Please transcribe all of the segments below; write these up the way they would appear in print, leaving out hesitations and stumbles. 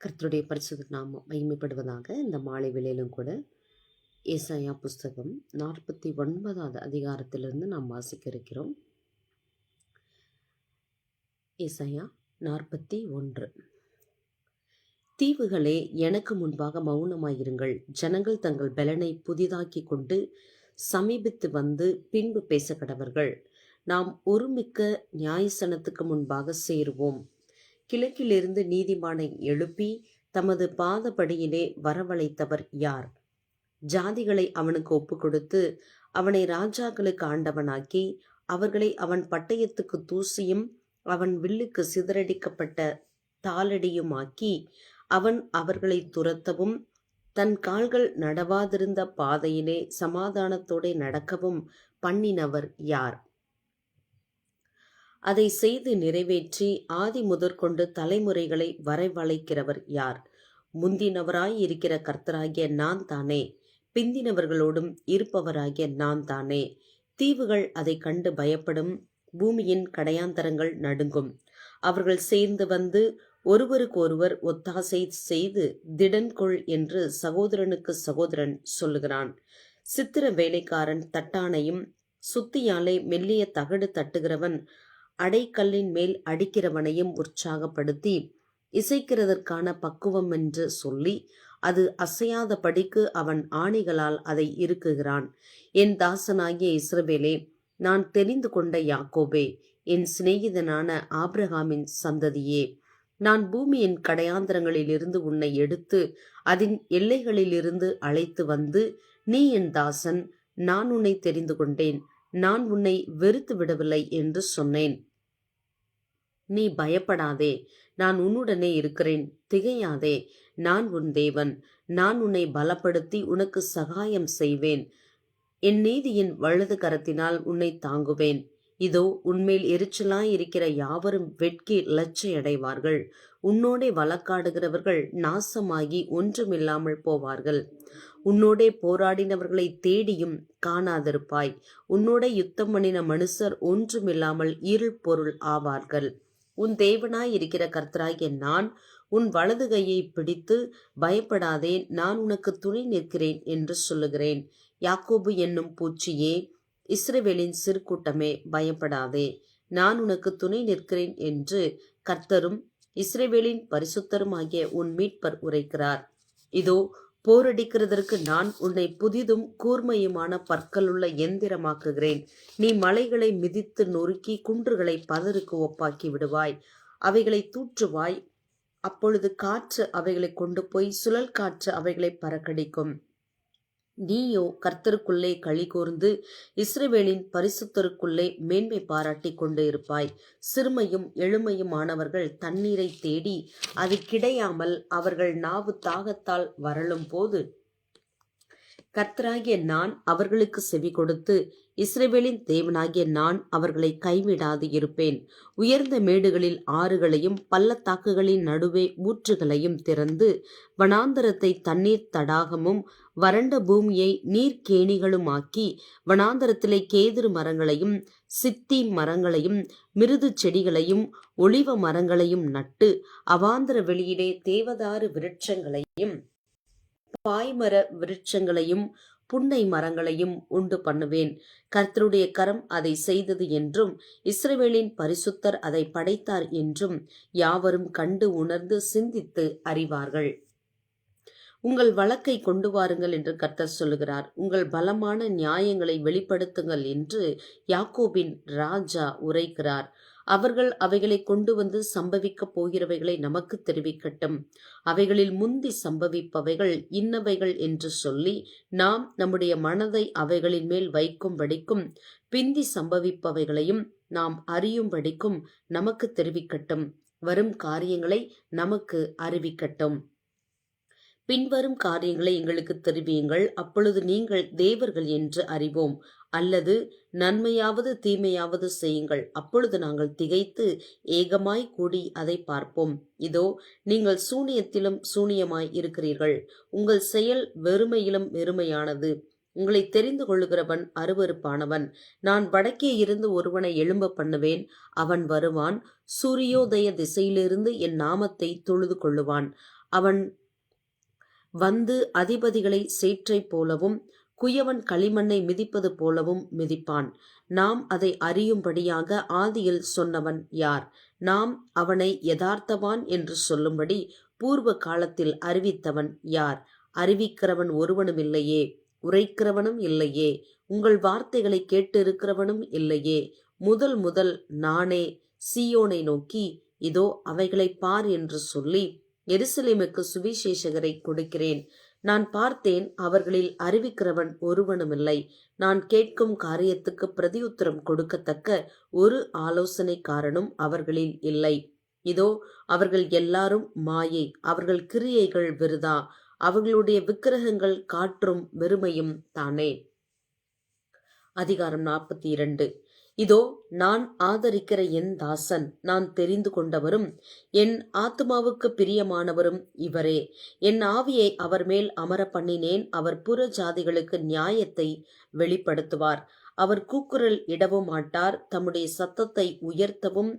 கர்த்தருடைய பரிசுத்த நாமம் மகிமைப்படுவதாக. இந்த மாலை வேளையிலும் கூட ஏசாயா புஸ்தகம் 49வது அதிகாரத்திலிருந்து நாம் வாசிக்க இருக்கிறோம். ஏசாயா 41. தீவுகளே, எனக்கு முன்பாக மௌனமாயிருங்கள். ஜனங்கள் தங்கள் பலனை புதிதாக்கி கொண்டு சமீபித்து வந்து பின்பு பேச கடவர்கள். நாம் ஒருமிக்க நியாயசனத்துக்கு முன்பாக சேருவோம். கிழக்கிலிருந்து நீதிமானை எழுப்பி தமது பாதப்படியிலே வரவழைத்தவர் யார்? ஜாதிகளை அவனுக்கு ஒப்புக் கொடுத்து அவனை ராஜாக்களுக்கு ஆண்டவனாக்கி அவர்களை அவன் பட்டயத்துக்கு தூசியும் அவன் வில்லுக்கு சிதறடிக்கப்பட்ட தாளடியுமாக்கி அவன் அவர்களை துரத்தவும் தன் கால்கள் நடவாதிருந்த பாதையிலே சமாதானத்தோടെ நடக்கவும் பண்ணினவர் யார்? அதை செய்து நிறைவேற்றி ஆதி முதற்கொண்டு தலைமுறைகளை வரவழைக்கிறவர் யார்? முந்தினவராய் இருக்கிற கர்த்தராகிய நான் தானே, பிந்தினவர்களோடும் இருப்பவராகிய நான் தானே. தீவுகள் அதை கண்டு பயப்படும், பூமியின் கடையாந்தரங்கள் நடுங்கும். அவர்கள் சேர்ந்து வந்து ஒருவருக்கொருவர் ஒத்தாசை செய்து திடன்கொள் என்று சகோதரனுக்கு சகோதரன் சொல்லுகிறான். சித்திர வேலைக்காரன் தட்டானையும் சுத்தியாலே மெல்லிய தகடு தட்டுகிறவன் அடைக்கல்லின் மேல் அடிக்கிறவனையும் உற்சாகப்படுத்தி இசைக்கிறதற்கான பக்குவம் என்று சொல்லி அது அசையாத படிக்கு அவன் ஆணிகளால் அதை இறுக்குகிறான். என் தாசனாகிய இஸ்ரவேலே, நான் தெரிந்து கொண்ட யாக்கோபே, என் சிநேகிதனான ஆபிரகாமின் சந்ததியே, நான் பூமியின் கடையாந்தரங்களிலிருந்து உன்னை எடுத்து அதன் எல்லைகளிலிருந்து அழைத்து வந்து, நீ என் தாசன், நான் உன்னை தெரிந்து கொண்டேன், நான் உன்னை வெறுத்து விடவில்லை என்று சொன்னேன். நீ பயப்படாதே, நான் உன்னுடனே இருக்கிறேன். திகையாதே, நான் உன் தேவன். நான் உன்னை பலப்படுத்தி உனக்கு சகாயம் செய்வேன். என் நீதியின் வலது கரத்தினால் உன்னை தாங்குவேன். இதோ, உன்மேல் எரிச்சலாயிருக்கிற யாவரும் வெட்கி லட்சையடைவார்கள். உன்னோடே வழக்காடுகிறவர்கள் நாசமாகி ஒன்றுமில்லாமல் போவார்கள். உன்னோடே போராடினவர்களை தேடியும் காணாதிருப்பாய். உன்னோட யுத்தம் பண்ணின மனுஷர் ஒன்றுமில்லாமல் இருள் பொருள் ஆவார்கள். உன் தேவனாய் இருக்கிற கர்த்தராகிய நான் உன் வலது கையை பிடித்து பயப்படாதே, நான் உனக்கு துணை நிற்கிறேன் என்று சொல்லுகிறேன். யாக்கோபு என்னும் பூச்சியே, இஸ்ரவேலின் சிறு கூட்டமே, பயப்படாதே, நான் உனக்கு துணை நிற்கிறேன் என்று கர்த்தரும் இஸ்ரவேலின் பரிசுத்தருமாகிய உன் மீட்பர் உரைக்கிறார். இதோ, போரடிக்கிறதற்கு நான் உன்னை புதிதும் கூர்மையுமான பற்களுள்ள எந்திரமாக்குகிறேன். நீ மலைகளை மிதித்து நொறுக்கி குன்றுகளை பதருக்கு ஒப்பாக்கி விடுவாய். அவைகளை தூற்றுவாய். அப்பொழுது காற்று அவைகளை கொண்டு போய் சுழல் காற்று அவைகளை பறக்கடிக்கும். நீயோ கர்த்தருக்குள்ளே களி கூர்ந்து இஸ்ரவேலின் பரிசுத்தருக்குள்ளே மேன்மை பாராட்டி கொண்டு இருப்பாய். சிறுமையும் எழுமையுமானவர்கள் தண்ணீரை தேடி அது கிடையாமல் அவர்கள் நாவு தாகத்தால் வரலும் போது கர்த்தராகிய நான் அவர்களுக்கு செவி கொடுத்து இஸ்ரவேலின் தேவனாகிய நான் அவர்களை கைவிடாது இருப்பேன். உயர்ந்த மேடுகளில் ஆறுகளையும் பள்ளத்தாக்குகளின் நடுவே ஊற்றுகளையும் திறந்து வனாந்தரத்தை தண்ணீர் தடாகமும் வறண்ட பூமியை நீர்க்கேணிகளுமாக்கி வனாந்தரத்திலே கேதுரு மரங்களையும் சித்தி மரங்களையும் மிருது செடிகளையும் ஒலிவ மரங்களையும் நட்டு அவாந்தர வெளியிலே தேவதாரு விருட்சங்களையும் பாய்மர விருட்சங்களையும் புன்னை மரங்களையும் உண்டு பண்ணுவேன். கர்த்தருடைய கரம் அதை செய்தது என்றும் இஸ்ரவேலின் பரிசுத்தர் அதை படைத்தார் என்றும் யாவரும் கண்டு உணர்ந்து சிந்தித்து அறிவார்கள். உங்கள் வழக்கை கொண்டு வாருங்கள் என்று கர்த்தர் சொல்லுகிறார். உங்கள் பலமான நியாயங்களை வெளிப்படுத்துங்கள் என்று யாக்கோபின் ராஜா உரைக்கிறார். அவர்கள் அவைகளை கொண்டு வந்து சம்பவிக்கப் போகிறவைகளை நமக்கு தெரிவிக்கட்டும். அவைகளில் முந்தி சம்பவிப்பவைகள் இன்னவைகள் என்று சொல்லி நாம் நம்முடைய மனதை அவைகளின் மேல் வைக்கும்படிக்கும் பிந்தி சம்பவிப்பவைகளையும் நாம் அறியும்படிக்கும் நமக்கு தெரிவிக்கட்டும். வரும் காரியங்களை நமக்கு அறிவிக்கட்டும். பின்வரும் காரியங்களை எங்களுக்கு தெரிவியுங்கள், அப்பொழுது நீங்கள் தேவர்கள் என்று அறிவோம். அல்லது நன்மையாவது தீமையாவது செய்யுங்கள், அப்பொழுது நாங்கள் திகைத்து ஏகமாய் கூடி அதை பார்ப்போம். இதோ, நீங்கள் சூனியத்திலும் சூனியமாய் இருக்கிறீர்கள். உங்கள் செயல் வெறுமையிலும் வெறுமையானது. உங்களை தெரிந்து கொள்ளுகிறவன் அருவருப்பானவன். நான் வடக்கே இருந்து ஒருவனை எழும்ப பண்ணுவேன். அவன் வருவான். சூரியோதய திசையிலிருந்து என் நாமத்தை தொழுது கொள்ளுவான். அவன் வந்து அதிபதிகளை சேற்றைப் போலவும் குயவன் களிமண்ணை மிதிப்பது போலவும் மிதிப்பான். நாம் அதை அறியும்படியாக ஆதியில் சொன்னவன் யார்? நாம் அவனை யதார்த்தவான் என்று சொல்லும்படி பூர்வ காலத்தில் அறிவித்தவன் யார்? அறிவிக்கிறவன் ஒருவனும் இல்லையே, உரைக்கிறவனும் இல்லையே, உங்கள் வார்த்தைகளை கேட்டிருக்கிறவனும் இல்லையே. முதல் முதல் நானே சீயோனை நோக்கி, இதோ அவைகளைப் பார் என்று சொல்லி எருசலேமுக்கு சுவிசேஷகரை கொடுக்கிறேன். நான் பார்த்தேன், அவர்களில் அறிவிக்கிறவன் ஒருவனுமில்லை. நான் கேட்கும் காரியத்துக்கு பிரதியுத்தரம் கொடுக்கத்தக்க ஒரு ஆலோசனைக்காரனும் அவர்களில் இல்லை. இதோ அவர்கள் எல்லாரும் மாயை, அவர்கள் கிரியைகள் விருதா, அவர்களுடைய விக்கிரகங்கள் காற்றும் வெறுமையும் தானே. அதிகாரம் 42. இதோ நான் ஆதரிக்கிற என் தாசன், நான் தெரிந்து கொண்டவரும் என் ஆத்துமாவுக்கு பிரியமானவரும் இவரே. என் ஆவியை அவர் மேல் அமர பண்ணினேன். அவர் புற ஜாதிகளுக்கு நியாயத்தை வெளிப்படுத்துவார். அவர் கூக்குரல் இடவும் மாட்டார், தம்முடைய சத்தத்தை உயர்த்தவும்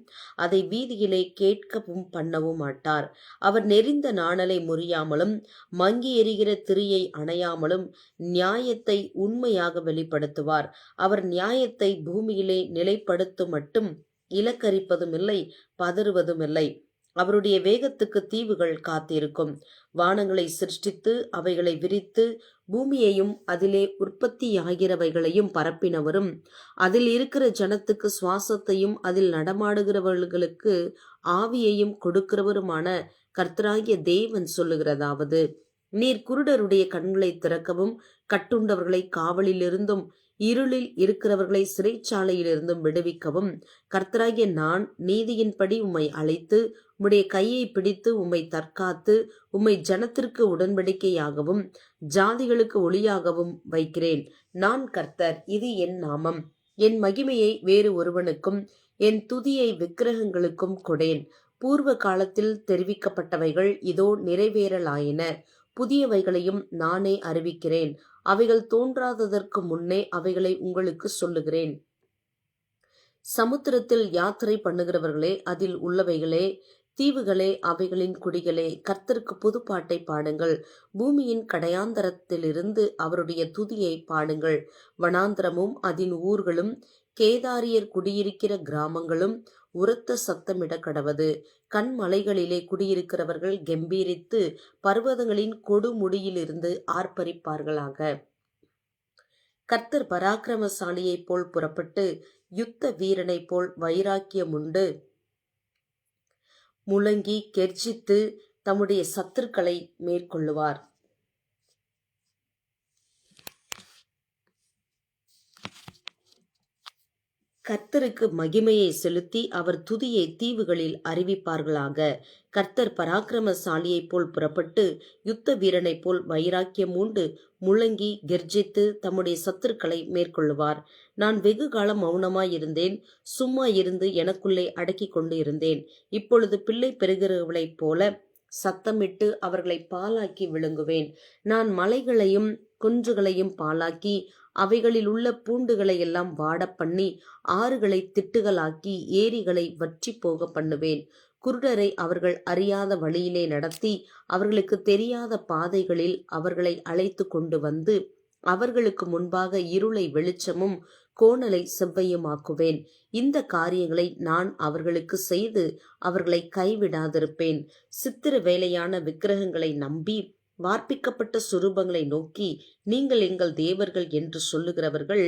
அதை வீதியிலே கேட்கவும் பண்ணவும் மாட்டார். அவர் நெரிந்த நாணலை முறியாமலும் மங்கி எரிகிற திரியை அணையாமலும் நியாயத்தை உண்மையாக வெளிப்படுத்துவார். அவர் நியாயத்தை பூமியிலே நிலைப்படுத்தும் மட்டும் இலக்கரிப்பதும் இல்லை, பதறுவதும் இல்லை. அவருடைய வேகத்துக்கு தீவுகள் காத்திருக்கும். வானங்களை சிருஷ்டித்து அவைகளை விரித்து பூமியையும் அதிலே உற்பத்தியாகிறவைகளையும் பரப்பினவரும், அதில் இருக்கிற ஜனத்துக்கு சுவாசத்தையும் அதில் நடமாடுகிறவர்களுக்கு ஆவியையும் கொடுக்கிறவருமான கர்த்தராகிய தேவன் சொல்லுகிறதாவது: நீர் குருடருடைய கண்களை திறக்கவும் கட்டுண்டவர்களை காவலிலிருந்தும் இருளில் இருக்கிறவர்களை சிறைச்சாலையிலிருந்தும் விடுவிக்கவும் கர்த்தராகிய நான் நீதியின்படி உம்மை அழைத்து உம்முடைய கையை பிடித்து உம்மை தற்காத்து உம்மை ஜனத்திற்கு உடன்படிக்கையாகவும் ஜாதிகளுக்கு ஒளியாகவும் வைக்கிறேன். நான் கர்த்தர், இது என் நாமம். என் மகிமையை வேறு ஒருவனுக்கும் என் துதியை விக்கிரகங்களுக்கும் கொடேன். பூர்வ காலத்தில் தெரிவிக்கப்பட்டவைகள் இதோ நிறைவேறலாயின. புதியவைகளையும் நானே அறிவிக்கிறேன். அவைகள் தோன்றாததற்கு முன்னே அவைகளை உங்களுக்கு சொல்லுகிறேன். சமுத்திரத்தில் யாத்திரை பண்ணுகிறவர்களே, அதில் உள்ளவைகளே, தீவுகளே, அவைகளின் குடிகளே, கர்த்தருக்கு புதுப்பாட்டை பாடுங்கள். பூமியின் கடையாந்தரத்திலிருந்து அவருடைய துதியை பாடுங்கள். வனாந்தரமும் அதன் ஊர்களும் கேதாரியர் குடியிருக்கிற கிராமங்களும் உரத்த சத்தமிட கடவது. கண்மலைகளிலே குடியிருக்கிறவர்கள் கெம்பீரித்து பர்வதங்களின் கொடுமுடியிலிருந்து ஆர்ப்பரிப்பார்களாக. கர்த்தர் பராக்கிரமசாலியைப் போல் புறப்பட்டு யுத்த வீரனைப் போல் வைராக்கியமுண்டு முழங்கி கெர்ச்சித்து தம்முடைய சத்துருக்களை மேற்கொள்ளுவார். கர்த்தருக்கு மகிமையை செலுத்தி அவர் துதியை தீவுகளில் அறிவிப்பார்களாக. கர்த்தர் பராக்கிரமசாலியைப் போல் புறப்பட்டு யுத்த வீரனைப் போல் வைராக்கியம் உண்டு முழங்கி கெர்ஜித்து தம்முடைய சத்துருக்களை மேற்கொள்ளுவார். நான் வெகு காலம் மௌனமாயிருந்தேன், சும்மா இருந்து எனக்குள்ளே அடக்கி கொண்டு இருந்தேன். இப்பொழுது பிள்ளை பெறுகிறவளைப் போல சத்தமிட்டு அவர்களை பாலாக்கி விழுங்குவேன். நான் மலைகளையும் குன்றுகளையும் பாலாக்கி அவைகளில் உள்ள பூண்டுகளை எல்லாம் வாட பண்ணி ஆறுகளை திட்டுகளாக்கி ஏரிகளை வற்றி போக பண்ணுவேன். குருடரை அவர்கள் அறியாத வழியிலே நடத்தி அவர்களுக்கு தெரியாத பாதைகளில் அவர்களை அழைத்து கொண்டு வந்து அவர்களுக்கு முன்பாக இருளை வெளிச்சமும் கோணலை செவ்வையுமாக்குவேன். இந்த காரியங்களை நான் அவர்களுக்கு செய்து அவர்களை கைவிடாதிருப்பேன். சித்திர வேலையான விக்கிரகங்களை நம்பி வார்ப்பிக்கப்பட்ட சுரூபங்களை நோக்கி நீங்கள் எங்கள் தேவர்கள் என்று சொல்லுகிறவர்கள்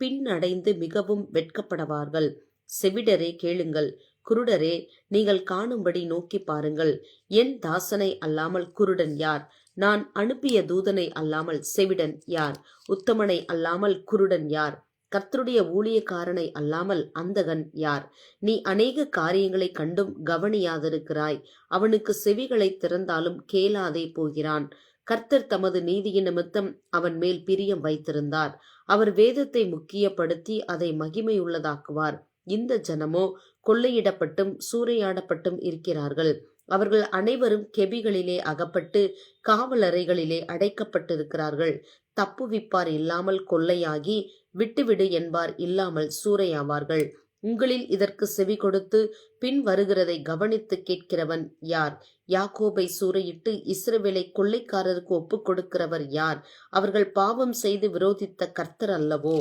பின்னடைந்து மிகவும் வெட்கப்படுவார்கள். செவிடரே கேளுங்கள், குருடரே நீங்கள் காணும்படி நோக்கி பாருங்கள். என் தாசனை அல்லாமல் குருடன் யார்? நான் அனுப்பிய தூதனை அல்லாமல் செவிடன் யார்? உத்தமனை அல்லாமல் குருடன் யார்? கர்த்தருடைய ஊழியக்காரனை அல்லாமல் அந்தகன் யார்? நீ அநேக காரியங்களை கண்டும் கவனியாதிருக்கிறாய். அவனுக்கு செவிகளை திறந்தாலும் கேளாதே போகிறான். கர்த்தர் தமது நீதியின் நிமித்தம் அவன் மேல் பிரியம் வைத்திருந்தார். அவர் வேதத்தை முக்கியப்படுத்தி அதை மகிமையுள்ளதாக்குவார். இந்த ஜனமோ கொள்ளையிடப்பட்டும் சூறையாடப்பட்டும் இருக்கிறார்கள். அவர்கள் அனைவரும் கெபிகளிலே அகப்பட்டு காவலறைகளிலே அடைக்கப்பட்டிருக்கிறார்கள். தப்புவிப்பார் இல்லாமல் கொள்ளையாகி விட்டுவிடு என்பார் இல்லாமல் சூறையாவார்கள். உங்களில் இதற்கு செவி கொடுத்து பின் வருகிறதை கவனித்து கேட்கிறவன் யார்? யாக்கோபை சூறையிட்டு இஸ்ரவேலை கொள்ளைக்காரருக்கு ஒப்புக் கொடுக்கிறவர் யார்? அவர்கள் பாவம் செய்து விரோதித்த கர்த்தர் அல்லவோ?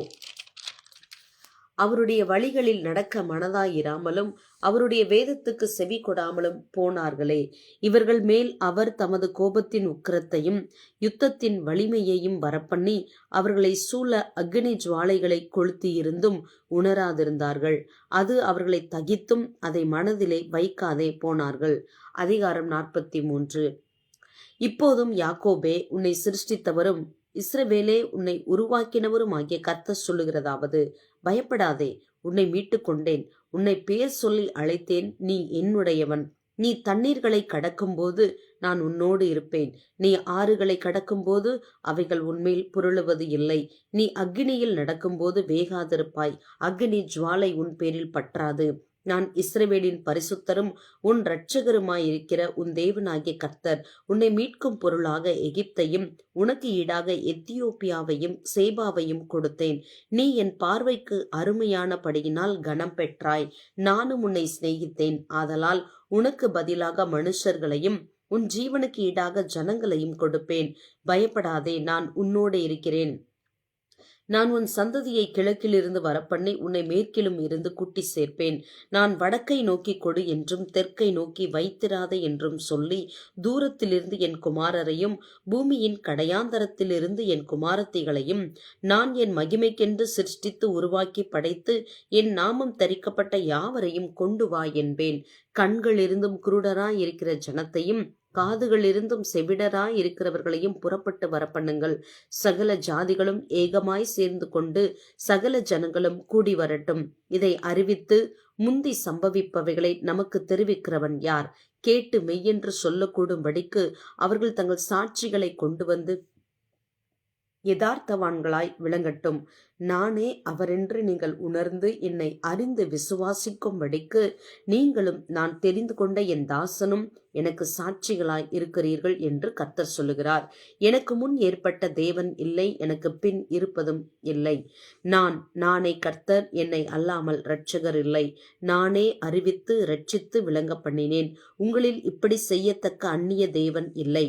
அவருடைய வழிகளில் நடக்க மனதாயிராமலும் அவருடைய வேதத்துக்கு செவி கொடாமலும் போனார்களே. இவர்கள் மேல் அவர் தமது கோபத்தின் உக்கிரத்தையும் யுத்தத்தின் வலிமையையும் வரப்பண்ணி அவர்களை சூழ அக்னி ஜுவாலைகளை கொளுத்தியிருந்தும் உணராதிருந்தார்கள். அது அவர்களை தகித்தும் அதை மனதிலே வைக்காதே போனார்கள். அதிகாரம் 43. இப்போதும் யாக்கோபே, உன்னை சிருஷ்டித்தவரும் இஸ்ரவேலே உன்னை உருவாக்கினவரும் ஆகிய கர்த்தர் சொல்லுகிறதாவது, பயப்படாதே, உன்னை மீட்டுக் கொண்டேன், உன்னை பேர் சொல்லி அழைத்தேன், நீ என்னுடையவன். நீ தண்ணீர்களை கடக்கும்போது நான் உன்னோடு இருப்பேன், நீ ஆறுகளை கடக்கும்போது அவைகள் உன்மேல் புரளுவது இல்லை. நீ அக்னியில் நடக்கும்போது வேகாதிருப்பாய், அக்னி ஜுவாலை உன் பேரில் பற்றாது. நான் இஸ்ரவேலின் பரிசுத்தரும் உன் இரட்சகருமாயிருக்கிற உன் தேவனாகிய கர்த்தர். உன்னை மீட்கும் பொருளாக எகிப்தையும் உனக்கு ஈடாக எத்தியோப்பியாவையும் சேபாவையும் கொடுத்தேன். நீ என் பார்வைக்கு அருமையானபடியினால் கனம் பெற்றாய். நானும் உன்னை சிநேகித்தேன். ஆதலால் உனக்கு பதிலாக மனுஷர்களையும் உன் ஜீவனுக்கு ஈடாக ஜனங்களையும் கொடுப்பேன். பயப்படாதே, நான் உன்னோடு இருக்கிறேன். நான் உன் சந்ததியை கிழக்கிலிருந்து வரப்பண்ணி உன்னை மேற்கிலும் இருந்து கூட்டி சேர்ப்பேன். நான் வடக்கை நோக்கி கொடு என்றும் தெற்கை நோக்கி வைத்திராதே என்றும் சொல்லி தூரத்திலிருந்து என் குமாரரையும் பூமியின் கடையாந்தரத்திலிருந்து என் குமாரத்திகளையும் நான் என் மகிமைக்கென்று சிருஷ்டித்து உருவாக்கி படைத்து என் நாமம் தரிக்கப்பட்ட யாவரையும் கொண்டு வா என்பேன். கண்களிருந்தும் குருடராய் இருக்கிற ஜனத்தையும் காதுகளிருந்தும் செவிடராய் இருக்கிறவர்களையும் புறப்பட்டு வரப்பண்ணுங்கள். சகல ஜாதிகளும் ஏகமாய் சேர்ந்து கொண்டு சகல ஜனங்களும் கூடி வரட்டும். இதை அறிவித்து முந்தி சம்பவிப்பவைகளை நமக்கு தெரிவிக்கிறவன் யார்? கேட்டு மெய்யென்று சொல்லக்கூடும்படிக்கு அவர்கள் தங்கள் சாட்சிகளை கொண்டு வந்து யதார்த்தவான்களாய் விளங்கட்டும். நானே அவரென்று நீங்கள் உணர்ந்து என்னை அறிந்து விசுவாசிக்கும்படிக்கு நீங்களும் நான் தெரிந்து கொண்ட என் தாசனும் எனக்கு சாட்சிகளாய் இருக்கிறீர்கள் என்று கர்த்தர் சொல்லுகிறார். எனக்கு முன் ஏற்பட்ட தேவன் இல்லை, எனக்கு பின் இருப்பதும் இல்லை. நானே கர்த்தர், என்னை அல்லாமல் இரட்சகர் இல்லை. நானே அறிவித்து இரட்சித்து விளங்க பண்ணினேன். உங்களில் இப்படி செய்யத்தக்க அந்நிய தேவன் இல்லை.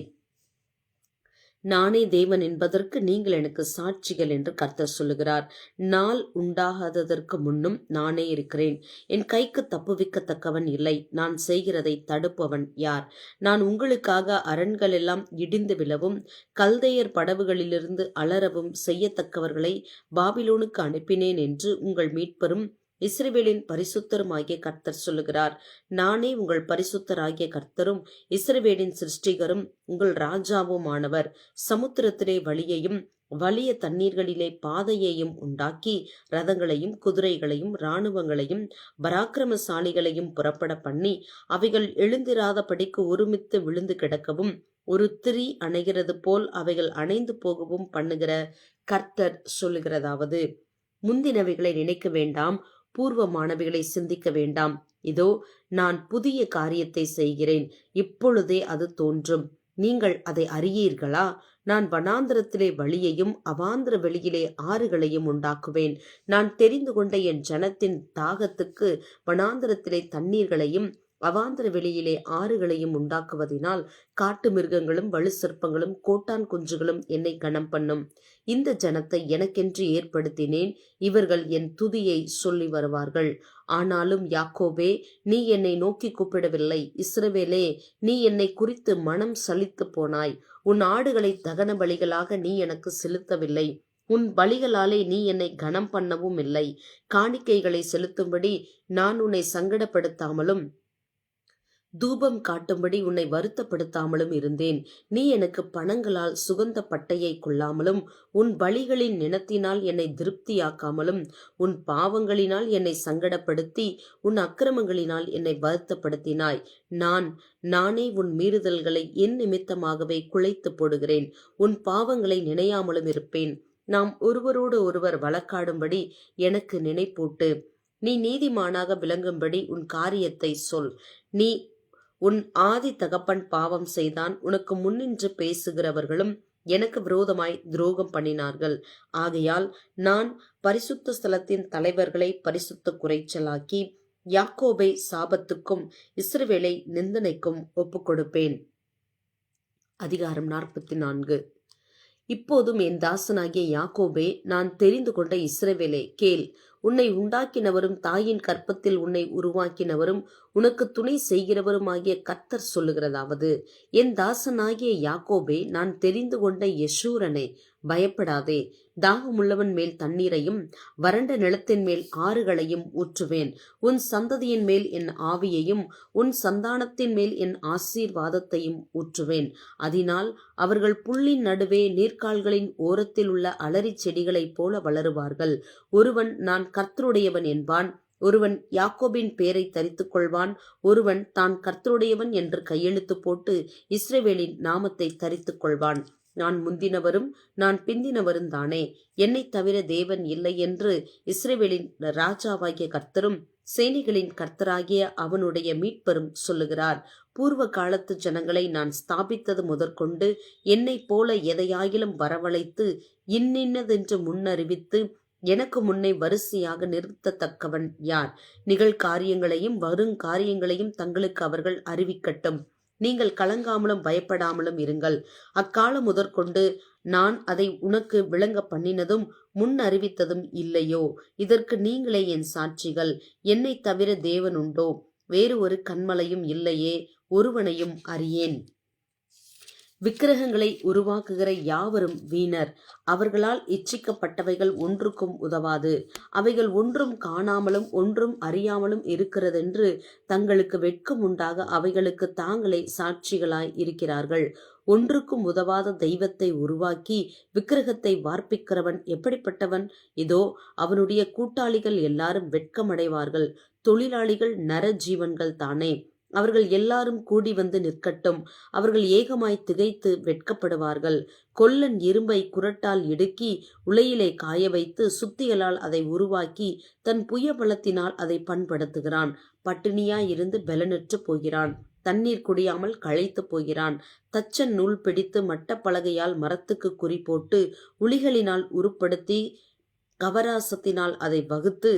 நானே தேவன் என்பதற்கு நீங்கள் எனக்கு சாட்சிகள் என்று கர்த்தர் சொல்லுகிறார். நாள் உண்டாகாததற்கு முன்னும் நானே இருக்கிறேன். என் கைக்கு தப்புவிக்கத்தக்கவன் இல்லை. நான் செய்கிறதை தடுப்பவன் யார்? நான் உங்களுக்காக அரண்கள் எல்லாம் இடிந்து விழவும் கல்தையர் படவுகளிலிருந்து அலறவும் செய்யத்தக்கவர்களை பாபிலோனுக்கு அனுப்பினேன் என்று உங்கள் மீட்பரும் இஸ்ரவேலின் பரிசுத்தருமாகிய கர்த்தர் சொல்லுகிறார். நானே உங்கள் பரிசுத்தராகிய கர்த்தரும் இஸ்ரவேலின் சிருஷ்டிகரும் உங்கள் ராஜாவுமானவர். சமுத்திரத்திலே வழியையும் வலிய தண்ணீர்களிலே பாதையையும் உண்டாக்கி ரதங்களையும் குதிரைகளையும் இராணுவங்களையும் பராக்கிரமசாலிகளையும் புறப்பட பண்ணி அவைகள் எழுந்திராதபடிக்கு ஒருமித்து விழுந்து கிடக்கவும் ஒரு திரி அணைகிறது போல் அவைகள் அணைந்து போகவும் பண்ணுகிற கர்த்தர் சொல்லுகிறதாவது, முந்தினவைகளை நினைக்க வேண்டாம், பூர்வமானவைகளை சிந்திக்க வேண்டாம். இதோ நான் புதிய காரியத்தை செய்கிறேன், இப்பொழுதே அது தோன்றும். நீங்கள் அதை அறியீர்களா? நான் வனாந்திரத்திலே வழியையும் அவாந்திர வெளியிலே ஆறுகளையும் உண்டாக்குவேன். நான் தெரிந்து கொண்ட என் ஜனத்தின் தாகத்துக்கு வனாந்திரத்திலே தண்ணீர்களையும் அவாந்திர வெளியிலே ஆறுகளையும் உண்டாக்குவதினால் காட்டு மிருகங்களும் வலு சர்ப்பங்களும் கோட்டான் குஞ்சுகளும் என்னை கனம் பண்ணும். இந்த ஜனத்தை எனக்கென்று ஏற்படுத்தினேன், இவர்கள் என் துதியை சொல்லி வருவார்கள். ஆனாலும் யாக்கோபே, நீ என்னை நோக்கி கூப்பிடவில்லை. இஸ்ரவேலே, நீ என்னை குறித்து மனம் சலித்து போனாய். உன் ஆடுகளை தகன பலிகளாக நீ எனக்கு செலுத்தவில்லை. உன் பலிகளாலே நீ என்னை கனம் பண்ணவும் இல்லை. காணிக்கைகளை செலுத்தும்படி நான் உன்னை சங்கடப்படுத்தாமலும் தூபம் காட்டும்படி உன்னை வருத்தப்படுத்தாமலும் இருந்தேன். நீ எனக்கு பணங்களால் சுகந்த பட்டையை கொள்ளாமலும் உன் பலிகளின் நினத்தினால் என்னை திருப்தியாக்காமலும் உன் பாவங்களினால் என்னை சங்கடப்படுத்தி உன் அக்கிரமங்களினால் என்னை வருத்தப்படுத்தினாய். நானே உன் மீறுதல்களை என் நிமித்தமாகவே குலைத்து போடுகிறேன். உன் பாவங்களை நினையாமலும் இருப்பேன். நாம் ஒருவரோடு ஒருவர் வழக்காடும்படி எனக்கு நினைப்பூட்டு. நீ நீதிமானாக விளங்கும்படி உன் காரியத்தை சொல். உன் ஆதி தகப்பன் பாவம் செய்தான். உனக்கு முன்னின்று பேசுகிறவர்களும் எனக்கு விரோதமாய் துரோகம் பண்ணினார்கள். ஆகையால் நான் பரிசுத்த ஸ்தலத்தின் தலைவர்களை பரிசுத்த குறைச்சலாக்கி யாக்கோபை சாபத்துக்கும் இஸ்ரவேலை நிந்தனைக்கும் ஒப்புக்கொடுப்பேன். அதிகாரம் 44. இப்போதும் என் தாசனாகிய யாக்கோபே, நான் தெரிந்து கொண்ட இஸ்ரவேலே, கேள். உன்னை உண்டாக்கினவரும் தாயின் கற்பத்தில் உன்னை உருவாக்கினவரும் உனக்கு துணை செய்கிறவருமாகிய கர்த்தர் சொல்லுகிறதாவது: என் தாசனாகிய யாக்கோபே, நான் தெரிந்து கொண்ட யெஷூரனே, பயப்படாதே. தாகமுள்ளவன் மேல் தண்ணீரையும் வறண்ட நிலத்தின் மேல் ஆறுகளையும் ஊற்றுவேன். உன் சந்ததியின் மேல் என் ஆவியையும் உன் சந்தானத்தின் மேல் என் ஆசீர்வாதத்தையும் ஊற்றுவேன். அதனால் அவர்கள் புல்லின் நடுவே நீர்க்கால்களின் ஓரத்தில் உள்ள அலரி செடிகளைப் போல வளருவார்கள். ஒருவன் நான் கர்த்தருடையவன் என்பான், ஒருவன் யாக்கோபின் பேரை தரித்துக் கொள்வான், ஒருவன் தான் கர்த்தருடையவன் என்று கையெழுத்து போட்டு இஸ்ரவேலின் நாமத்தை தரித்துக் கொள்வான். நான் முந்தினவரும் நான் பிந்தினவரும் தானே, என்னைத் தவிர தேவன் இல்லை என்று இஸ்ரவேலின் ராஜாவாகிய கர்த்தரும் சேனைகளின் கர்த்தராகிய அவனுடைய மீட்பரும் சொல்லுகிறார். பூர்வ காலத்து ஜனங்களை நான் ஸ்தாபித்தது முதற்கொண்டு என்னைப் போல எதையாகிலும் வரவழைத்து இன்னின்னதென்று முன்னறிவித்து எனக்கு முன்னே வரிசையாக நிறுத்தத்தக்கவன் யார்? நிகழ்காரியங்களையும் வருங்காரியங்களையும் தங்களுக்கு அவர்கள் அறிவிக்கட்டும். நீங்கள் கலங்காமலும் பயப்படாமலும் இருங்கள். அக்காலம் முதற்கொண்டு நான் அதை உனக்கு விளங்க பண்ணினதும் முன் அறிவித்ததும் இல்லையோ? இதற்கு நீங்களே என் சாட்சிகள். என்னைத் தவிர தேவன் உண்டோ? வேறு ஒரு கன்மலையும் இல்லையே, ஒருவனையும் அறியேன். விக்கிரகங்களை உருவாக்குகிற யாவரும் வீணர். அவர்களால் இச்சிக்கப்பட்டவைகள் ஒன்றுக்கும் உதவாது. அவைகள் ஒன்றும் காணாமலும் ஒன்றும் அறியாமலும் இருக்கிறதென்று தங்களுக்கு வெட்கம் உண்டாக அவைகளுக்கு தாங்களே சாட்சிகளாய் இருக்கிறார்கள். ஒன்றுக்கும் உதவாத தெய்வத்தை உருவாக்கி விக்கிரகத்தை வார்ப்பிக்கிறவன் எப்படிப்பட்டவன்? இதோ அவனுடைய கூட்டாளிகள் எல்லாரும் வெட்கமடைவார்கள். தொழிலாளிகள் நர ஜீவன்கள் தானே. அவர்கள் எல்லாரும் கூடி வந்து நிற்கட்டும். அவர்கள் ஏகமாய் திகைத்து வெட்கப்படுவார்கள். கொல்லன் இரும்பை குரட்டால் இடுக்கி உலையிலே காய வைத்து சுத்தியலால் அதை உருவாக்கி தன் புய பலத்தினால் அதை பண்படுத்துகிறான். பட்டினியாயிருந்து பலனற்று போகிறான். தண்ணீர் குடியாமல் களைத்து போகிறான். தச்சன் நூல் பிடித்து மட்டப்பலகையால் மரத்துக்கு குறி போட்டு உளிகளினால் உருப்படுத்தி கவராசத்தினால் அதை வகுத்து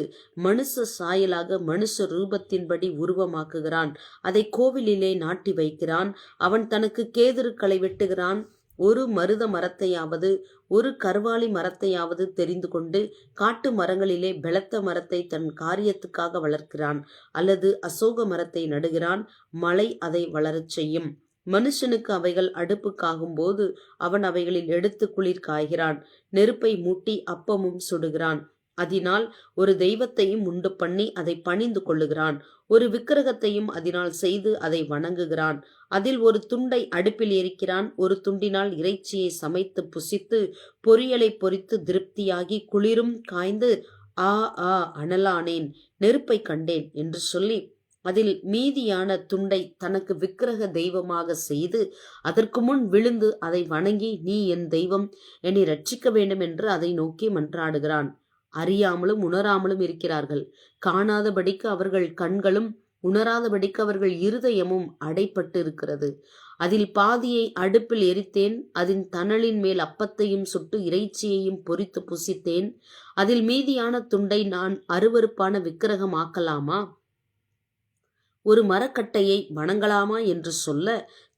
மனுஷ சாயலாக மனுஷ ரூபத்தின்படி உருவமாக்குகிறான். அதை கோவிலிலே நாட்டி வைக்கிறான். அவன் தனக்கு கேதுருக்களை வெட்டுகிறான். ஒரு மருத மரத்தையாவது ஒரு கர்வாலி மரத்தையாவது தெரிந்து கொண்டு காட்டு மரங்களிலே பெலத்த மரத்தை தன் காரியத்துக்காக வளர்க்கிறான். அல்லது அசோக மரத்தை நடுகிறான். மழை அதை வளரச் செய்யும். மனுஷனுக்கு அவைகள் அடுப்புக்காகும் போது அவன் அவைகளில் எடுத்து குளிர் காய்கிறான். நெருப்பை மூட்டி அப்பமும் சுடுகிறான். அதனால் ஒரு தெய்வத்தையும் உண்டு பண்ணி அதை பணிந்து கொள்ளுகிறான். ஒரு விக்கிரகத்தையும் அதனால் செய்து அதை வணங்குகிறான். அதில் ஒரு துண்டை அடுப்பில் எரிக்கிறான். ஒரு துண்டினால் இறைச்சியை சமைத்து புசித்து பொரியலை பொரித்து திருப்தியாகி குளிரும் காய்ந்து ஆ ஆ அனலானேன், நெருப்பை கண்டேன் என்று சொல்லி அதில் மீதியான துண்டை தனக்கு விக்கிரக தெய்வமாக செய்து அதற்கு முன் விழுந்து அதை வணங்கி, நீ என் தெய்வம், என்னை ரட்சிக்க வேண்டும் என்று அதை நோக்கி மன்றாடுகிறான். அறியாமலும் உணராமலும் இருக்கிறார்கள். காணாதபடிக்கு அவர்கள் கண்களும் உணராதபடிக்கு அவர்கள் இருதயமும் அடைப்பட்டு இருக்கிறது. அதில் பாதியை அடுப்பில் எரித்தேன். அதன் தணலின் மேல் அப்பத்தையும் சுட்டு இறைச்சியையும் பொரித்து புசித்தேன். அதில் மீதியான துண்டை நான் அருவருப்பான விக்கிரகம் ஆக்கலாமா? ஒரு மரக்கட்டையை வணங்கலாமா என்று சொல்ல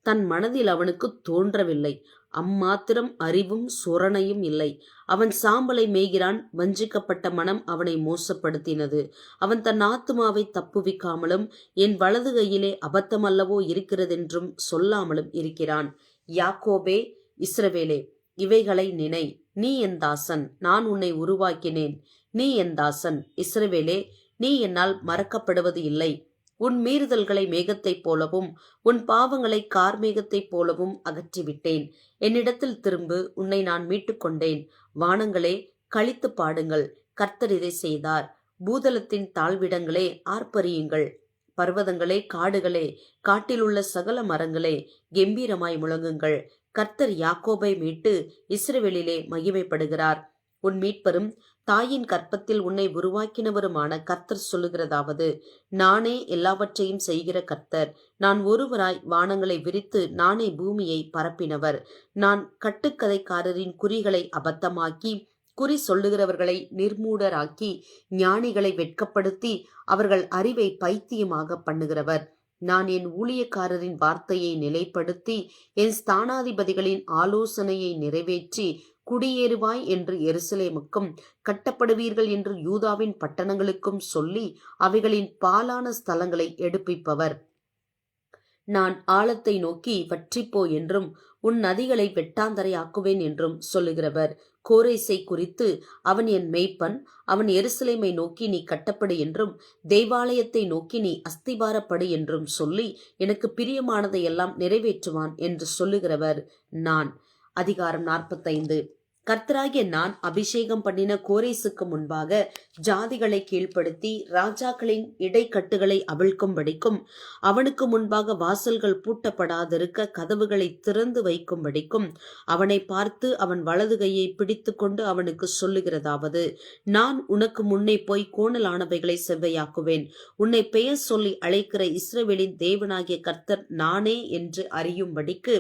தன் மனதில் அவனுக்கு தோன்றவில்லை. அம்மாத்திரம் அறிவும் சொரணையும் இல்லை. அவன் சாம்பலை மேய்கிறான். வஞ்சிக்கப்பட்ட மனம் அவனை மோசப்படுத்தினது. அவன் தன் ஆத்துமாவை தப்புவிக்காமலும் என் வலது கையிலே அபத்தமல்லவோ இருக்கிறதென்றும் சொல்லாமலும் இருக்கிறான். யாக்கோபே, இஸ்ரவேலே, இவைகளை நினை. நீ என் தாசன், நான் உன்னை உருவாக்கினேன். நீ என் தாசன், இஸ்ரவேலே, நீ என்னால் மறக்கப்படுவது இல்லை. உன் மீறுதல்களை மேகத்தைப் போலவும் உன் பாவங்களை கார்மேகத்தைப் போலவும் அகற்றிவிட்டேன். என்னிடத்தில் திரும்பு, உன்னை நான் மீட்டுக்கொண்டேன். வானங்களே, களித்து பாடுங்கள், கர்த்தர் இதை செய்தார். பூதலத்தின் தாழ்விடங்களே, ஆர்ப்பரியுங்கள். பர்வதங்களே, காடுகளே, காட்டிலுள்ள சகல மரங்களே, கெம்பீரமாய் முழங்குங்கள். கர்த்தர் யாக்கோபை மீட்டு இஸ்ரவேலிலே மகிமைப்படுகிறார். உன் மீட்பரும் தாயின் கற்பத்தில் உன்னை உருவாக்கினவருமான கர்த்தர் சொல்லுகிறதாவது, நானே எல்லாவற்றையும் செய்கிற கர்த்தர். நான் ஒருவராய் வானங்களை விரித்து நானே பூமியை பரப்பினவர். நான் கட்டுக்கதைக்காரரின் குறிகளை அபத்தமாக்கி குறி சொல்லுகிறவர்களை நிர்மூடராக்கி ஞானிகளை வெட்கப்படுத்தி அவர்கள் அறிவை பைத்தியமாக பண்ணுகிறவர். நான் என் ஊழியக்காரரின் வார்த்தையை நிலைப்படுத்தி என் ஸ்தானாதிபதிகளின் ஆலோசனையை நிறைவேற்றி குடியேறுவாய் என்று எருசலேமுக்கும் கட்டப்படுவீர்கள் என்று யூதாவின் பட்டணங்களுக்கும் சொல்லி அவைகளின் பாலான ஸ்தலங்களை எடுப்பிப்பவர். நான் ஆழத்தை நோக்கி வற்றிப்போ என்றும் உன் நதிகளை வெட்டாந்தரையாக்குவேன் என்றும் சொல்லுகிறவர். கோரேசை குறித்து, அவன் என் மெய்ப்பன், அவன் எருசலேமை நோக்கி நீ கட்டப்படு என்றும் தேவாலயத்தை நோக்கி நீ அஸ்திபாரப்படு என்றும் சொல்லி எனக்கு பிரியமானதை எல்லாம் நிறைவேற்றுவான் என்று சொல்லுகிறவர் நான். அதிகாரம் 45. கர்த்தராகிய நான் அபிஷேகம் பண்ணின கோரேசுக்கு முன்பாக ஜாதிகளை கீழ்ப்படுத்தி ராஜாக்களின் இடைக்கட்டுகளை அவிழ்க்கும்படிக்கும் அவனுக்கு முன்பாக வாசல்கள் பூட்டப்படாதிருக்க கதவுகளை திறந்து வைக்கும்படிக்கும் அவனை பார்த்து அவன் வலது கையை பிடித்து கொண்டு அவனுக்கு சொல்லுகிறதாவது, நான் உனக்கு முன்னே போய் கோணலானவைகளை செவ்வையாக்குவேன். உன்னை பெயர் சொல்லி அழைக்கிற இஸ்ரவேலின் தேவனாகிய கர்த்தர் நானே என்று அறியும்படிக்கு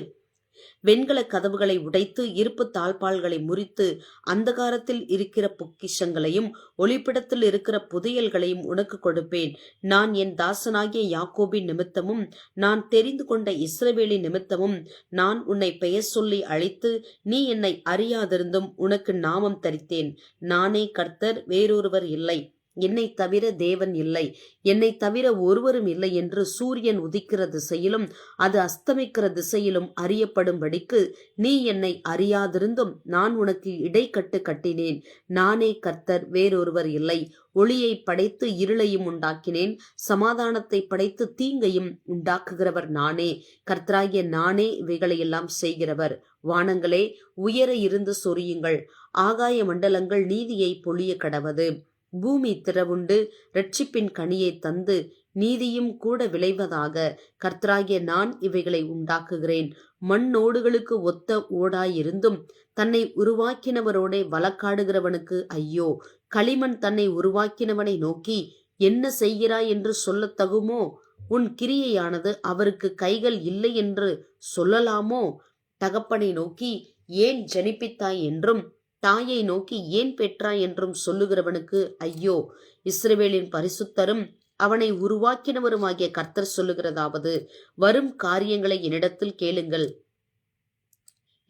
வெண்கல கதவுகளை உடைத்து இருப்பு தாழ்பால்களை முறித்து அந்தகாரத்தில் இருக்கிற பொக்கிஷங்களையும் ஒளிப்பிடத்தில் இருக்கிற புதையல்களையும் உனக்கு கொடுப்பேன். நான் என் தாசனாகிய யாக்கோபின் நிமித்தமும் நான் தெரிந்து கொண்ட இஸ்ரவேலின் நிமித்தமும் நான் உன்னை பெயர் சொல்லி அழைத்து நீ என்னை அறியாதிருந்தும் உனக்கு நாமம் தரித்தேன். நானே கர்த்தர், வேறொருவர் இல்லை. என்னை தவிர தேவன் இல்லை. என்னை தவிர ஒருவரும் இல்லை என்று சூரியன் உதிக்கிற திசையிலும் அது அஸ்தமிக்கிற திசையிலும் அறியப்படும்படிக்கு நீ என்னை அறியாதிருந்தும் நான் உனக்கு இடைக்கட்டு கட்டினேன். நானே கர்த்தர், வேறொருவர் இல்லை. ஒளியை படைத்து இருளையும் உண்டாக்கினேன். சமாதானத்தை படைத்து தீங்கையும் உண்டாக்குகிறவர் நானே. கர்த்தராகிய நானே இவைகளையெல்லாம் செய்கிறவர். வானங்களே, உயர இருந்து சொரியுங்கள். ஆகாய மண்டலங்கள் நீதியை பொழிய கடவது. பூமி திறவுண்டு இரட்சிப்பின் கனியை தந்து நீதியும் கூட விளைவதாக கர்த்தராகிய நான் இவைகளை உண்டாக்குகிறேன். மண்ணோடுகளுக்கு ஒத்த ஓடாயிருந்தும் தன்னை உருவாக்கினவரோடே வழக்காடுகிறவனுக்கு ஐயோ! களிமண் தன்னை உருவாக்கினவனை நோக்கி என்ன செய்கிறாய் என்று சொல்லத்தகுமோ? உன் கிரியையானது அவருக்கு கைகள் இல்லை என்று சொல்லலாமோ? தகப்பனை நோக்கி ஏன் ஜனிப்பித்தாய் என்றும் தாயை நோக்கி ஏன் பெற்றாய் என்றும் சொல்லுகிறவனுக்கு ஐயோ! இஸ்ரவேலின் பரிசுத்தரும் அவனை உருவாக்கினவருமாகிய கர்த்தர் சொல்லுகிறதாவது, வரும் காரியங்களை என்னிடத்தில் கேளுங்கள்.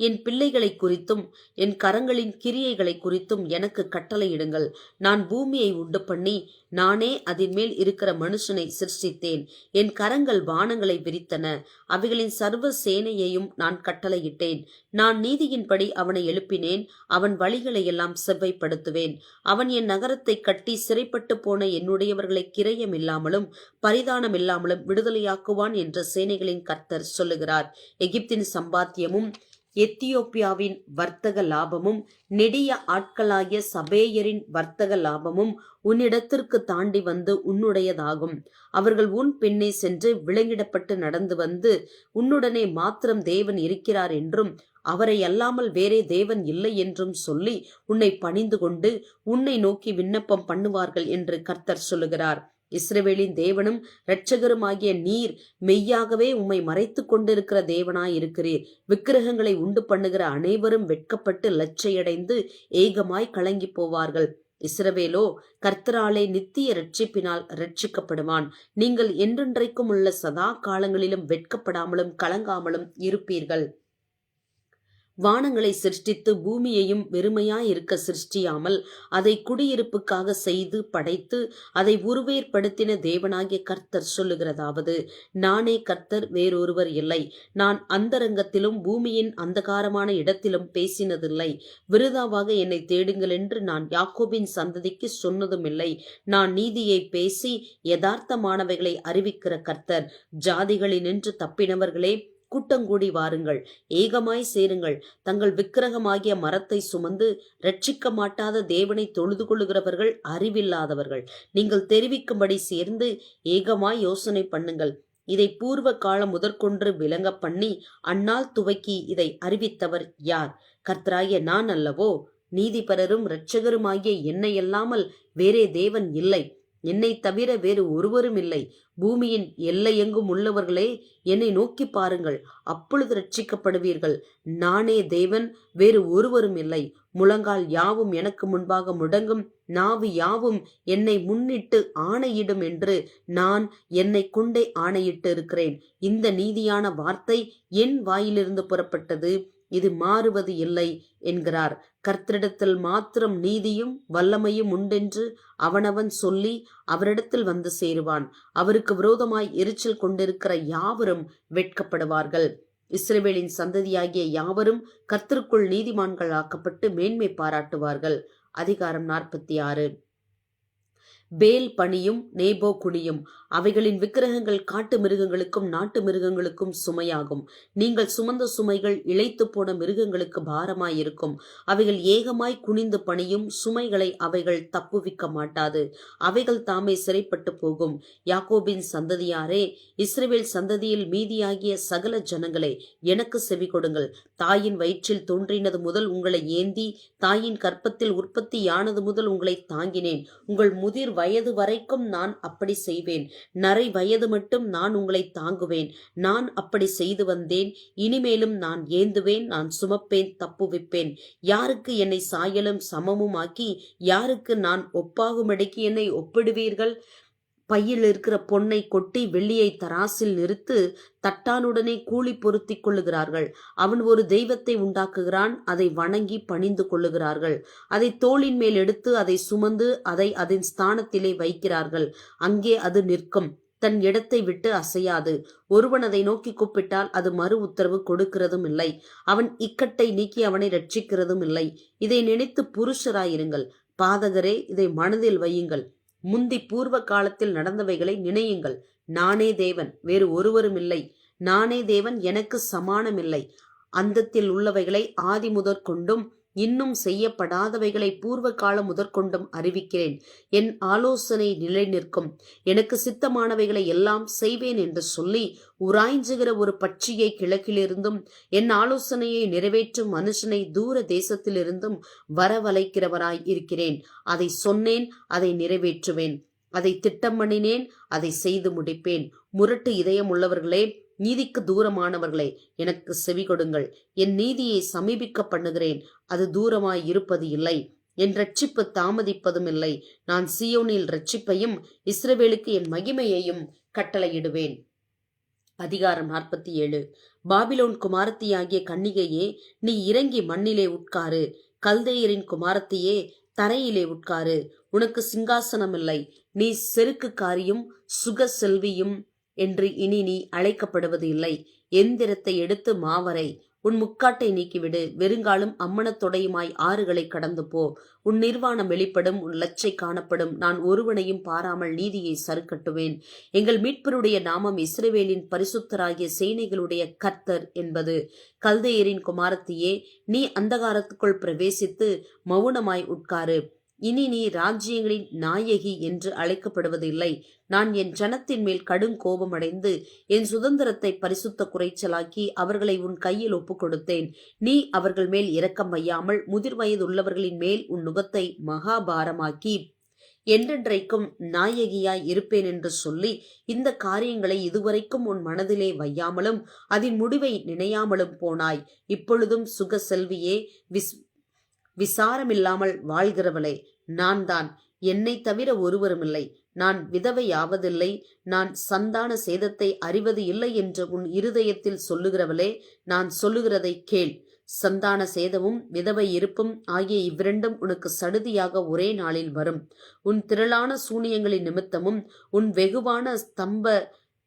என் பிள்ளைகளை குறித்தும் என் கரங்களின் கிரியைகளை குறித்தும் எனக்கு கட்டளையிடுங்கள். நான் பூமியை உண்டு பண்ணி நானே அதன் மேல் இருக்கிற மனுஷனை சிருஷ்டித்தேன். என் கரங்கள் வானங்களை விரித்தன. அவைகளின் சர்வ சேனையையும் நான் கட்டளையிட்டேன். நான் நீதியின்படி அவனை எழுப்பினேன். அவன் வழிகளை எல்லாம் செவ்வைப்படுத்துவேன். அவன் என் நகரத்தை கட்டி சிறைப்பட்டு போன என்னுடையவர்களை கிரயம் இல்லாமலும் பரிதானம் இல்லாமலும் விடுதலையாக்குவான் என்று சேனைகளின் கர்த்தர் சொல்லுகிறார். எகிப்தின் சம்பாத்தியமும் எத்தியோப்பியாவின் வர்த்தக லாபமும் நெடிய ஆட்களாகிய சபேயரின் வர்த்தக லாபமும் உன்னிடத்திற்கு தாண்டி வந்து உன்னுடையதாகும். அவர்கள் உன் பின்னே சென்று விலங்கிடப்பட்டு நடந்து வந்து உன்னுடனே மாத்திரம் தேவன் இருக்கிறார் என்றும் அவரை அல்லாமல் வேறே தேவன் இல்லை என்றும் சொல்லி உன்னை பணிந்து கொண்டு உன்னை நோக்கி விண்ணப்பம் பண்ணுவார்கள் என்று கர்த்தர் சொல்லுகிறார். இஸ்ரவேலின் தேவனும் இரட்சகருமாகிய நீர் மெய்யாகவே உம்மை மறைத்து கொண்டிருக்கிற தேவனாயிருக்கிறீர். விக்கிரகங்களை உண்டு பண்ணுகிற அனைவரும் வெட்கப்பட்டு லட்சையடைந்து ஏகமாய் கலங்கி போவார்கள். இஸ்ரவேலோ கர்த்தராலே நித்திய இரட்சிப்பினால் இரட்சிக்கப்படுவான். நீங்கள் என்றென்றைக்கும் உள்ள சதா காலங்களிலும் வெட்கப்படாமலும் கலங்காமலும் இருப்பீர்கள். வானங்களை சிருஷ்டித்து பூமியையும் வெறுமையாயிருக்க சிருஷ்டியாமல் அதை குடியிருப்புக்காக செய்து படைத்து அதை உருவேற்படுத்தின தேவனாகிய கர்த்தர் சொல்லுகிறதாவது, நானே கர்த்தர், வேறொருவர் இல்லை. நான் அந்தரங்கத்திலும் பூமியின் அந்தகாரமான இடத்திலும் பேசினதில்லை. விருதாவாக என்னை தேடுங்கள் என்று நான் யாக்கோபின் சந்ததிக்கு சொன்னதுமில்லை. நான் நீதியை பேசி யதார்த்தமானவைகளை அறிவிக்கிற கர்த்தர். ஜாதிகளினின்று தப்பினவர்களே, கூட்டங்கூடி வாருங்கள், ஏகமாய் சேருங்கள். தங்கள் விக்கிரகமாகிய மரத்தை சுமந்து ரட்சிக்க மாட்டாத தேவனை தொழுது கொள்ளுகிறவர்கள் அறிவில்லாதவர்கள். நீங்கள் தெரிவிக்கும்படி சேர்ந்து ஏகமாய் யோசனை பண்ணுங்கள். இதை பூர்வ காலம் முதற்கொன்று விளங்க பண்ணி அந்நாள் துவக்கி இதை அறிவித்தவர் யார்? கர்த்தராகிய நான் அல்லவோ? நீதிபரரும் இரட்சகருமாகிய என்னை அல்லாமல் வேறே தேவன் இல்லை. என்னை தவிர வேறு ஒருவரும் இல்லை. பூமியின் எல்லையெங்கும் உள்ளவர்களே, என்னை நோக்கி பாருங்கள், அப்பொழுது ரட்சிக்கப்படுவீர்கள். நானே தேவன், வேறு ஒருவரும் இல்லை. முழங்கால் யாவும் எனக்கு முன்பாக முடங்கும், நாவு யாவும் என்னை முன்னிட்டு ஆணையிடும் என்று நான் என்னை கொண்டே ஆணையிட்டு இருக்கிறேன். இந்த நீதியான வார்த்தை என் வாயிலிருந்து புறப்பட்டது, இது மாறுவது இல்லை என்கிறார். கர்த்தரிடத்தில் மாத்திரம் நீதியும் வல்லமையும் உண்டென்று அவனவன் சொல்லி அவரிடத்தில் வந்து சேருவான். அவருக்கு விரோதமாய் எரிச்சல் கொண்டிருக்கிற யாவரும் வெட்கப்படுவார்கள். இஸ்ரவேலின் சந்ததியாகிய யாவரும் கர்த்தருக்குள் நீதிமான்கள் ஆக்கப்பட்டு மேன்மை பாராட்டுவார்கள். அதிகாரம் 46. பேல் பணியும் நேபோ குடியும் அவைகளின் விக்கிரகங்கள் காட்டு மிருகங்களுக்கும் நாட்டு மிருகங்களுக்கும் சுமையாகும். நீங்கள் சுமந்த சுமைகள் இளைத்து போன மிருகங்களுக்கு பாரமாயிருக்கும். அவைகள் ஏகமாய் குனிந்து பணியும், சுமைகளை அவைகள் தப்புவிக்க மாட்டாது. அவைகள் தாமே சிறைப்பட்டு போகும். யாக்கோபின் சந்ததியாரே, இஸ்ரவேல் சந்ததியில் மீதியாகிய சகல ஜனங்களே, எனக்கு செவி கொடுங்கள். தாயின் வயிற்றில் தோன்றினது முதல் உங்களை ஏந்தி, தாயின் கற்பத்தில் உற்பத்தியானது முதல் உங்களை தாங்கினேன். உங்கள் முதிர் வயது வரைக்கும் நான் அப்படி செய்வேன். நரை வயது மட்டும் நான் உங்களை தாங்குவேன். நான் அப்படி செய்து வந்தேன். இனிமேலும் நான் ஏந்துவேன், நான் சுமப்பேன், தப்புவிப்பேன். யாருக்கு என்னை சாயலும் சமமும் ஆக்கி, யாருக்கு நான் ஒப்பாகும்படிக்கு என்னை ஒப்பிடுவீர்கள்? பையில் இருக்கிற பொன்னை கொட்டி வெள்ளியை தராசில் நிறுத்து தட்டானுடனே கூலி பொருத்தி கொள்ளுகிறார்கள். அவன் ஒரு தெய்வத்தை உண்டாக்குகிறான், அதை வணங்கி பணிந்து கொள்ளுகிறார்கள். அதை தோளின் மேல் எடுத்து அதை சுமந்து அதை அதன் ஸ்தானத்திலே வைக்கிறார்கள். அங்கே அது நிற்கும், தன் இடத்தை விட்டு அசையாது. ஒருவன் அதை நோக்கி கூப்பிட்டால் அது மறு உத்தரவு கொடுக்கிறதும் இல்லை. அவன் இக்கட்டை நீக்கி அவனை ரட்சிக்கிறதும் இல்லை. இதை நினைத்து புருஷராயிருங்கள். பாதகரே, இதை மனதில் வையுங்கள். முந்தி பூர்வ காலத்தில் நடந்தவைகளை நினையுங்கள். நானே தேவன், வேறு ஒருவரும் இல்லை. நானே தேவன், எனக்கு சமானமில்லை. அந்தத்தில் உள்ளவைகளை ஆதி முதற்கொண்டும் இன்னும் செய்யப்படாதவைகளை பூர்வ காலம் முதற்கொண்டும் அறிவிக்கிறேன். என் ஆலோசனை நிலை நிற்கும். எனக்கு சித்தமானவைகளை எல்லாம் செய்வேன் என்று சொல்லி உராய்ஞ்சுகிற ஒரு பட்சியை கிழக்கிலிருந்தும், என் ஆலோசனையை நிறைவேற்றும் மனுஷனை தூர தேசத்திலிருந்தும் வரவழைக்கிறவராய் இருக்கிறேன். அதை சொன்னேன், அதை நிறைவேற்றுவேன். அதை திட்டம் பண்ணினேன், அதை செய்து முடிப்பேன். முரட்டு இதயம் உள்ளவர்களே, நீதிக்கு தூரமானவர்களே, எனக்கு செவி கொடுங்கள். என் நீதியை சமீபிக்க பண்ணுகிறேன், அது தூரமாய் இருப்பது இல்லை. என் ரட்சிப்பு தாமதிப்பதும் இல்லை. நான் சீயோனில் ரட்சிப்பையும் இஸ்ரவேலுக்கு என் மகிமையையும் கட்டளையிடுவேன். அதிகாரம் 47. பாபிலோன் குமாரத்தியாகிய கன்னிகையே, நீ இறங்கி மண்ணிலே உட்காரு. கல்தேயரின் குமாரத்தியே, தரையிலே உட்காரு. உனக்கு சிங்காசனம் இல்லை. நீ செருக்குக்காரியும் சுக செல்வியும் என்று இனி நீ அழைக்கப்படுவது இல்லை. எந்திரத்தை எடுத்து மாவரை. உன் முக்காட்டை நீக்கிவிடு. வெறுங்காலும் அம்மனத்தொடையுமாய் ஆறுகளை கடந்து போ. உன் நிர்வாணம் வெளிப்படும், உன் லச்சை காணப்படும். நான் ஒருவனையும் பாராமல் நீதியை சறுக்கட்டுவேன். எங்கள் மீட்பருடைய நாமம் இஸ்ரவேலின் பரிசுத்தராகிய சேனைகளுடைய கர்த்தர் என்பது. கல்தேயரின் குமாரத்தியே, நீ அந்தகாரத்துக்குள் பிரவேசித்து மௌனமாய் உட்காரு. இனி நீ ராஜ்யங்களின் நாயகி என்று அழைக்கப்படுவது இல்லை. நான் என் ஜனத்தின் மேல் கடும் கோபமடைந்து என் சுதந்திரத்தை பரிசுத்த குறைச்சலாக்கி அவர்களை உன் கையில் ஒப்புக் கொடுத்தேன். நீ அவர்கள் மேல் இரக்கம் வையாமல் முதிர் வயது உள்ளவர்களின் மேல் உன் நுகத்தை மகாபாரமாக்கி என்றென்றைக்கும் நாயகியாய் இருப்பேன் என்று சொல்லி இந்த காரியங்களை இதுவரைக்கும் உன் மனதிலே வையாமலும் அதன் முடிவை நினையாமலும் போனாய். இப்பொழுதும் சுக செல்வியே, விசாரமில்லாமல் வாழ்கிறவளே, நான் தான், என்னை தவிர ஒருவருமில்லை. நான் விதவையாவதில்லை, நான் சந்தான சேதத்தை அறிவது இல்லை என்று உன் இருதயத்தில் சொல்லுகிறவளே, நான் சொல்லுகிறதை கேள். சந்தான சேதமும் விதவை இருப்பும் ஆகிய இவ்விரண்டும் உனக்கு சடுதியாக ஒரே நாளில் வரும். உன் திரளான சூனியங்களின் நிமித்தமும் உன் வெகுவான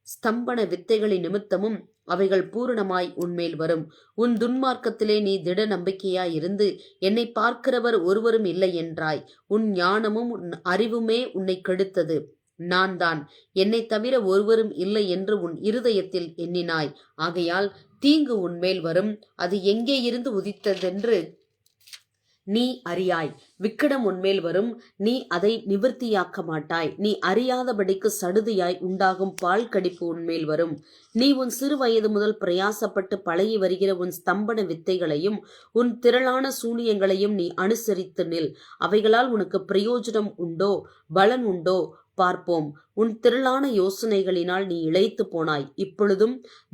ஸ்தம்பன வித்தைகளின் நிமித்தமும் அவைகள் பூரணமாய் உன்மேல் வரும். உன் துன்மார்க்கத்திலே நீ திட நம்பிக்கையாய் இருந்து என்னை பார்க்கிறவர் ஒருவரும் இல்லை என்றாய். உன் ஞானமும் உன் அறிவுமே உன்னை கெடுத்தது. நான் தான், என்னை தவிர ஒருவரும் இல்லை என்று உன் இருதயத்தில் எண்ணினாய். ஆகையால் தீங்கு உன்மேல் வரும். அது எங்கே இருந்து உதித்ததென்று நீ அறியாய். விக்கடம் உன்மேல் வரும், நீ அதை நிவிர்த்தியாக்க மாட்டாய். நீ அறியாதபடிக்கு சடுதியாய் உண்டாகும் பால் கடிப்பு உன்மேல் வரும். நீ உன் சிறு வயது முதல் பிரயாசப்பட்டு பழகி வருகிற உன் ஸ்தம்பன வித்தைகளையும் உன் திரளான சூனியங்களையும் நீ அனுசரித்து நில். அவைகளால் உனக்கு பிரயோஜனம் உண்டோ, பலன் உண்டோ பார்ப்போம். உன் திரளான யோசனைகளினால் நீ இளைத்து போனாய். இப்பொழுதும்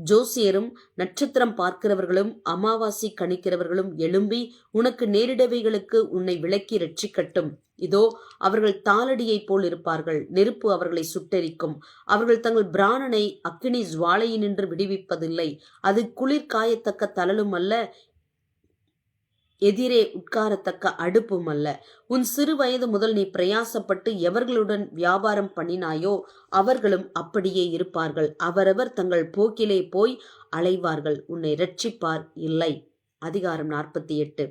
ஜோசியரும் நட்சத்திரம் பார்க்கிறவர்களும் அமாவாசை கணிக்கிறவர்களும் எழும்பி உனக்கு நேரிடவைகளுக்கு உன்னை விலக்கி ரட்சிக்கட்டும். இதோ அவர்கள் தாளடியைப் போல் இருப்பார்கள், நெருப்பு அவர்களை சுட்டெரிக்கும். அவர்கள் தங்கள் பிராணனை அக்கினி ஜுவாலையினின்று விடுவிப்பதில்லை. அது குளிர் காயத்தக்க தழலும் அல்ல, எதிரே உட்காரத்தக்க அடுப்பும் அல்ல. உன் சிறு வயது முதல் நீ பிரயாசப்பட்டு எவர்களுடன் வியாபாரம் பண்ணினாயோ அவர்களும் அப்படியே இருப்பார்கள். அவரவர் தங்கள் போக்கிலே போய் அலைவார்கள், உன்னை இரட்சிப்பார் இல்லை. அதிகாரம் 48.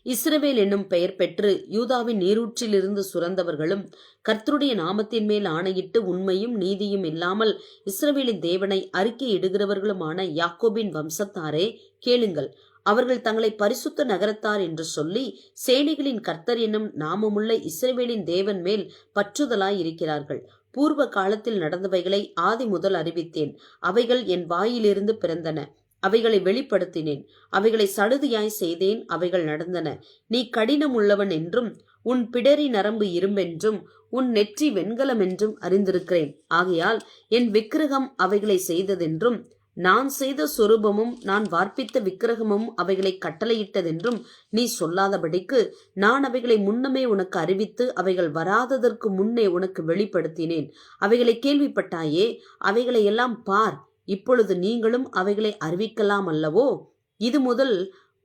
இஸ்ரவேல் என்னும் பெயர் பெற்று யூதாவின் நீரூற்றிலிருந்து சுரந்தவர்களும் கர்த்தருடைய நாமத்தின் மேல் ஆணையிட்டு உண்மையும் நீதியும் இல்லாமல் இஸ்ரவேலின் தேவனை அறிக்கையிடுகிறவர்களுமான யாக்கோபின் வம்சத்தாரே கேளுங்கள். அவர்கள் தங்களை பரிசுத்த நகரத்தார் என்று சொல்லி சேனைகளின் கர்த்தர் என்னும் நாமமுள்ள இஸ்ரவேலின் தேவன் மேல் பற்றுதலாய் இருக்கிறார்கள். பூர்வ காலத்தில் நடந்தவைகளை ஆதி முதல் அறிவித்தேன். அவைகள் என் வாயிலிருந்து பிறந்தன. அவைகளை வெளிப்படுத்தினேன். அவைகளை சடுதியாய் செய்தேன். அவைகள் நடந்தன. நீ கடினம் உள்ளவன் என்றும் உன் பிடரி நரம்பு இரும்பென்றும் உன் நெற்றி வெண்கலம் என்றும் அறிந்திருக்கிறேன். ஆகையால் என் விக்கிரகம் அவைகளை செய்ததென்றும் நான் செய்த சொரூபமும் நான் வார்ப்பித்த விக்கிரகமும் அவைகளை கட்டளையிட்டதென்றும் நீ சொல்லாதபடிக்கு நான் அவைகளை முன்னமே உனக்கு அறிவித்து அவைகள் வராததற்கு முன்னே உனக்கு வெளிப்படுத்தினேன். அவைகளை கேள்விப்பட்டாயே, அவைகளை எல்லாம் பார். இப்பொழுது நீங்களும் அவைகளை அறிவிக்கலாம் அல்லவோ? இது முதல்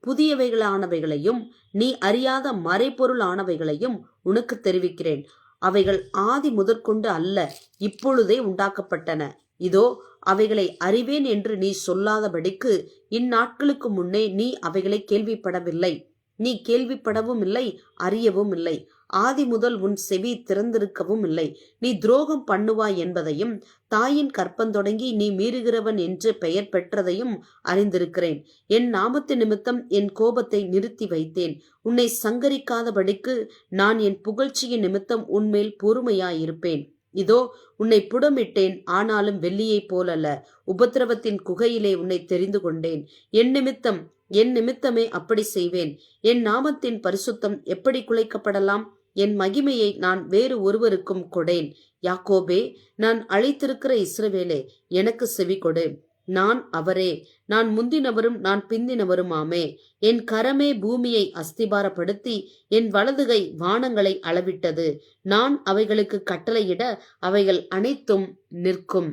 புதியவைகளானவைகளையும் நீ அறியாத மறைபொருள் ஆனவைகளையும் உனக்கு தெரிவிக்கிறேன். அவைகள் ஆதி முதற்கொண்டு அல்ல, இப்பொழுதே உண்டாக்கப்பட்டன. இதோ அவைகளை அறிவேன் என்று நீ சொல்லாதபடிக்கு இந்நாட்களுக்கு முன்னே நீ அவைகளை கேள்விப்படவில்லை. நீ கேள்விப்படவும் இல்லை, அறியவும் இல்லை. ஆதி முதல் உன் செவி திறந்திருக்கவும் இல்லை. நீ துரோகம் பண்ணுவாய் என்பதையும் தாயின் கற்பந்தொடங்கி நீ மீறுகிறவன் என்று பெயர் பெற்றதையும் அறிந்திருக்கிறேன். என் நாமத்து நிமித்தம் என் கோபத்தை நிறுத்தி வைத்தேன். உன்னை சங்கரிக்காதபடிக்கு நான் என் புகழ்ச்சியின் நிமித்தம் உன்மேல் பொறுமையாயிருப்பேன். இதோ உன்னை புடமிட்டேன், ஆனாலும் வெள்ளியைப் போலல்ல. உபத்திரவத்தின் குகையிலே உன்னை தெரிந்து கொண்டேன். என் நிமித்தமே அப்படி செய்வேன். என் நாமத்தின் பரிசுத்தம் எப்படி குலைக்கப்படலாம்? என் மகிமையை நான் வேறு ஒருவருக்கும் கொடேன். யாக்கோபே, நான் அழைத்திருக்கிற இஸ்ரவேலே, எனக்கு செவி கொடு. நான் அவரே, நான் முந்தினவரும் நான் பிந்தினவருமாமே. என் கரமே பூமியை அஸ்திபாரப்படுத்தி என் வலதுகை வானங்களை அளவிட்டது. நான் அவைகளுக்கு கட்டளையிட அவைகள் அனைத்தும் நிற்கும்.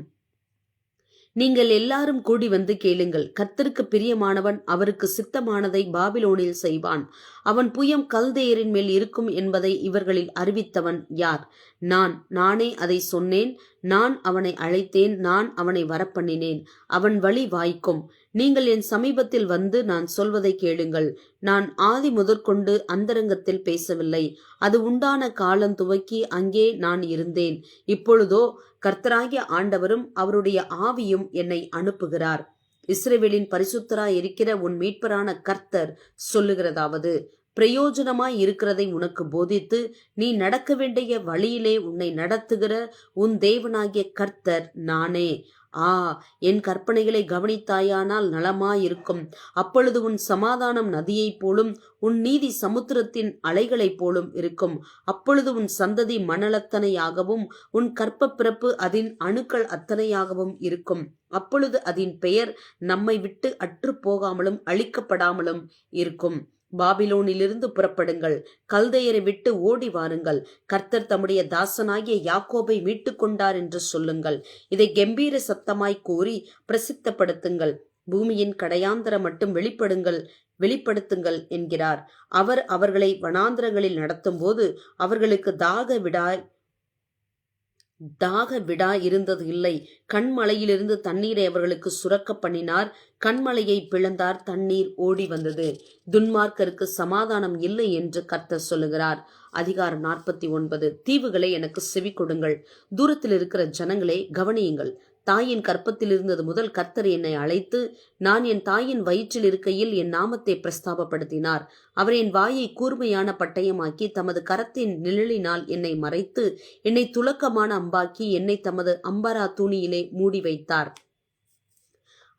நீங்கள் எல்லாரும் கூடி வந்து கேளுங்கள். கர்த்தருக்கு பிரியமானவன் அவருக்கு சித்தமானதை பாபிலோனில் செய்வான். அவன் புயம் கல்தேயரின் மேல் இருக்கும் என்பதை இவர்களில் அறிவித்தவன் யார்? நானே அதை சொன்னேன். நான் அவனை அழைத்தேன், நான் அவனை வரப்பண்ணினேன். அவன் வழி வாய்க்கும். நீங்கள் என் சமீபத்தில் வந்து நான் சொல்வதை கேளுங்கள். நான் ஆதி முதற்கொண்டு அந்தரங்கத்தில் பேசவில்லை. அது உண்டான காலம் துவக்கி அங்கே நான் இருந்தேன். இப்பொழுதோ கர்த்தராகிய ஆண்டவரும் அவருடைய ஆவியும் என்னை அனுப்புகிறார். இஸ்ரவேலின் பரிசுத்தராய் இருக்கிற உன் மீட்பரான கர்த்தர் சொல்லுகிறதாவது, பிரயோஜனமாய் இருக்கிறதை உனக்கு போதித்து நீ நடக்க வேண்டிய வழியிலே உன்னை நடத்துகிற உன் தேவனாகிய கர்த்தர் நானே. என் கற்பனைகளை கவனித்தாயானால் நலமாயிருக்கும். அப்பொழுது உன் சமாதானம் நதியைப் போலும் உன் நீதி சமுத்திரத்தின் அலைகளைப் போலும் இருக்கும். அப்பொழுது உன் சந்ததி மணலத்தனையாகவும் உன் கற்ப பிறப்பு அதன் அணுக்கள் அத்தனையாகவும் இருக்கும். அப்பொழுது அதன் பெயர் நம்மை விட்டு அற்று போகாமலும் அழிக்கப்படாமலும் இருக்கும். பாபிலோனிலிருந்து புறப்படுங்கள், கல்தையரை விட்டு ஓடி வாருங்கள். கர்த்தர் தம்முடைய தாசனாகிய யாக்கோபை மீட்டு கொண்டார் என்று சொல்லுங்கள். இதை கம்பீர சத்தமாய் கூறி பிரசித்தப்படுத்துங்கள். பூமியின் கடையாந்தரம் மட்டும் வெளிப்படுத்துங்கள் என்கிறார். அவர் அவர்களை வனாந்திரங்களில் நடத்தும் போது அவர்களுக்கு தாக விடா இருந்தது இல்லை. கண்மலையிலிருந்து தண்ணீரை அவர்களுக்கு சுரக்க பண்ணினார். கண்மலையை பிளந்தார், தண்ணீர் ஓடி வந்தது. துன்மார்க்கருக்கு சமாதானம் இல்லை என்று கர்த்தர் சொல்லுகிறார். அதிகாரம் 49. தீவுகளை எனக்கு செவி கொடுங்கள், தூரத்தில் இருக்கிற ஜனங்களே கவனியுங்கள். தாயின் கற்பத்தில் இருந்தது முதல் கர்த்தர் என்னை அழைத்து, நான் என் தாயின் வயிற்றில் இருக்கையில் என் நாமத்தை பிரஸ்தாபப்படுத்தினார். அவர் என் வாயை கூர்மையான பட்டயமாக்கி தமது கரத்தின் நிழலினால் என்னை மறைத்து, என்னை துலக்கமான அம்பாக்கி என்னை தமது அம்பரா துணியிலே மூடி வைத்தார்.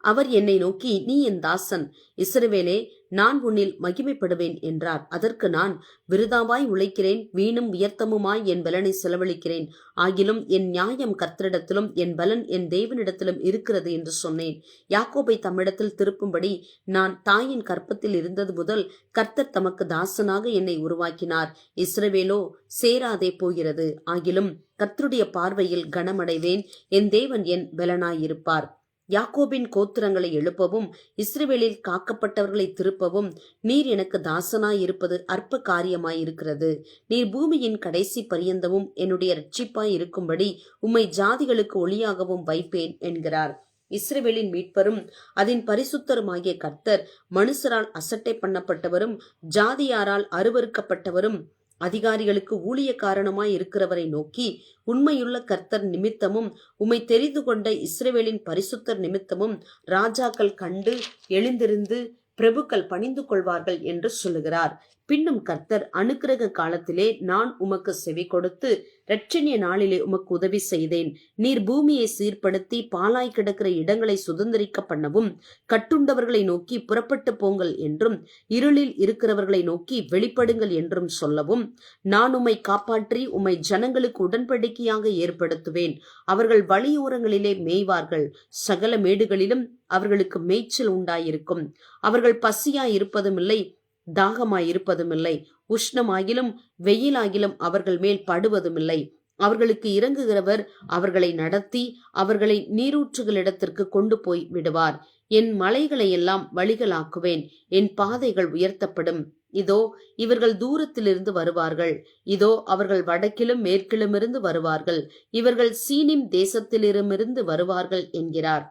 அவர் என்னை நோக்கி, நீ என் தாசன் இஸ்ரவேலே, நான் உன்னில் மகிமைப்படுவேன் என்றார். அதற்கு நான், விருதாவாய் உழைக்கிறேன், வீணும் வியர்த்தமுமாய் என் பலனை செலவழிக்கிறேன். ஆகிலும் என் நியாயம் கர்த்தரிடத்திலும் என் பலன் என் தேவனிடத்திலும் இருக்கிறது என்று சொன்னேன். யாக்கோபை தம்மிடத்தில் திருப்பும்படி நான் தாயின் கற்பத்தில் இருந்தது முதல் கர்த்தர் தமக்கு தாசனாக என்னை உருவாக்கினார். இஸ்ரவேலோ சேராதே போகிறது. ஆகிலும் கர்த்தருடைய பார்வையில் கனமடைவேன். என் தேவன் என் பலனாயிருப்பார். யாக்கோபின் கோத்திரங்களை எழுப்பவும் இஸ்ரவேலில் காக்கப்பட்டவர்களை திருப்பவும் நீர் எனக்கு தாசனாயிருப்பது அற்ப காரியமாயிருக்கிறது. நீர் பூமியின் கடைசி பரியந்தமும் என்னுடைய இரட்சிப்பாய் இருக்கும்படி உம்மை ஜாதிகளுக்கு ஒளியாகவும் வைப்பேன் என்கிறார். இஸ்ரவேலின் மீட்பரும் அதன் பரிசுத்தருமாகிய கர்த்தர் மனுஷரால் அசட்டை பண்ணப்பட்டவரும் ஜாதியாரால் அருவருக்கப்பட்டவரும் அதிகாரிகளுக்கு ஊழியக்காரனுமாய் இருக்கிறவரை நோக்கி, உண்மையுள்ள கர்த்தர் நிமித்தமும் உம்மை தெரிந்து கொண்ட இஸ்ரவேலின் பரிசுத்தர் நிமித்தமும் ராஜாக்கள் கண்டு எழுந்திருந்து பிரபுக்கள் பணிந்து கொள்வார்கள் என்று சொல்லுகிறார். பின்னும் கர்த்தர், அனுக்கிரக காலத்திலே நான் உமக்கு செவி கொடுத்து இரட்சணிய நாளிலே உமக்கு உதவி செய்தேன். நீர் பூமியை சீர்படுத்தி பாலாய் கிடக்கிற இடங்களை சுதந்திரிக்க பண்ணவும், கட்டுண்டவர்களை நோக்கி புறப்பட்டு போங்கள் என்றும், இருளில் இருக்கிறவர்களை நோக்கி வெளிப்படுங்கள் என்றும் சொல்லவும், நான் உம்மை காப்பாற்றி உம்மை ஜனங்களுக்கு உடன்படிக்கையாக ஏற்படுத்துவேன். அவர்கள் வழியோரங்களிலே மேய்வார்கள். சகல மேடுகளிலும் அவர்களுக்கு மேய்ச்சல் உண்டாயிருக்கும். அவர்கள் பசியாயிருப்பதும் இல்லை, தாகமாயிருப்பதும் இல்லை. உஷ்ணமாகிலும் வெயிலாகிலும் அவர்கள் மேல் படுவதுமில்லை. அவர்களுக்கு இறங்குகிறவர் அவர்களை நடத்தி அவர்களை நீரூற்றுகளிடத்திற்கு கொண்டு போய் விடுவார். என் மலைகளை எல்லாம் வழிகளாக்குவேன். என் பாதைகள் உயர்த்தப்படும். இதோ இவர்கள் தூரத்திலிருந்து வருவார்கள். இதோ அவர்கள் வடக்கிலும் மேற்கிலுமிருந்து வருவார்கள். இவர்கள் சீனிம் தேசத்திலிருமிருந்து வருவார்கள் என்கிறார்.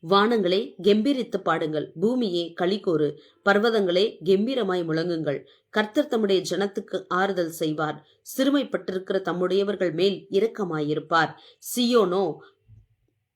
வானங்களே கெம்பீரித்து பாடுங்கள், பூமியே களிகூறு, பர்வதங்களே கெம்பீரமாய் முழங்குங்கள். கர்த்தர் தம்முடைய ஜனத்துக்கு ஆறுதல் செய்வார். சிறுமைப்பட்டிருக்கிற தம்முடையவர்கள் மேல் இரக்கமாயிருப்பார். சியோனோ,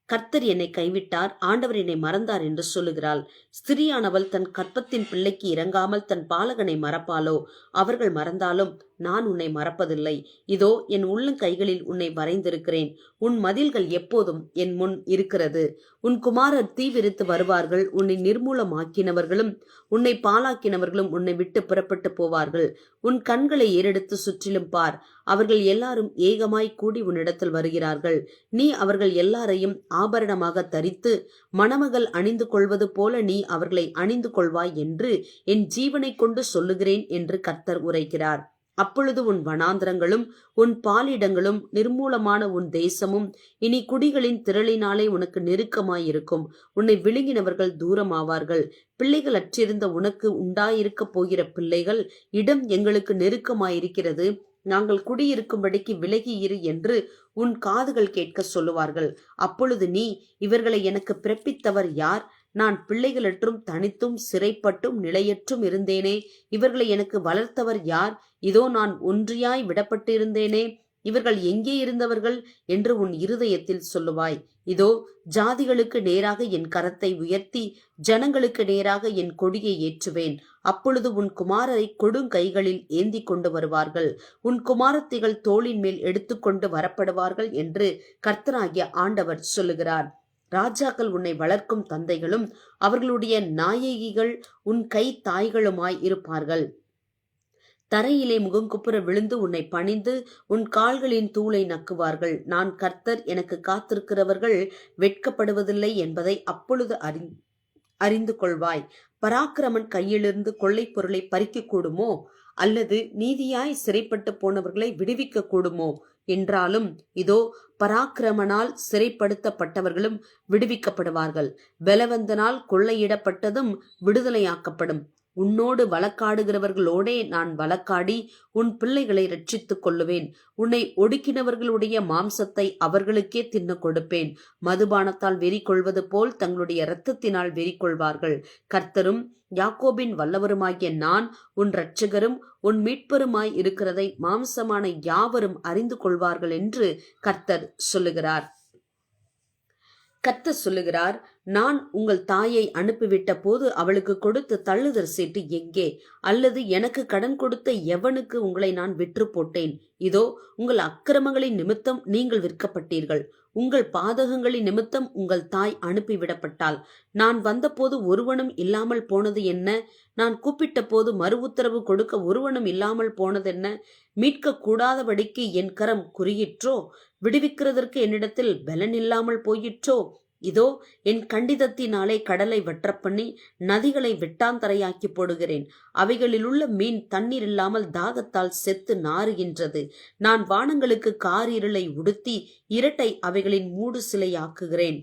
கர்த்தர் என்னை கைவிட்டார், ஆண்டவர் என்னை மறந்தார் என்று சொல்லுகிறாள். ஸ்திரியானவள் தன் கற்பத்தின் பிள்ளைக்கு இறங்காமல் தன் பாலகனை மறப்பாளோ? அவர்கள் மறந்தாலும் நான் உன்னை மறப்பதில்லை. இதோ என் உள்ளங்கைகளில் உன்னை வரைந்திருக்கிறேன். உன் மதில்கள் எப்போதும் என் முன் இருக்கிறது. உன் குமாரர் தீவிரித்து வருவார்கள். உன்னை நிர்மூலமாக்கினவர்களும் உன்னை பாலாக்கினவர்களும் உன்னை விட்டு புறப்பட்டு போவார்கள். உன் கண்களை ஏறெடுத்து சுற்றிலும் பார். அவர்கள் எல்லாரும் ஏகமாய் கூடி உன்னிடத்தில் வருகிறார்கள். நீ அவர்கள் எல்லாரையும் ஆபரணமாக தரித்து மணமகள் அணிந்து கொள்வது போல நீ அவர்களை அணிந்து கொள்வாய் என்று என் ஜீவனை கொண்டு சொல்லுகிறேன் என்று கர்த்தர் உரைக்கிறார். அப்பொழுது உன் வனாந்திரங்களும் உன் பாலிடங்களும் நிர்மூலமான உன் தேசமும் இனி குடிகளின் திரளினாலே உனக்கு நெருக்கமாயிருக்கும். உன்னை விழுங்கினவர்கள் தூரமாவார்கள். பிள்ளைகள் அற்றிருந்த உனக்கு உண்டாயிருக்கப் போகிற பிள்ளைகள், இடம் எங்களுக்கு நெருக்கமாயிருக்கிறது, நாங்கள் குடியிருக்கும்படிக்கு விலகி இரு என்று உன் காதுகள் கேட்க சொல்லுவார்கள். அப்பொழுது நீ, இவர்களை எனக்கு பிறப்பித்தவர் யார்? நான் பிள்ளைகளற்றும் தனித்தும் சிறைப்பட்டும் நிலையற்றும் இருந்தேனே. இவர்களை எனக்கு வளர்த்தவர் யார்? இதோ நான் ஒன்றியாய் விடப்பட்டிருந்தேனே. இவர்கள் எங்கே இருந்தவர்கள் என்று உன் இருதயத்தில் சொல்லுவாய். இதோ ஜாதிகளுக்கு நேராக என் கரத்தை உயர்த்தி ஜனங்களுக்கு நேராக என் கொடியை ஏற்றுவேன். அப்பொழுது உன் குமாரரை கொடுங்கைகளில் ஏந்தி கொண்டு வருவார்கள். உன் குமாரத்திகள் தோளின் மேல் எடுத்துக்கொண்டு வரப்படுவார்கள் என்று கர்த்தராகிய ஆண்டவர் சொல்லுகிறார். ராஜாக்கள் உன்னை வளர்க்கும் தந்தைகளும் அவர்களுடைய நாயகிகள் உன் கை தாய்களுமாய் இருப்பார்கள். தரையிலே முகங்குப்புற விழுந்து உன்னை பணிந்து உன் கால்களின் தூளை நக்குவார்கள். நான் கர்த்தர், எனக்கு காத்திருக்கிறவர்கள் வெட்கப்படுவதில்லை என்பதை அப்பொழுது அறிந்து கொள்வாய். பராக்கிரமன் கையிலிருந்து கொள்ளை பொருளை பறிக்க கூடுமோ? அல்லது நீதியாய் சிறைப்பட்டு போனவர்களை விடுவிக்க கூடுமோ? என்றாலும் இதோ பராக்கிரமனால் சிறைப்படுத்தப்பட்டவர்களும் விடுவிக்கப்படுவார்கள். பலவந்தனால் கொள்ளையிடப்பட்டதும் விடுதலையாக்கப்படும். உன்னோடு வழக்காடுகிறவர்களோடே நான் வழக்காடி உன் பிள்ளைகளை ரட்சித்துக் கொள்ளுவேன். உன்னை ஒடுக்கினவர்களுடைய மாம்சத்தை அவர்களுக்கே தின்ன கொடுப்பேன். மதுபானத்தால் வெறி கொள்வது போல் தங்களுடைய இரத்தத்தினால் வெறி கொள்வார்கள். கர்த்தரும் யாக்கோபின் வல்லவருமாகிய நான் உன் இரட்சகரும் உன் மீட்பருமாய் இருக்கிறதை மாம்சமான யாவரும் அறிந்து கொள்வார்கள் என்று கர்த்தர் சொல்லுகிறார். கர்த்தர் சொல்லுகிறார், நான் உங்கள் தாயை அனுப்பிவிட்ட போது அவளுக்கு கொடுத்த தள்ளுதற் சீட்டு எங்கே? அல்லது எனக்கு கடன் கொடுத்த எவனுக்கு உங்களை நான் விற்று போட்டேன்? இதோ உங்கள் அக்கிரமங்களின் நிமித்தம் நீங்கள் விற்கப்பட்டீர்கள். உங்கள் பாதகங்களின் நிமித்தம் உங்கள் தாய் அனுப்பிவிடப்பட்டாள். நான் வந்தபோது ஒருவனும் இல்லாமல் போனது என்ன? நான் கூப்பிட்ட போது மறு உத்தரவு கொடுக்க ஒருவனும் இல்லாமல் போனதென்ன? மீட்க கூடாதபடிக்கு என் கரம் குறியிற்றோ? விடுவிக்கிறதற்கு என்னிடத்தில் பலன் இல்லாமல் போயிற்றோ? இதோ என் கண்டிதத்தினாலே கடலை வற்றப்பண்ணி நதிகளை வெட்டாந்தரையாக்கி போடுகிறேன். அவைகளிலுள்ள மீன் தண்ணீர் இல்லாமல் தாகத்தால் செத்து நாறுகின்றது. நான் வானங்களுக்கு காரிருளை உடுத்தி இரட்டை அவைகளின் மூடு சிலையாக்குகிறேன்.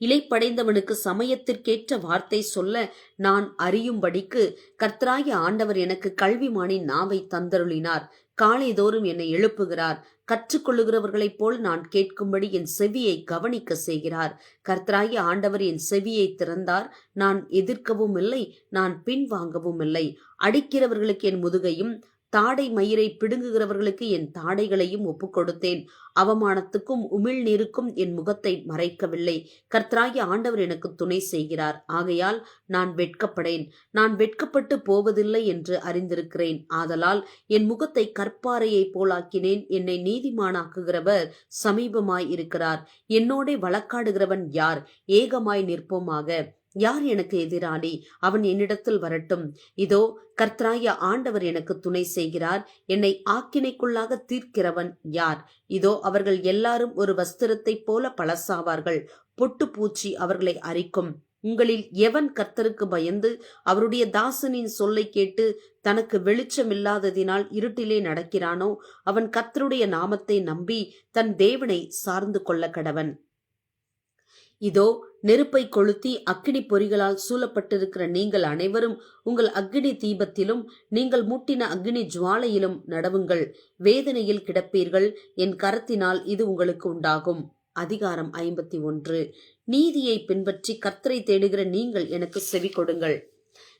இலைப்படைந்தவனுக்கு சமயத்திற்கேற்ற வார்த்தை சொல்ல நான் அறியும்படிக்கு கர்த்தராகிய ஆண்டவர் எனக்கு கல்விமானின் நாவை தந்தருளினார். காலைதோறும் என்னை எழுப்புகிறார். கற்றுக்கொள்ளுகிறவர்களைப் போல் நான் கேட்கும்படி என் செவியை கவனிக்க செய்கிறார். கர்த்தராகிய ஆண்டவர் என் செவியை திறந்தார். நான் எதிர்க்கவும் இல்லை, நான் பின்வாங்கவும் இல்லை. அடிக்கிறவர்களுக்கு என் முதுகையும் தாடை மயிரை பிடுங்குகிறவர்களுக்கு என் தாடைகளையும் ஒப்புக் கொடுத்தேன். அவமானத்துக்கும் உமிழ்நீருக்கும் என் முகத்தை மறைக்கவில்லை. கர்த்தராகிய ஆண்டவர் எனக்கு துணை செய்கிறார். ஆகையால் நான் வெட்கப்படேன். நான் வெட்கப்பட்டு போவதில்லை என்று அறிந்திருக்கிறேன். ஆதலால் என் முகத்தை கற்பாறையைப் போலாக்கினேன். என்னை நீதிமானாக்குகிறவர் சமீபமாய் இருக்கிறார். என்னோடே வழக்காடுகிறவன் யார்? ஏகமாய் நிற்போமாக. யார் எனக்கு எதிராளி? அவன் என்னிடத்தில் வரட்டும். இதோ கர்த்தராகிய ஆண்டவர் எனக்கு துணை செய்கிறார். என்னை ஆக்கினைக்குள்ளாக தீர்க்கிறவன் யார்? இதோ அவர்கள் எல்லாரும் ஒரு வஸ்திரத்தைப் போல பழசாவார்கள். பொட்டு பூச்சி அவர்களை அரிக்கும். உங்களில் எவன் கர்த்தருக்கு பயந்து அவருடைய தாசனின் சொல்லை கேட்டு தனக்கு வெளிச்சமில்லாததினால் இருட்டிலே நடக்கிறானோ அவன் கர்த்தருடைய நாமத்தை நம்பி தன் தேவனை சார்ந்து கொள்ள கடவன். இதோ நெருப்பை கொளுத்தி அக்கினி பொறிகளால் சூழப்பட்டிருக்கிற நீங்கள் அனைவரும் உங்கள் அக்கினி தீபத்திலும் நீங்கள் மூட்டின அக்கினி ஜுவாலையிலும் நடவுங்கள். வேதனையில் கிடப்பீர்கள். என் கரத்தினால் இது உங்களுக்கு உண்டாகும். அதிகாரம் 51. நீதியை பின்பற்றி கர்த்தரை தேடுகிற நீங்கள் எனக்கு செவி கொடுங்கள்.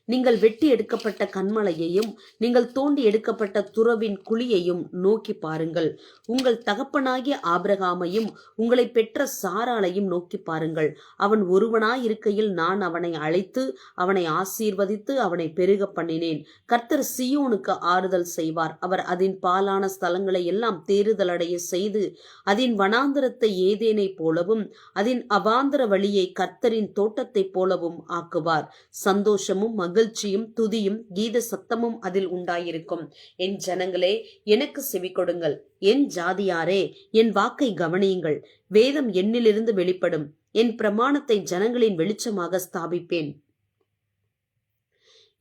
நீங்கள் வெட்டி எடுக்கப்பட்ட கன்மலையையும் நீங்கள் தோண்டி எடுக்கப்பட்ட துறவின் குழியையும் நோக்கி பாருங்கள். உங்கள் தகப்பனாகிய ஆபிரகாமையும் உங்களை பெற்ற சாராளையும் நோக்கி பாருங்கள். அவன் ஒருவனாயிருக்கையில் நான் அவனை அழைத்து அவனை ஆசீர்வதித்து அவனை பெருக பண்ணினேன். கர்த்தர் சீயோனுக்கு ஆறுதல் செய்வார். அவர் அதன் பாலான ஸ்தலங்களை எல்லாம் தேறுதலடைய செய்து அதன் வனாந்தரத்தை ஏதேனை போலவும் அதன் அவாந்தர வழியை கர்த்தரின் தோட்டத்தைப் போலவும் ஆக்குவார். சந்தோஷமும் மகிழ்ச்சியும் துதியும் கீத சத்தமும் அதில் உண்டாயிருக்கும். என் ஜனங்களே, எனக்கு செவி கொடுங்கள். என் ஜாதியாரே, என் வாக்கை கவனியுங்கள். வேதம் என்னிலிருந்து வெளிப்படும். என் பிரமாணத்தை ஜனங்களின் வெளிச்சமாக ஸ்தாபிப்பேன்.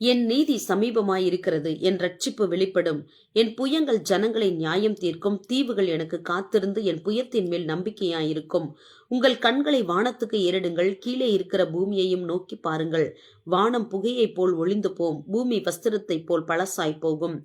என் நீதி சமீபமாயிருக்கிறது. என் ரட்சிப்பு வெளிப்படும். என் புயங்கள் ஜனங்களை நியாயம் தீர்க்கும். தீவுகள் எனக்கு காத்திருந்து என் புயத்தின் மேல் நம்பிக்கையாயிருக்கும். உங்கள் கண்களை வானத்துக்கு ஏறிடுங்கள். கீழே இருக்கிற பூமியையும் நோக்கி பாருங்கள். வானம் புகையைப் போல் ஒளிந்து போம். பூமி வஸ்திரத்தைப் போல் பழசாய் போகும்.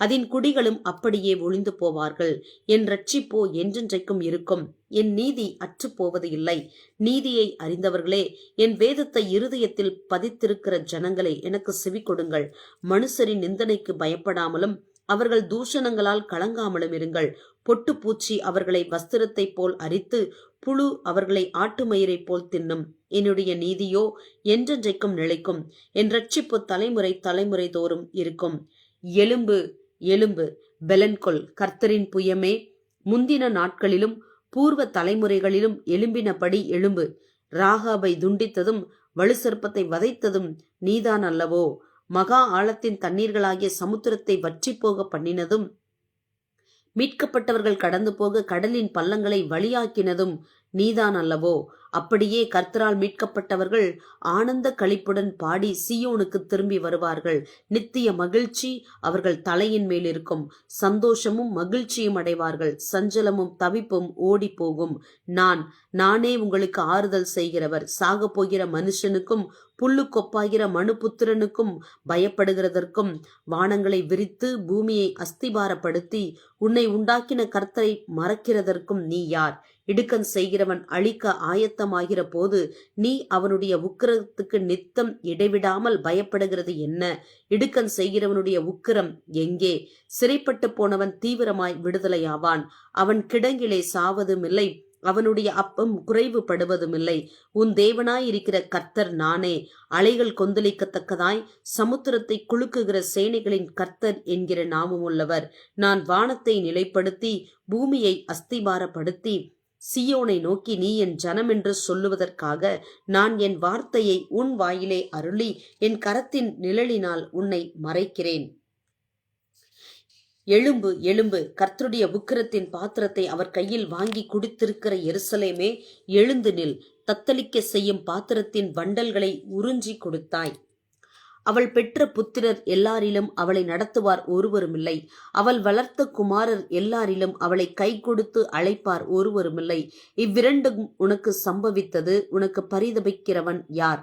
அதன் குடிகளும் அப்படியே ஒளிந்து போவார்கள். என் ரட்சிப்போ என்றென்றைக்கும் இருக்கும். என் நீதி அற்று போவது இல்லை. நீதியை அறிந்தவர்களே, என் வேதத்தை இருதயத்தில் பதித்திருக்கிற ஜனங்களே, எனக்கு செவி கொடுங்கள். மனுஷரின் நிந்தனைக்கு பயப்படாமலும் அவர்கள் தூஷணங்களால் கலங்காமலும் இருங்கள். பொட்டு பூச்சி அவர்களை வஸ்திரத்தைப் போல் அரித்து புழு அவர்களை ஆட்டுமயிரைப் போல் தின்னும். என்னுடைய நீதியோ என்றென்றைக்கும் நிலைக்கும். என் ரட்சிப்பு தலைமுறை தலைமுறை தோறும் இருக்கும். எலும்பு எலும்பு பெலன்கொள், கர்த்தரின் புயமே. முந்தின நாட்களிலும் பூர்வ தலைமுறைகளிலும் எழும்பினபடி எழும்பு. ராகாபை துண்டித்ததும் வலுசற்பத்தை வதைத்ததும் நீதான் அல்லவோ? மகா ஆழத்தின் தண்ணீர்களாகிய சமுத்திரத்தை வற்றி போக பண்ணினதும் மீட்கப்பட்டவர்கள் கடந்து போக கடலின் பள்ளங்களை வழியாக்கினதும் நீதான் அல்லவோ? அப்படியே கர்த்தரால் மீட்கப்பட்டவர்கள் ஆனந்த களிப்புடன் பாடி சீயோனுக்கு திரும்பி வருவார்கள். நித்திய மகிழ்ச்சி அவர்கள் தலையின் மேல் இருக்கும். சந்தோஷமும் மகிழ்ச்சியும் அடைவார்கள். சஞ்சலமும் தவிப்பும் ஓடி போகும். நானே உங்களுக்கு ஆறுதல் செய்கிறவர். சாக போகிற மனுஷனுக்கும் புல்லுக்கொப்பாகிற மனுபுத்திரனுக்கும் பயப்படுகிறதற்கும் வானங்களை விரித்து பூமியை அஸ்திபாரப்படுத்தி உன்னை உண்டாக்கின கர்த்தரை மறக்கிறதற்கும் நீ யார்? இடுக்கன் செய்கிறவன் அழிக்க ஆயத்தமாகிற போது நீ அவனுடைய உக்கிரத்துக்கு நித்தம் இடைவிடாமல் பயப்படுகிறது என்ன? இடுக்கன் செய்கிறவனுடைய உக்கிரம் எங்கே? சிறைப்பட்டு போனவன் தீவிரமாய் விடுதலையாவான். அவன் கிடங்கிலே சாவதும் இல்லை, அவனுடைய அப்பம் குறைவுபடுவதுமில்லை. உன் தேவனாயிருக்கிற கர்த்தர் நானே. அலைகள் கொந்தளிக்கத்தக்கதாய் சமுத்திரத்தை குலுக்குகிற சேனைகளின் கர்த்தர் என்கிற நாமமுள்ளவர். நான் வானத்தை நிலைப்படுத்தி பூமியை அஸ்திபாரப்படுத்தி சீயோனை நோக்கி நீ என் ஜனம் என்று சொல்லுவதற்காக நான் என் வார்த்தையை உன் வாயிலே அருளி என் கரத்தின் நிழலினால் உன்னை மறைக்கிறேன். எழும்பு எழும்பு, கர்த்தருடைய உக்கிரத்தின் பாத்திரத்தை அவர் கையில் வாங்கி குடித்திருக்கிற எருசலேமே, எழுந்து நில். தத்தளிக்க செய்யும் பாத்திரத்தின் வண்டல்களை உறிஞ்சி கொடுத்தாய். அவள் பெற்ற புத்திரர் எல்லாரிலும் அவளை நடத்துவார் ஒருவருமில்லை. அவள் வளர்த்த குமாரர் எல்லாரிலும் அவளை கை கொடுத்து அழைப்பார் ஒருவருமில்லை. இவ்விரண்டும் உனக்கு சம்பவித்தது. உனக்கு பரிதபிக்கிறவன் யார்?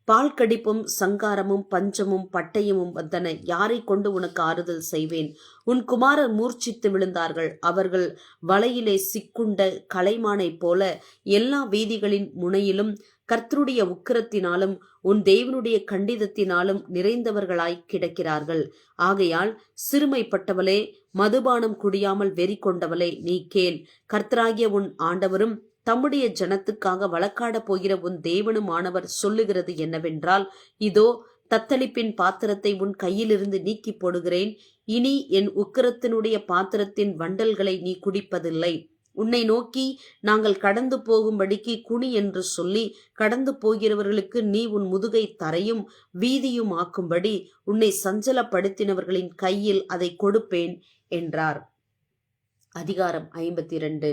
பால் கடிப்பும் சங்காரமும் பஞ்சமும் பட்டயமும் வந்தன. யாரை கொண்டு உனக்கு ஆறுதல் செய்வேன்? உன் குமாரர் மூர்ச்சித்து விழுந்தார்கள். அவர்கள் வலையிலே சிக்குண்ட கலைமானைப் போல எல்லா வீதிகளின் முனையிலும் கர்த்தருடைய உக்கிரத்தினாலும் உன் தேவனுடைய கண்டிதத்தினாலும் நிறைந்தவர்களாய் கிடக்கிறார்கள். ஆகையால் சிறுமைப்பட்டவளே, மதுபானம் குடியாமல் வெறி கொண்டவளே, நீ கேள். கர்த்தராகிய உன் ஆண்டவரும் தம்முடைய ஜனத்துக்காக வழக்காடப் போகிற உன் தேவனுமானவர் சொல்லுகிறது என்னவென்றால், இதோ தத்தளிப்பின் பாத்திரத்தை உன் கையிலிருந்து நீக்கி போடுகிறேன். இனி என் உக்கிரத்தினுடைய பாத்திரத்தின் வண்டல்களை நீ குடிப்பதில்லை. உன்னை நோக்கி நாங்கள் கடந்து போகும்படிக்கு குனி என்று சொல்லி கடந்து போகிறவர்களுக்கு நீ உன் முதுகை தரையும் வீதியும் ஆக்கும்படி உன்னை சஞ்சலப்படுத்தினவர்களின் கையில் அதை கொடுப்பேன் என்றார். அதிகாரம் 52.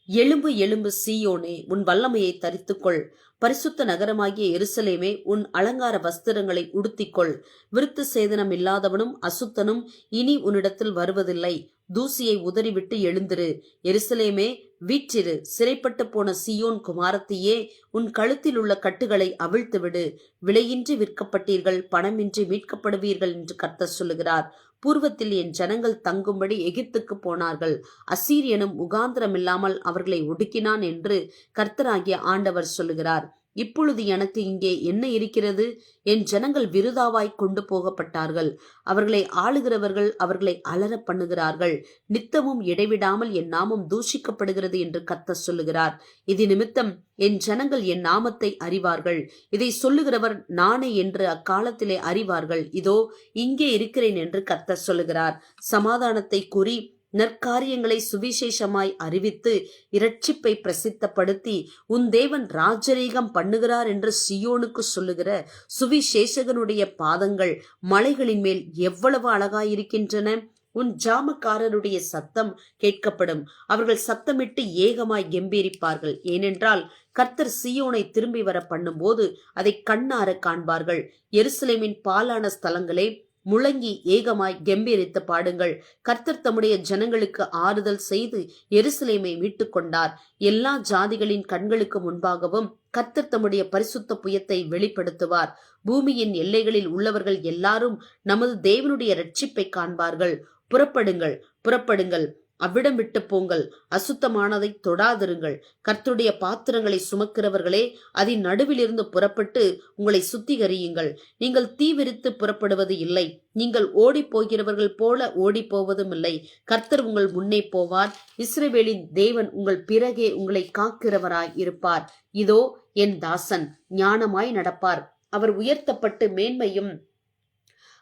எழும்பு எழும்பு சீயோனே, உன் வல்லமையை தரித்துக்கொள். பரிசுத்த நகரமாகிய எருசலேமே, உன் அலங்கார வஸ்திரங்களை உடுத்திக்கொள். விருத்து சேதனம் இல்லாதவனும் அசுத்தனும் இனி உன்னிடத்தில் வருவதில்லை. தூசியை உதறிவிட்டு எழுந்திரு. எருசலேமே, வீற்றிரு. சிறைப்பட்டு போன சீயோன் குமாரத்தியே, உன் கழுத்தில் உள்ள கட்டுகளை அவிழ்த்துவிடு. விலையின்றி விற்கப்பட்டீர்கள், பணமின்றி மீட்கப்படுவீர்கள் என்று கர்த்தர் சொல்லுகிறார். பூர்வத்தில் என் ஜனங்கள் தங்கும்படி எகிப்துக்கு போனார்கள். அசீரியனும் முகாந்திரமில்லாமல் அவர்களை ஒடுக்கினான் என்று கர்த்தராகிய ஆண்டவர் சொல்லுகிறார். இப்பொழுது எனக்கு இங்கே என்ன இருக்கிறது? என் ஜனங்கள் விருதாவாய் கொண்டு போகப்பட்டார்கள். அவர்களை ஆளுகிறவர்கள் அவர்களை அலற பண்ணுகிறார்கள். நித்தமும் இடைவிடாமல் என் நாமம் தூஷிக்கப்படுகிறது என்று கர்த்தர் சொல்லுகிறார். இது நிமித்தம் என் ஜனங்கள் என் நாமத்தை அறிவார்கள். இதை சொல்லுகிறவர் நானே என்று அக்காலத்திலே அறிவார்கள். இதோ இங்கே இருக்கிறேன் என்று கர்த்தர் சொல்லுகிறார். சமாதானத்தை கூறி நற்காரியங்களை சுவிசேஷமாய் அறிவித்து இரட்சிப்பை பிரசித்தப்படுத்தி உன் தேவன் ராஜரீகம் பண்ணுகிறார் என்று சியோனுக்கு சொல்லுகிற சுவிசேஷகனுடைய பாதங்கள் மலைகளின் மேல் எவ்வளவு அழகாயிருக்கின்றன. உன் ஜாமக்காரருடைய சத்தம் கேட்கப்படும். அவர்கள் சத்தமிட்டு ஏகமாய் கெம்பீரிப்பார்கள். ஏனென்றால் கர்த்தர் சீயோனை திரும்பி வர பண்ணும்போது அதை கண்ணார காண்பார்கள். எருசலேமின் பாலான ஸ்தலங்களே, முழங்கி ஏகமாய் கெம்பீரித்து பாடுங்கள். கர்த்தர் தம்முடைய ஜனங்களுக்கு ஆறுதல் செய்து எருசலேமை மீட்டுக் கொண்டார். எல்லா ஜாதிகளின் கண்களுக்கு முன்பாகவும் கர்த்தர் தம்முடைய பரிசுத்த புயத்தை வெளிப்படுத்துவார். பூமியின் எல்லைகளில் உள்ளவர்கள் எல்லாரும் நமது தேவனுடைய இரட்சிப்பை காண்பார்கள். புறப்படுங்கள், புறப்படுங்கள், அவ்விடம் விட்டு போங்கள். அசுத்தமானதை தொடாதிருங்கள். கர்த்தருடைய பாத்திரங்களை சுமக்கிறவர்களே, அதன் நடுவிலிருந்து புறப்பட்டு உங்களை சுத்திகரியுங்கள். நீங்கள் தீவிரித்து புறப்படுவது இல்லை. நீங்கள் ஓடி போகிறவர்கள் போல ஓடி போவதும் இல்லை. கர்த்தர் உங்கள் முன்னே போவார். இஸ்ரவேலின் தேவன் உங்கள் பிறகே உங்களை காக்கிறவராய் இருப்பார். இதோ என் தாசன் ஞானமாய் நடப்பார். அவர் உயர்த்தப்பட்டு மேன்மையும்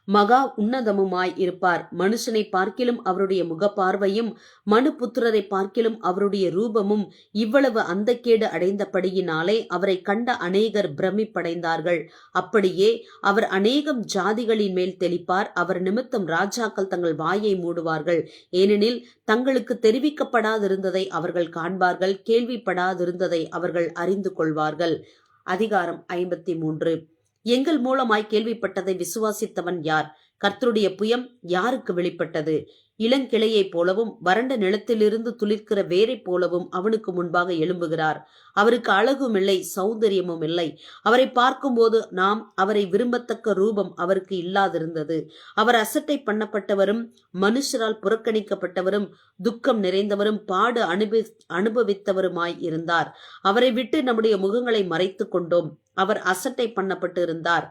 மகா உன்னதமுமாய் இருப்பார். மனுஷனை பார்க்கிலும் அவருடைய முகப்பார்வையும் மனுபுத்திரரை பார்க்கிலும் அவருடைய ரூபமும் இவ்வளவு அந்தக்கேடு அடைந்தபடியினாலே அவரை கண்ட அநேகர் பிரமிப்படைந்தார்கள். அப்படியே அவர் அநேகம் ஜாதிகளின் மேல் தெளிப்பார். அவர் நிமித்தம் ராஜாக்கள் தங்கள் வாயை மூடுவார்கள். ஏனெனில் தங்களுக்கு தெரிவிக்கப்படாதிருந்ததை அவர்கள் காண்பார்கள், கேள்விப்படாதிருந்ததை அவர்கள் அறிந்து கொள்வார்கள். அதிகாரம் 53. எங்கள் மூலமாய் கேள்விப்பட்டதை விசுவாசித்தவன் யார்? கர்த்தருடைய புயம் யாருக்கு வெளிப்பட்டது? இளங்கிளையைப் போலவும் வறண்ட நிலத்திலிருந்து துளிர்க்கிற வேரைப் போலவும் அவனுக்கு முன்பாக எழும்புகிறார். அவருக்கு அழகும் இல்லை, சௌந்தரியமும் இல்லை. அவரை பார்க்கும்போது நாம் அவரை விரும்பத்தக்க ரூபம் அவருக்கு இல்லாதிருந்தது. அவர் அசட்டை பண்ணப்பட்டவரும் மனுஷரால் புறக்கணிக்கப்பட்டவரும் துக்கம் நிறைந்தவரும் பாடு அனுபவித்தவருமாய் இருந்தார். அவரை விட்டு நம்முடைய முகங்களை மறைத்து கொண்டோம். அவர் அசட்டை பண்ணப்பட்டு இருந்தார்.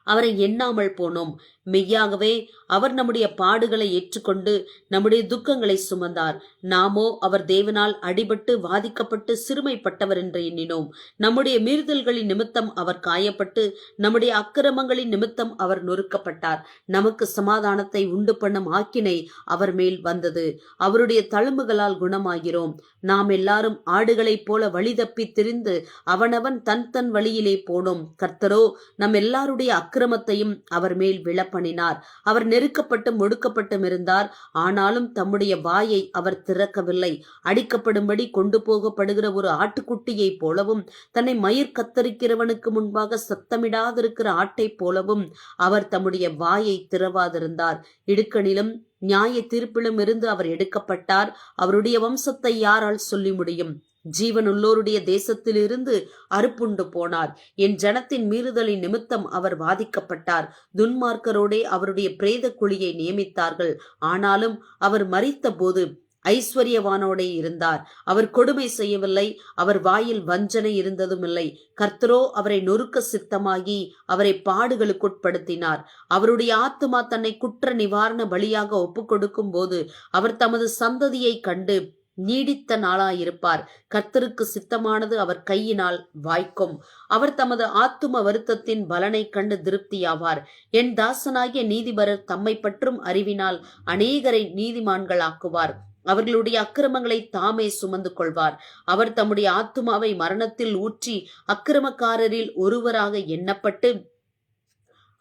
அவரை எண்ணாமல் போனோம். மெய்யாகவே அவர் நம்முடைய பாடுகளை ஏற்றுக்கொண்டு நம்முடைய துக்கங்களை சுமந்தார். நாமோ அவர் தேவனால் அடிபட்டு வாதிக்கப்பட்டு சிறுமைப்பட்டவர் என்று எண்ணினோம். நம்முடைய மீறுதல்களின் நிமித்தம் அவர் காயப்பட்டு நம்முடைய அக்கிரமங்களின் நிமித்தம் அவர் நொறுக்கப்பட்டார். நமக்கு சமாதானத்தை உண்டு பண்ணும் ஆக்கினை அவர் மேல் வந்தது. அவருடைய தழும்புகளால் குணமாகிறோம். நாம் எல்லாரும் ஆடுகளைப் போல வழி தப்பி திரிந்து அவனவன் தன் தன் வழியிலே போனோம். கர்த்தரோ நம் எல்லாருடைய அக்கிரமத்தையும் அவர் மேல் விழப்பண்ணினார். அவர் நெருக்கப்பட்டும் ஒடுக்கப்பட்டும் இருந்தார், ஆனாலும் தம்முடைய வாயை அவர் திறக்கவில்லை. அடிக்கப்படும்படி கொண்டு போகப்படுகிற ஒரு ஆட்டுக்குட்டியைப் போலவும் தன்னை மயிர் கத்தரிக்கிறவனுக்கு முன்பாக சத்தமிடாதிருக்கிற ஆட்டைப் போலவும் அவர் தம்முடைய வாயை திறவாதிருந்தார். இடுக்கணிலும் நியாய தீர்ப்பிலும் இருந்து அவர் எடுக்கப்பட்டார். அவருடைய வம்சத்தை யாரால் சொல்லி முடியும்? ஜீவனுள்ளோருடைய தேசத்திலிருந்து அறுப்புண்டு போனார். என் ஜனத்தின் மீறுதலின் நிமித்தம் அவர் வாதிக்கப்பட்டார். துன்மார்க்கரோடே அவருடைய பிரேத குழியை நியமித்தார்கள். ஆனாலும் அவர் மரித்த போது ஐஸ்வர்யவானோடே இருந்தார். அவர் கொடுமை செய்யவில்லை, அவர் வாயில் வஞ்சனை இருந்ததும் இல்லை. கர்த்தரோ அவரை நொறுக்க சித்தமாகி அவரை பாடுகளுக்குட்படுத்தினார். அவருடைய ஆத்துமா தன்னை குற்ற நிவாரண பலியாக ஒப்புக் கொடுக்கும் போது அவர் தமது சந்ததியை கண்டு நீடித்த நாளாயிருப்பார். கர்த்தருக்கு சித்தமானது அவர் கையினால் வாய்க்கும். அவர் தமது ஆத்தும வருத்தத்தின் பலனை கண்டு திருப்தியாவார். என் தாசனாகிய நீதிபரர் தம்மை பற்றும் அறிவினால் அநேகரை நீதிமான்களாக்குவார். அவர்களுடைய அக்கிரமங்களை தாமே சுமந்து கொள்வார். அவர் தம்முடைய ஆத்துமாவை மரணத்தில் ஊற்றி அக்கிரமக்காரரில் ஒருவராக எண்ணப்பட்டு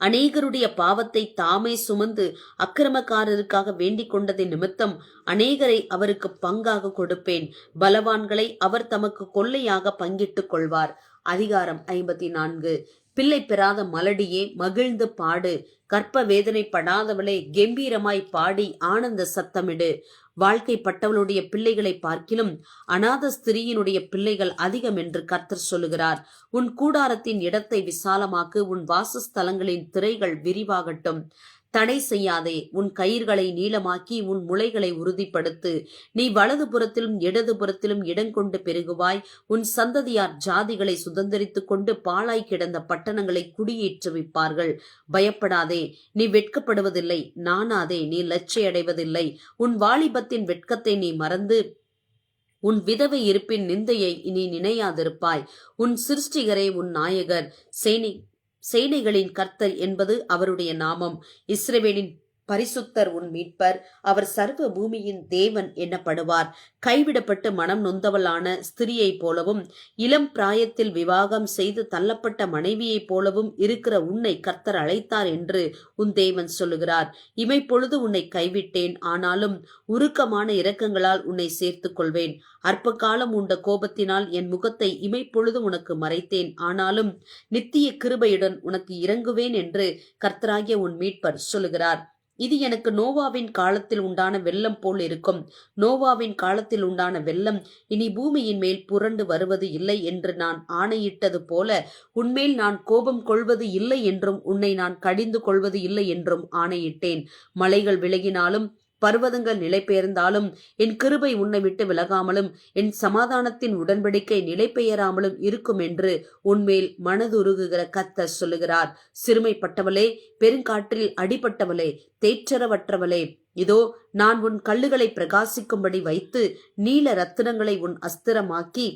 அநேகருடைய பாவத்தை தாமே சுமந்து அக்கிரமக்காரருக்காக வேண்டிக் கொண்டதின் நிமித்தம் அநேகரை அவருக்கு பங்காக கொடுப்பேன். பலவான்களை அவர் தமக்கு கொள்ளையாக பங்கிட்டுக் கொள்வார். அதிகாரம் 54. பிள்ளை பெறாத மலடியே மகிழ்ந்து பாடு, கற்ப வேதனைப்படாதவளே கெம்பீரமாய் பாடி ஆனந்த சத்தமிடு. வாழ்க்கைப்பட்டவளுடைய பிள்ளைகளை பார்க்கிலும் அநாத ஸ்திரீயினுடைய பிள்ளைகள் அதிகம் என்று கர்த்தர் சொல்லுகிறார். உன் கூடாரத்தின் இடத்தை விசாலமாக்கு, உன் வாசஸ்தலங்களின் திரைகள் விரிவாகட்டும். தடை செய்யாதே, உன் கயிர்களை நீளமாக்கி உன் முளைகளை உறுதிப்படுத்து. நீ வலது புறத்திலும் இடது புறத்திலும் இடங்கொண்டு பெருகுவாய். உன் சந்ததியார் ஜாதிகளை சுதந்திரித்துக் கொண்டு பாழாய் கிடந்த பட்டணங்களை குடியேற்றுவிப்பார்கள். பயப்படாதே, நீ வெட்கப்படுவதில்லை. நாணாதே, நீ லட்சையடைவதில்லை. உன் வாலிபத்தின் வெட்கத்தை நீ மறந்து உன் விதவை இருப்பின் நிந்தையை நீ நினையாதிருப்பாய். உன் சிருஷ்டிகரே உன் நாயகர், சேனைகளின் கர்த்தர் என்பது அவருடைய நாமம். இஸ்ரவேலின் பரிசுத்தர் உன் மீட்பர். அவர் சர்வ பூமியின் தேவன் எனப்படுவார். கைவிடப்பட்டு மனம் நொந்தவளான ஸ்திரியைப் போலவும் இளம் பிராயத்தில் விவாகம் செய்து தள்ளப்பட்ட மனைவியைப் போலவும் இருக்கிற உன்னை கர்த்தர் அழைத்தார் என்று உன் தேவன் சொல்லுகிறார். இமைப்பொழுது உன்னை கைவிட்டேன், ஆனாலும் உருக்கமான இரக்கங்களால் உன்னை சேர்த்துக் கொள்வேன். அற்ப காலம் உண்ட கோபத்தினால் என் முகத்தை இமைப்பொழுது உனக்கு மறைத்தேன், ஆனாலும் நித்திய கிருபையுடன் உனக்கு இறங்குவேன் என்று கர்த்தராகிய உன் மீட்பர் சொல்லுகிறார். இது எனக்கு நோவாவின் காலத்தில் உண்டான வெள்ளம் போல் இருக்கும். நோவாவின் காலத்தில் உண்டான வெள்ளம் இனி பூமியின் மேல் புரண்டு வருவது இல்லை என்று நான் ஆணையிட்டது போல உன்மேல் நான் கோபம் கொள்வது இல்லை என்றும் உன்னை நான் கடிந்து கொள்வது இல்லை என்றும் ஆணையிட்டேன். மலைகள் விலகினாலும் பர்வதங்கள் நிலை பெயர்ந்தாலும் என் கிருபை உன்னை விட்டு விலகாமலும் என் சமாதானத்தின் உடன்படிக்கை நிலை பெயராமலும் இருக்கும் என்று உன்மேல் மனதுருகுகிற கர்த்தர் சொல்லுகிறார். சிறுமைப்பட்டவளே, பெருங்காற்றில் அடிபட்டவளே, தேற்றரவற்றவளே, இதோ நான் உன் கல்லுகளை பிரகாசிக்கும்படி வைத்து நீல ரத்தினங்களை உன் அஸ்திரமாக்கி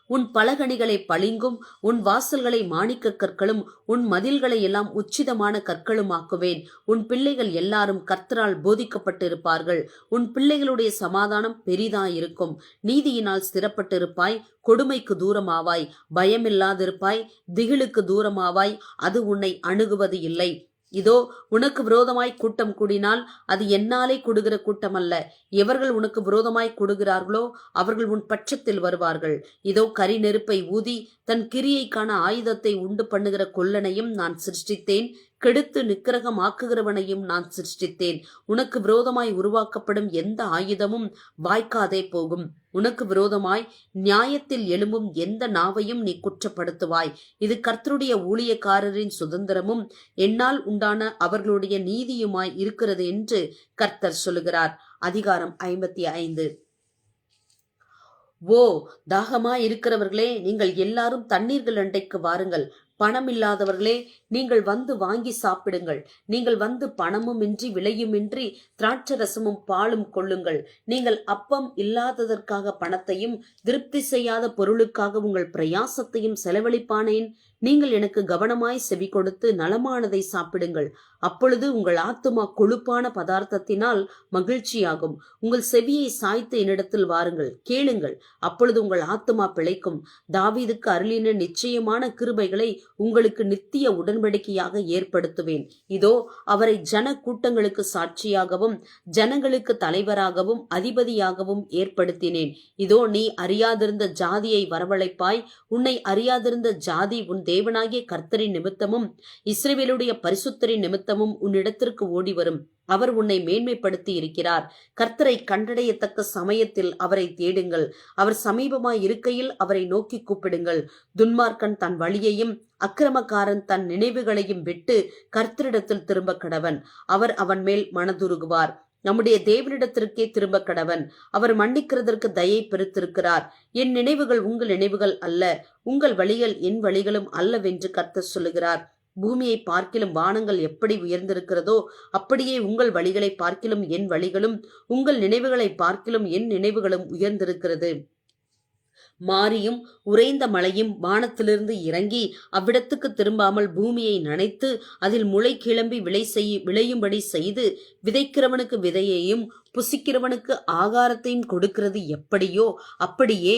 உன் பலகணிகளை பளிங்கும் உன் வாசல்களை மாணிக்க கற்களும் உன் மதில்களை எல்லாம் உச்சிதமான கற்களுமாக்குவேன். உன் பிள்ளைகள் எல்லாரும் கர்த்தரால் போதிக்கப்பட்டிருப்பார்கள். உன் பிள்ளைகளுடைய சமாதானம் பெரிதாயிருக்கும். நீதியினால் ஸ்திரப்பட்டிருப்பாய். கொடுமைக்கு தூரமாவாய். பயமில்லாதிருப்பாய். திகிலுக்கு தூரமாவாய். அது உன்னை அணுகுவது இல்லை. இதோ உனக்கு விரோதமாய் கூட்டம் கூடினால் அது என்னாலே கூடுகிற கூட்டம் அல்ல. எவர்கள் உனக்கு விரோதமாய் கூடுகிறார்களோ அவர்கள் உன் பட்சத்தில் வருவார்கள். இதோ கரி நெருப்பை ஊதி தன் கிரியைக்கான ஆயுதத்தை உண்டு பண்ணுகிற கொல்லனையும் நான் சிருஷ்டித்தேன். கெடுத்து நிக்கிரகமாக்குகிறவனையும் நான் சிருஷ்டித்தேன். உனக்கு விரோதமாய் உருவாக்கப்படும் எந்த ஆயுதமும் வாய்க்காதே போகும். உனக்கு விரோதமாய் நியாயத்தில் எழும்பும் எந்த நாவையும் நீ குற்றப்படுத்துவாய். இது கர்த்தருடைய ஊழியக்காரரின் சுதந்திரமும் என்னால் உண்டான அவர்களுடைய நீதியுமாய் இருக்கிறது என்று கர்த்தர் சொல்லுகிறார். அதிகாரம் 55. ஓ தாகமாய் இருக்கிறவர்களே, நீங்கள் எல்லாரும் தண்ணீர்கள் அண்டைக்கு வாருங்கள். பணம் இல்லாதவர்களே, நீங்கள் வந்து வாங்கி சாப்பிடுங்கள். நீங்கள் வந்து பணமுமின்றி விலையுமின்றி திராட்சரசமும் பாலும் கொள்ளுங்கள். நீங்கள் அப்பம் இல்லாததற்காக பணத்தையும் திருப்தி செய்யாத பொருளுக்காக உங்கள் பிரயாசத்தையும் செலவழிப்பானேன்? நீங்கள் எனக்கு கவனமாய் செவி கொடுத்து நலமானதை சாப்பிடுங்கள். அப்பொழுது உங்கள் ஆத்துமா கொழுப்பான பதார்த்தத்தினால் மகிழ்ச்சியாகும். உங்கள் செவியை சாய்த்து என்னிடத்தில் வாருங்கள், கேளுங்கள். அப்பொழுது உங்கள் ஆத்துமா பிழைக்கும். தாவீதுக்கு அருளின நிச்சயமான கிருபைகளை உங்களுக்கு நித்திய உடன்படிக்கையாக ஏற்படுத்துவேன். இதோ அவரை ஜன கூட்டங்களுக்கு சாட்சியாகவும் ஜனங்களுக்கு தலைவராகவும் அதிபதியாகவும் ஏற்படுத்தினேன். இதோ நீ அறியாதிருந்த ஜாதியை வரவழைப்பாய். உன்னை அறியாதிருந்த ஜாதி உன் தேவனாகிய கர்த்தரின் நிமித்தமும் இஸ்ரவேலுடைய பரிசுத்தரின் நிமித்தமும் உன்னிடத்திற்கு ஓடி வரும். அவர் உன்னை மேன்மைப்படுத்தி இருக்கிறார். கர்த்தரை கண்டடையத்தக்க சமயத்தில் அவரை தேடுங்கள். அவர் சமீபமாய் இருக்கையில் அவரை நோக்கி கூப்பிடுங்கள். துன்மார்க்கன் தன் வழியையும் அக்கிரமக்காரன் தன் நினைவுகளையும் விட்டு கர்த்தரிடத்தில் திரும்ப கடவன். அவர் அவன் மேல் மனதுருகுவார். நம்முடைய தேவனிடத்திற்கே திரும்ப கடவன். அவர் மன்னிக்கிறதற்கு தயை பெருத்திருக்கிறார். என் நினைவுகள் உங்கள் நினைவுகள் அல்ல, உங்கள் வழிகள் என் வழிகளும் அல்லவென்று கர்த்தர் சொல்லுகிறார். பூமியை பார்க்கிலும் வானங்கள் எப்படி உயர்ந்திருக்கிறதோ அப்படியே உங்கள் வழிகளை பார்க்கிலும் என் வழிகளும் உங்கள் நினைவுகளை பார்க்கிலும் என் நினைவுகளும் உயர்ந்திருக்கிறது. மாரியும் உறைந்த மழையும் வானத்திலிருந்து இறங்கி அவ்விடத்துக்கு திரும்பாமல் பூமியை நனைத்து அதில் முளை கிளம்பி விளையும்படி செய்து விதைக்கிறவனுக்கு விதையையும் புசிக்கிறவனுக்கு ஆகாரத்தையும் கொடுக்கிறது எப்படியோ அப்படியே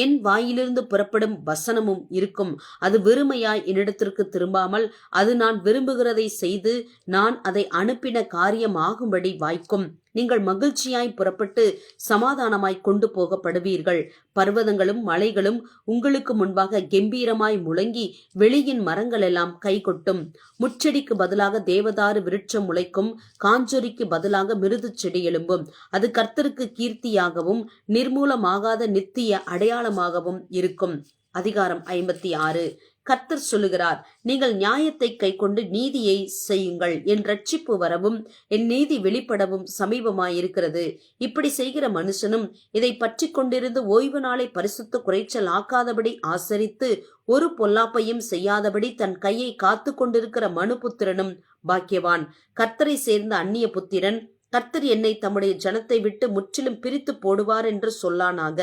என் வாயிலிருந்து புறப்படும் வசனமும் இருக்கும். அது வெறுமையாய் என்னிடத்திற்கு திரும்பாமல் அது நான் விரும்புகிறதை செய்து நான் அதை அனுப்பின காரியமாகும்படி வாய்க்கும். நீங்கள் மகிழ்ச்சியாய் புறப்பட்டு சமாதானமாய் கொண்டு போகப்படுவீர்கள். பர்வதங்களும் மலைகளும் உங்களுக்கு முன்பாக கெம்பீரமாய் முழங்கி வெளியின் மரங்கள் எல்லாம் கை கொட்டும். முச்செடிக்கு பதிலாக தேவதாரு விருட்சம் முளைக்கும். காஞ்சொரிக்கு பதிலாக மிருது செடி எழும்பும். அது கர்த்தருக்கு கீர்த்தியாகவும் நிர்மூலமாகாத நித்திய அடையாளமாகவும் இருக்கும். அதிகாரம் 56. கர்த்தர் சொல்லுகிறார், நீங்கள் நியாயத்தை கைக்கொண்டு நீதியை செய்யுங்கள். என் ரட்சிப்பு வரவும் என் நீதி வெளிப்படவும் சமீபமாயிருக்கிறது. இப்படி செய்கிற மனுஷனும் இதை பற்றி கொண்டிருந்து ஓய்வு நாளை பரிசுத்த குறைச்சல் ஆக்காதபடி ஆசரித்து ஒரு பொல்லாப்பையும் செய்யாதபடி தன் கையை காத்து கொண்டிருக்கிற மனுபுத்திரனும் பாக்கியவான். கர்த்தரை சேர்ந்த அந்நிய புத்திரன் கர்த்தர் என்னை தம்முடைய ஜனத்தை விட்டு முற்றிலும் பிரித்து போடுவார் என்று சொல்லானாக.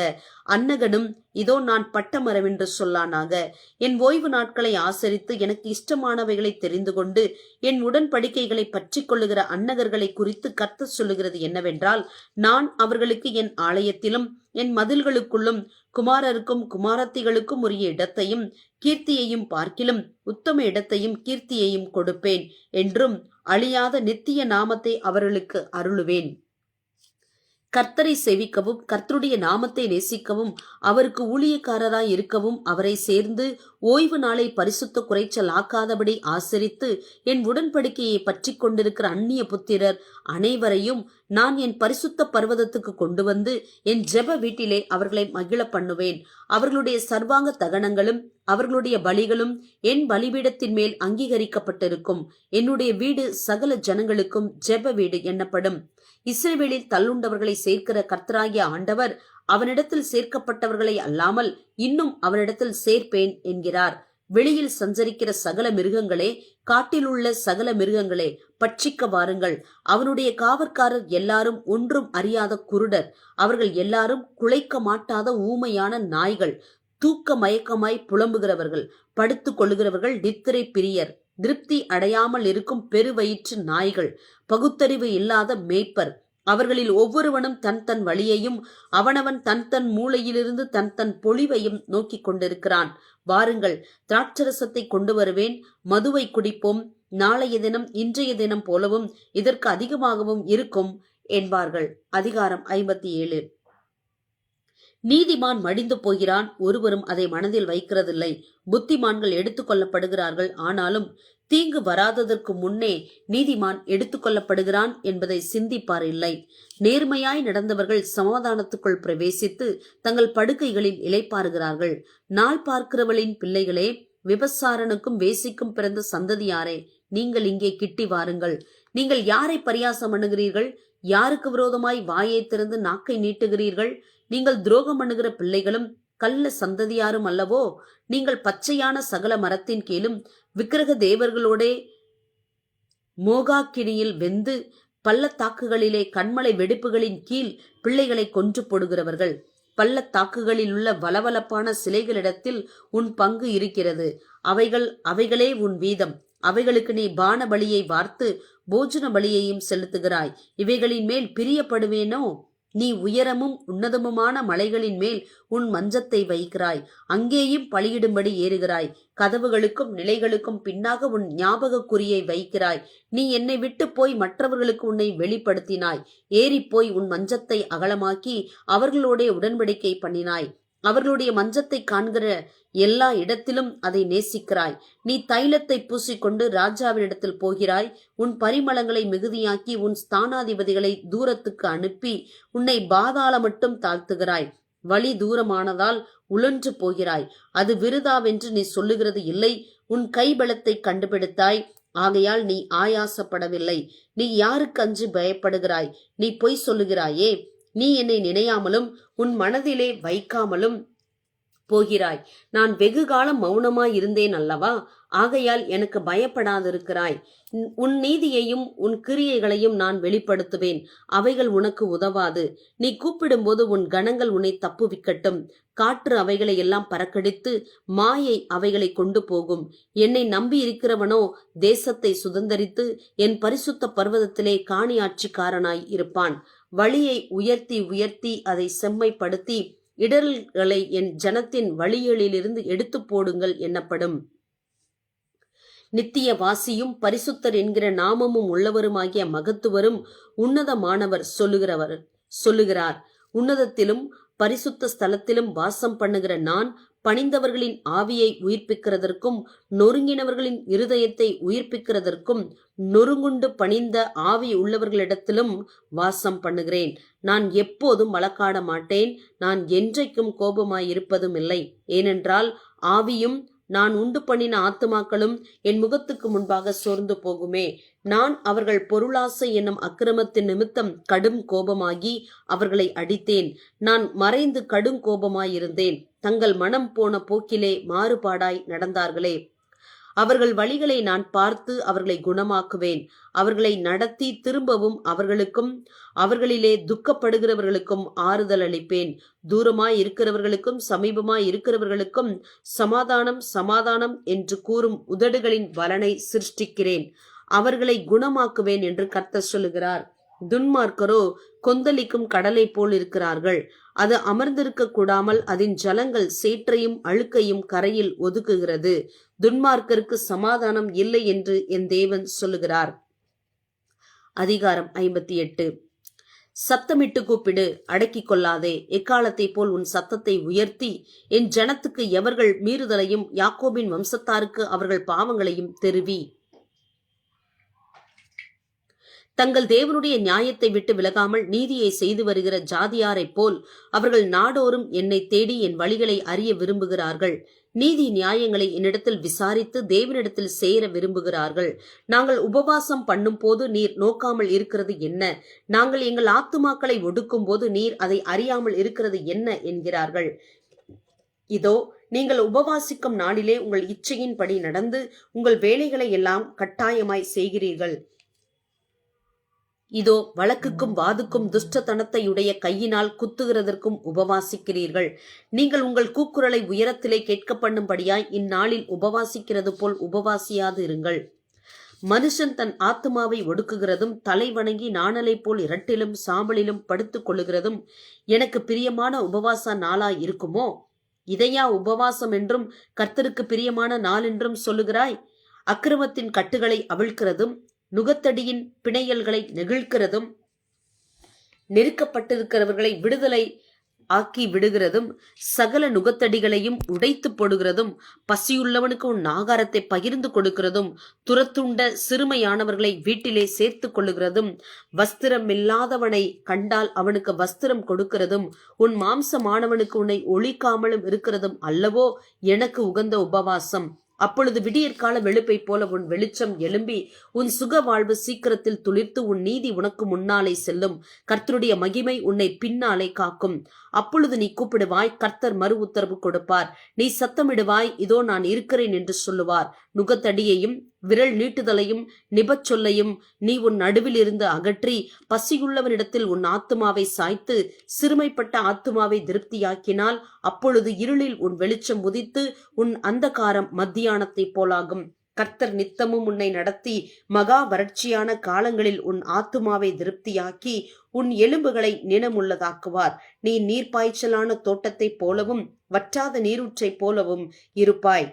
அன்னகனும் இதோ நான் பட்டமரம் என்று சொல்லானாக. என் ஓய்வு நாட்களை ஆசரித்து எனக்கு இஷ்டமானவைகளை தெரிந்து கொண்டு என் உடன்படிக்கைகளை பற்றி கொள்ளுகிற அன்னகர்களை குறித்து கர்த்தர் சொல்லுகிறது என்னவென்றால், நான் அவர்களுக்கு என் ஆலயத்திலும் என் மதில்களுக்குள்ளும் குமாரருக்கும் குமாரத்திகளுக்கும் உரிய இடத்தையும் கீர்த்தியையும் பார்க்கிலும் உத்தம இடத்தையும் கீர்த்தியையும் கொடுப்பேன் என்றும் அழியாத நித்திய நாமத்தை அவர்களுக்கு அருளுவேன். கர்த்தரை சேவிக்கவும் கர்த்தருடைய நாமத்தை நேசிக்கவும் அவருக்கு ஊழியக்காரராய் இருக்கவும் அவரை சேர்ந்து ஓய்வு நாளை பரிசுத்த குறைச்சல் ஆக்காதபடி ஆசரித்து என் உடன்படிக்கையை பற்றி கொண்டிருக்கிற அந்நிய புத்திரர் அனைவரையும் நான் என் பரிசுத்த பர்வதத்துக்கு கொண்டு வந்து என் ஜெப வீட்டிலே அவர்களை மகிழ பண்ணுவேன். அவர்களுடைய சர்வாங்க தகனங்களும் அவர்களுடைய பலிகளும் என் பலிபீடத்தின் மேல் அங்கீகரிக்கப்பட்டிருக்கும். என்னுடைய வீடு சகல ஜனங்களுக்கும் ஜெப வீடு எண்ணப்படும். இஸ்ரவேலில் தள்ளுண்டவர்களை சேர்க்கிற கர்த்தராகிய ஆண்டவர் அவனிடத்தில் சேர்க்கப்பட்டவர்களை அல்லாமல் இன்னும் அவனிடத்தில் சேர்ப்பேன் என்கிறார். வெளியில் சஞ்சரிக்கிற சகல மிருகங்களே, காட்டில் உள்ள சகல மிருகங்களே, பட்சிக்க வாருங்கள். அவனுடைய காவற்காரர் எல்லாரும் ஒன்றும் அறியாத குருடர். அவர்கள் எல்லாரும் குலைக்க மாட்டாத ஊமையான நாய்கள். தூக்க மயக்கமாய் புலம்புகிறவர்கள், படுத்து கொள்ளுகிறவர்கள், நித்திரை பிரியர், திருப்தி அடையாமல் இருக்கும் பெருவயிற்று நாய்கள், பகுத்தறிவு இல்லாத மேய்ப்பர். அவர்களில் ஒவ்வொருவனும் தன் தன் வழியையும் அவனவன் தன் தன் மூளையிலிருந்து தன் தன் பொழிவையும் நோக்கி கொண்டிருக்கிறான். வாருங்கள், திராட்சரசத்தை கொண்டு வருவேன், மதுவை குடிப்போம். நாளைய தினம் இன்றைய தினம் போலவும் இதற்கு அதிகமாகவும் இருக்கும் என்பார்கள். அதிகாரம் 57. நீதிமான் மடிந்து போகிறான், ஒருவரும் அதை மனதில் வைக்கிறதில்லை. புத்திமான்கள் எடுத்துக் கொள்ளப்படுகிறார்கள், ஆனாலும் தீங்கு வராததற்கு முன்னே நீதிமான் எடுத்துக்கொள்ளப்படுகிறான் என்பதை சிந்திப்பார் இல்லை. நேர்மையாய் நடந்தவர்கள் சமாதானத்துக்குள் பிரவேசித்து தங்கள் படுக்கைகளில் இளைப்பாறுகிறார்கள். நாள் பார்க்கிறவளின் பிள்ளைகளே, விபசாரனுக்கும் வேசிக்கும் பிறந்த சந்ததியாரே, நீங்கள் இங்கே கிட்டி வாருங்கள். நீங்கள் யாரை பரியாசம் பண்ணுகிறீர்கள்? யாருக்கு விரோதமாய் வாயை திறந்து நாக்கை நீட்டுகிறீர்கள்? நீங்கள் துரோகம் பண்ணுகிற பிள்ளைகளும் கள்ள சந்ததியாரும் அல்லவோ? நீங்கள் பச்சையான சகல மரத்தின் கீழும் விக்கிரக தேவர்களோடே மோகாக்கினியில் வெந்து பள்ளத்தாக்குகளிலே கண்மலை வெடிப்புகளின் கீழ் பிள்ளைகளை கொன்று போடுகிறவர்கள். பள்ளத்தாக்குகளில் உள்ள வளவளப்பான சிலைகளிடத்தில் உன் பங்கு இருக்கிறது. அவைகளே உன் வீதம். அவைகளுக்கு நீ பான பலியை வார்த்து போஜன பலியையும் செலுத்துகிறாய். இவைகளின் மேல் பிரியப்படுவேனோ? நீ உயரமும் உன்னதமுமான மலைகளின் மேல் உன் மஞ்சத்தை வைக்கிறாய். அங்கேயும் பலியிடும்படி ஏறுகிறாய். கதவுகளுக்கும் நிலைகளுக்கும் பின்னாக உன் ஞாபக குறியை வைக்கிறாய். நீ என்னை விட்டு போய் மற்றவர்களுக்கு உன்னை வெளிப்படுத்தினாய். ஏறிப்போய் உன் மஞ்சத்தை அகலமாக்கி அவர்களோட உடன்படிக்கை பண்ணினாய். அவர்களுடைய மஞ்சத்தை காண்கிற எல்லா இடத்திலும் அதை நேசிக்கிறாய். நீ தைலத்தை பூசிக்கொண்டு ராஜாவினிடத்தில் போகிறாய். உன் பரிமளங்களை மிகுதியாக்கி உன் ஸ்தானாதிபதிகளை தூரத்துக்கு அனுப்பி உன்னை பாதாள மட்டும் தாழ்த்துகிறாய். வழி தூரமானதால் உழன்று போகிறாய். அது விருதாவென்று நீ சொல்லுகிறது இல்லை. உன் கைபலத்தை கண்டுபிடித்தாய். ஆகையால் நீ ஆயாசப்படவில்லை. நீ யாருக்கு அஞ்சு பயப்படுகிறாய்? நீ பொய் சொல்லுகிறாயே. நீ என்னை நினையாமலும் உன் மனதிலே வைக்காமலும் போகிறாய். நான் வெகு காலம் மௌனமாய் இருந்தேன் அல்லவா? ஆகையால் எனக்கு பயப்படாதிருக்கிறாய். உன் நீதியையும் உன் கிரியைகளையும் நான் வெளிப்படுத்துவேன். அவைகள் உனக்கு உதவாது. நீ கூப்பிடும்போது உன் கணங்கள் உன்னை தப்புவிக்கட்டும். காற்று அவைகளை எல்லாம் பறக்கடித்து மாயை அவைகளை கொண்டு போகும். என்னை நம்பி இருக்கிறவனோ தேசத்தை சுதந்தரித்து என் பரிசுத்த பர்வதத்திலே காணியாட்சிக்காரனாய் இருப்பான். வழியை உயர்த்தி உயர்த்தி அதை செம்மைப்படுத்தி இடர்களை என் ஜனத்தின் வழிகளிலிருந்து எடுத்து போடுங்கள் என்னப்படும். நித்திய வாசியும் பரிசுத்தர் என்கிற நாமமும் உள்ளவருமாகிய மகத்துவரும் உன்னதமானவர் சொல்லுகிறார். உன்னதத்திலும் பரிசுத்த ஸ்தலத்திலும் வாசம் பண்ணுகிற நான் பணிந்தவர்களின் ஆவியை உயிர்ப்பிக்கிறதற்கும் நொறுங்கினவர்களின் இருதயத்தை உயிர்ப்பிக்கிறதற்கும் நொறுங்குண்டு பணிந்த ஆவி உள்ளவர்களிடத்திலும் வாசம் பண்ணுகிறேன். நான் எப்போதும் வழக்காட மாட்டேன். நான் என்றைக்கும் கோபமாயிருப்பதும் இல்லை. ஏனென்றால் ஆவியும் நான் உண்டு பண்ணின ஆத்துமாக்களும் என் முகத்துக்கு முன்பாக சோர்ந்து போகுமே. நான் அவர்கள் பொருளாசை என்னும் அக்கிரமத்தின் நிமித்தம் கடும் கோபமாகி அவர்களை அடித்தேன். நான் மறைந்து கடும் கோபமாயிருந்தேன். தங்கள் மனம் போன போக்கிலே மாறுபாடாய் நடந்தார்களே. அவர்கள் வழிகளை நான் பார்த்து அவர்களை குணமாக்குவேன். அவர்களை நடத்தி திரும்பவும் அவர்களுக்கும் அவர்களிலே துக்கப்படுகிறவர்களுக்கும் ஆறுதல் அளிப்பேன். தூரமாய் இருக்கிறவர்களுக்கும் சமீபமாய் இருக்கிறவர்களுக்கும் சமாதானம் சமாதானம் என்று கூறும் உதடுகளின் பலனை சிருஷ்டிக்கிறேன். அவர்களை குணமாக்குவேன் என்று கர்த்தர் சொல்லுகிறார். துன்மார்க்கரோ கொந்தளிக்கும் கடலை போல் இருக்கிறார்கள். அது அமர்ந்திருக்க கூடாமல் அதன் ஜலங்கள் சேற்றையும் அழுக்கையும் கரையில் ஒதுக்குகிறது. துன்மார்க்கருக்கு சமாதானம் இல்லை என்று என் தேவன் சொல்லுகிறார். அதிகாரம் 58. சத்தமிட்டு கூப்பிடு, அடக்கிக் கொள்ளாதே. எக்காலத்தை போல் உன் சத்தத்தை உயர்த்தி என் ஜனத்துக்கு எவர்கள் மீறுதலையும் யாக்கோபின் வம்சத்தாருக்கு அவர்கள் பாவங்களையும் தெரிவி. தங்கள் தேவனுடைய நியாயத்தை விட்டு விலகாமல் நீதியை செய்து வருகிற ஜாதியாரைப் போல் அவர்கள் நாடோறும் என்னை தேடி என் வழிகளை அறிய விரும்புகிறார்கள். நீதி நியாயங்களை என்னிடத்தில் விசாரித்து தேவனிடத்தில் சேர விரும்புகிறார்கள். நாங்கள் உபவாசம் பண்ணும் போது நீர் நோக்காமல் இருக்கிறது என்ன? நாங்கள் எங்கள் ஆத்துமாக்களை ஒடுக்கும் போது நீர் அதை அறியாமல் இருக்கிறது என்ன என்கிறார்கள். இதோ நீங்கள் உபவாசிக்கும் நாளிலே உங்கள் இச்சையின்படி நடந்து உங்கள் வேலைகளை எல்லாம் கட்டாயமாய் செய்கிறீர்கள். இதோ வழக்குக்கும் வாதுக்கும் துஷ்டத்தனத்தையுடைய கையினால் குத்துகிறதற்கும் உபவாசிக்கிறீர்கள். நீங்கள் உங்கள் கூக்குரலை உயரத்திலே கேட்க பண்ணும்படியாய் இந்நாளில் உபவாசிக்கிறது போல் உபவாசியாது இருங்கள். மனுஷன் தன் ஆத்துமாவை ஒடுக்குகிறதும் தலை வணங்கி நாணலை போல் இரட்டிலும் சாம்பலிலும் படுத்துக் கொள்ளுகிறதும் எனக்கு பிரியமான உபவாச நாளாய் இருக்குமோ? இதையா உபவாசம் என்றும் கர்த்தருக்கு பிரியமான நாள் என்றும் சொல்லுகிறாய்? அக்கிரமத்தின் கட்டுகளை அவிழ்க்கிறதும் நுகத்தடியின் பிணையல்களை நெகிழ்க்கிறதும் நெருக்கப்பட்டிருக்கிறவர்களை விடுதலை ஆக்கி விடுகிறதும் சகல நுகத்தடிகளையும் உடைத்து போடுகிறதும் பசியுள்ளவனுக்கு உன் ஆகாரத்தை பகிர்ந்து கொடுக்கிறதும் துரத்துண்ட சிறுமையானவர்களை வீட்டிலே சேர்த்து கொள்ளுகிறதும் வஸ்திரம் இல்லாதவனை கண்டால் அவனுக்கு வஸ்திரம் கொடுக்கிறதும் உன் மாம்சமானவனுக்கு உன்னை ஒழிக்காமலும் இருக்கிறதும் அல்லவோ எனக்கு உகந்த உபவாசம். அப்பொழுது விடியற்கால வெளுப்பை போல உன் வெளிச்சம் எழும்பி உன் சுக வாழ்வு சீக்கிரத்தில் துளிர்த்து உன் நீதி உனக்கு முன்னாலே செல்லும். கர்த்தருடைய மகிமை உன்னை பின்னாலே காக்கும். அப்பொழுது நீ கூப்பிடுவாய், கர்த்தர் மறு உத்தரவு கொடுப்பார். நீ சத்தமிடுவாய், இதோ நான் இருக்கிறேன் என்று சொல்லுவார். நுகத்தடியையும் விரல் நீட்டுதலையும் நிபச்சொல்லையும் நீ உன் நடுவில் இருந்து அகற்றி பசியுள்ளவனிடத்தில் உன் ஆத்துமாவை சாய்த்து சிறுமைப்பட்ட ஆத்துமாவை திருப்தியாக்கினால் அப்பொழுது இருளில் உன் வெளிச்சம் உதித்து உன் அந்தகாரம் மத்தியானத்தை போலாகும். கர்த்தர் நித்தமும் உன்னை நடத்தி மகா வறட்சியான காலங்களில் உன் ஆத்துமாவை திருப்தியாக்கி உன் எலும்புகளை நினமுள்ளதாக்குவார். நீ நீர்ப்பாய்ச்சலான தோட்டத்தைப் போலவும் வற்றாத நீரூற்றைப் போலவும் இருப்பாய்.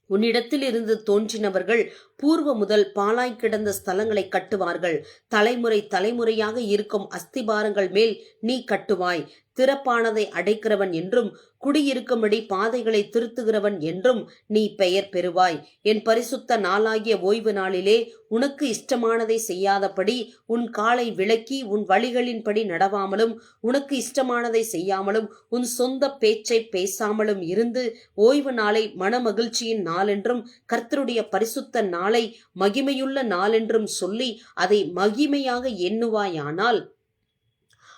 உன்னிடத்தில் இருந்து தோன்றினவர்கள் பூர்வ முதல் பாலாய் கிடந்த ஸ்தலங்களை கட்டுவார்கள். தலைமுறை தலைமுறையாக இருக்கும் அஸ்திபாரங்கள் மேல் நீ கட்டுவாய். திறப்பானதை அடைக்கிறவன் என்றும் குடியிருக்கும்படி பாதைகளை திருத்துகிறவன் என்றும் நீ பெயர் பெறுவாய். என் பரிசுத்த நாளாகிய ஓய்வு நாளிலே உனக்கு இஷ்டமானதை செய்யாதபடி உன் காலை விலக்கி உன் வழிகளின்படி நடவாமலும் உனக்கு இஷ்டமானதை செய்யாமலும் உன் சொந்த பேச்சை பேசாமலும் இருந்து ஓய்வு நாளை மனமகிழ்ச்சியின் நாளென்றும் கர்த்தருடைய பரிசுத்த நாளை மகிமையுள்ள நாளென்றும் சொல்லி அதை மகிமையாக எண்ணுவாயானால்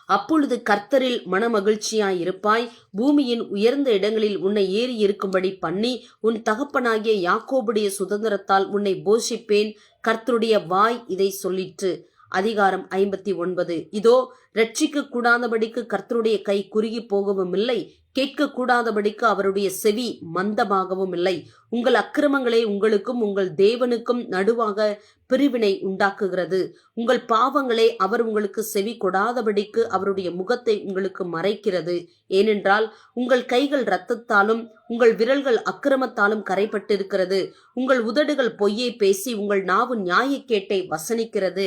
அப்பொழுது கர்த்தரில் மனமகிழ்ச்சியாயிருப்பாய். பூமியின் உயர்ந்த இடங்களில் உன்னை ஏறி இருக்கும்படி பண்ணி உன் தகப்பனாகிய யாக்கோபுடைய சுதந்திரத்தால் உன்னை போஷிப்பேன். கர்த்தருடைய வாய் இதை சொல்லிற்று. அதிகாரம் 59. இதோ ரட்சிக்க கூடாதபடிக்கு கர்த்தருடைய கை குறுகி போகவும் இல்லை, கேட்க கூடாதபடிக்கு அவருடைய செவி மந்தமாகவும் இல்லை. உங்கள் அக்கிரமங்களே உங்களுக்கும் உங்கள் தேவனுக்கும் நடுவாக பிரிவினை உண்டாக்குகிறது. உங்கள் பாவங்களே அவர் உங்களுக்கு செவி கொடாதபடிக்கு அவருடைய முகத்தை உங்களுக்கு மறைக்கிறது. ஏனென்றால் உங்கள் கைகள் இரத்தத்தாலும் உங்கள் விரல்கள் அக்கிரமத்தாலும் கரைப்பட்டிருக்கிறது. உங்கள் உதடுகள் பொய்யை பேசி உங்கள் நாவு நியாயக்கேட்டை வசனிக்கிறது.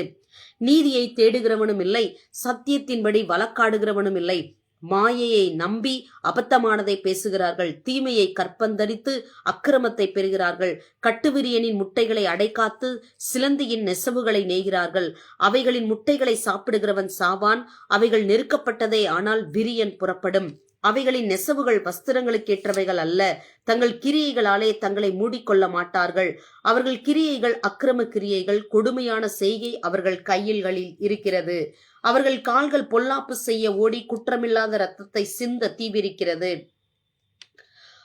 நீதியை தேடுகிறவனும் இல்லை, சத்தியத்தின்படி வழக்காடுகிறவனும் இல்லை. மாயையை நம்பி அபத்தமானதை பேசுகிறார்கள். தீமையை கற்பந்தரித்து அக்கிரமத்தை பெறுகிறார்கள். கட்டுவிரியனின் முட்டைகளை அடைக்காத்து சிலந்தியின் நெசவுகளை நெய்கிறார்கள். அவைகளின் முட்டைகளை சாப்பிடுகிறவன் சாவான். அவைகள் நெருக்கப்பட்டதே, ஆனால் விரியன் புறப்படும். அவைகளின் நெசவுகள் வஸ்திரங்களுக்கு ஏற்றவைகள் அல்ல. தங்கள் கிரியைகளாலே தங்களை மூடிக்கொள்ள மாட்டார்கள். அவர்கள் கிரியைகள் அக்கிரம கிரியைகள். கொடுமையான செய்கை அவர்கள் கையில்களில் இருக்கிறது. அவர்கள் கால்கள் பொல்லாப்பு செய்ய ஓடி குற்றமில்லாத இரத்தத்தை சிந்த தீவிரிக்கிறது.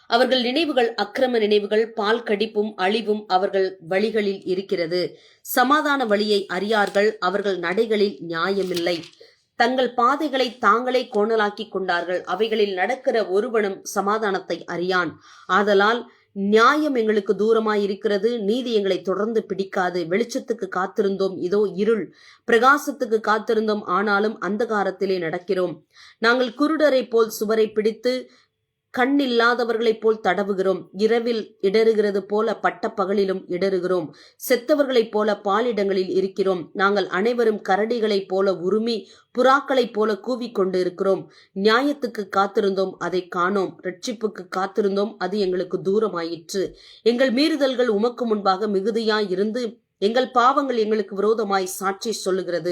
அவர்கள் நினைவுகள் அக்கிரம நினைவுகள். பால் கடிப்பும் அழிவும் அவர்கள் வழிகளில் இருக்கிறது. சமாதான வழியை அறியார்கள். அவர்கள் நடைகளில் நியாயமில்லை. தங்கள் பாதைகளை தாங்களே கோணலாக்கி கொண்டார்கள். அவைகளில் நடக்கிற ஒருவனும் சமாதானத்தை அறியான். ஆதலால் நியாயம் எங்களுக்கு தூரமாயிருக்கிறது, நீதி எங்களை தொடர்ந்து பிடிக்காது. வெளிச்சத்துக்கு காத்திருந்தோம், இதோ இருள். பிரகாசத்துக்கு காத்திருந்தோம், ஆனாலும் அந்தகாரத்திலே நடக்கிறோம். நாங்கள் குருடரை போல் சுவரை பிடித்து கண்ணில்லாதவர்களைப் போல் தடவுகிறோம். இரவில் இடறுகிறது போல பட்ட பகலிலும் இடறுகிறோம். செத்தவர்களைப் போல பாலிடங்களில் இருக்கிறோம். நாங்கள் அனைவரும் கரடிகளைப் போல உருமி புறாக்களைப் போல கூவிக்கொண்டு இருக்கிறோம். நியாயத்துக்கு காத்திருந்தோம், அதை காணோம். ரட்சிப்புக்கு காத்திருந்தோம், அது எங்களுக்கு தூரமாயிற்று. எங்கள் மீறுதல்கள் உமக்கு முன்பாக மிகுதியாயிருந்து எங்கள் பாவங்கள் எங்களுக்கு விரோதமாய் சாட்சி சொல்லுகிறது.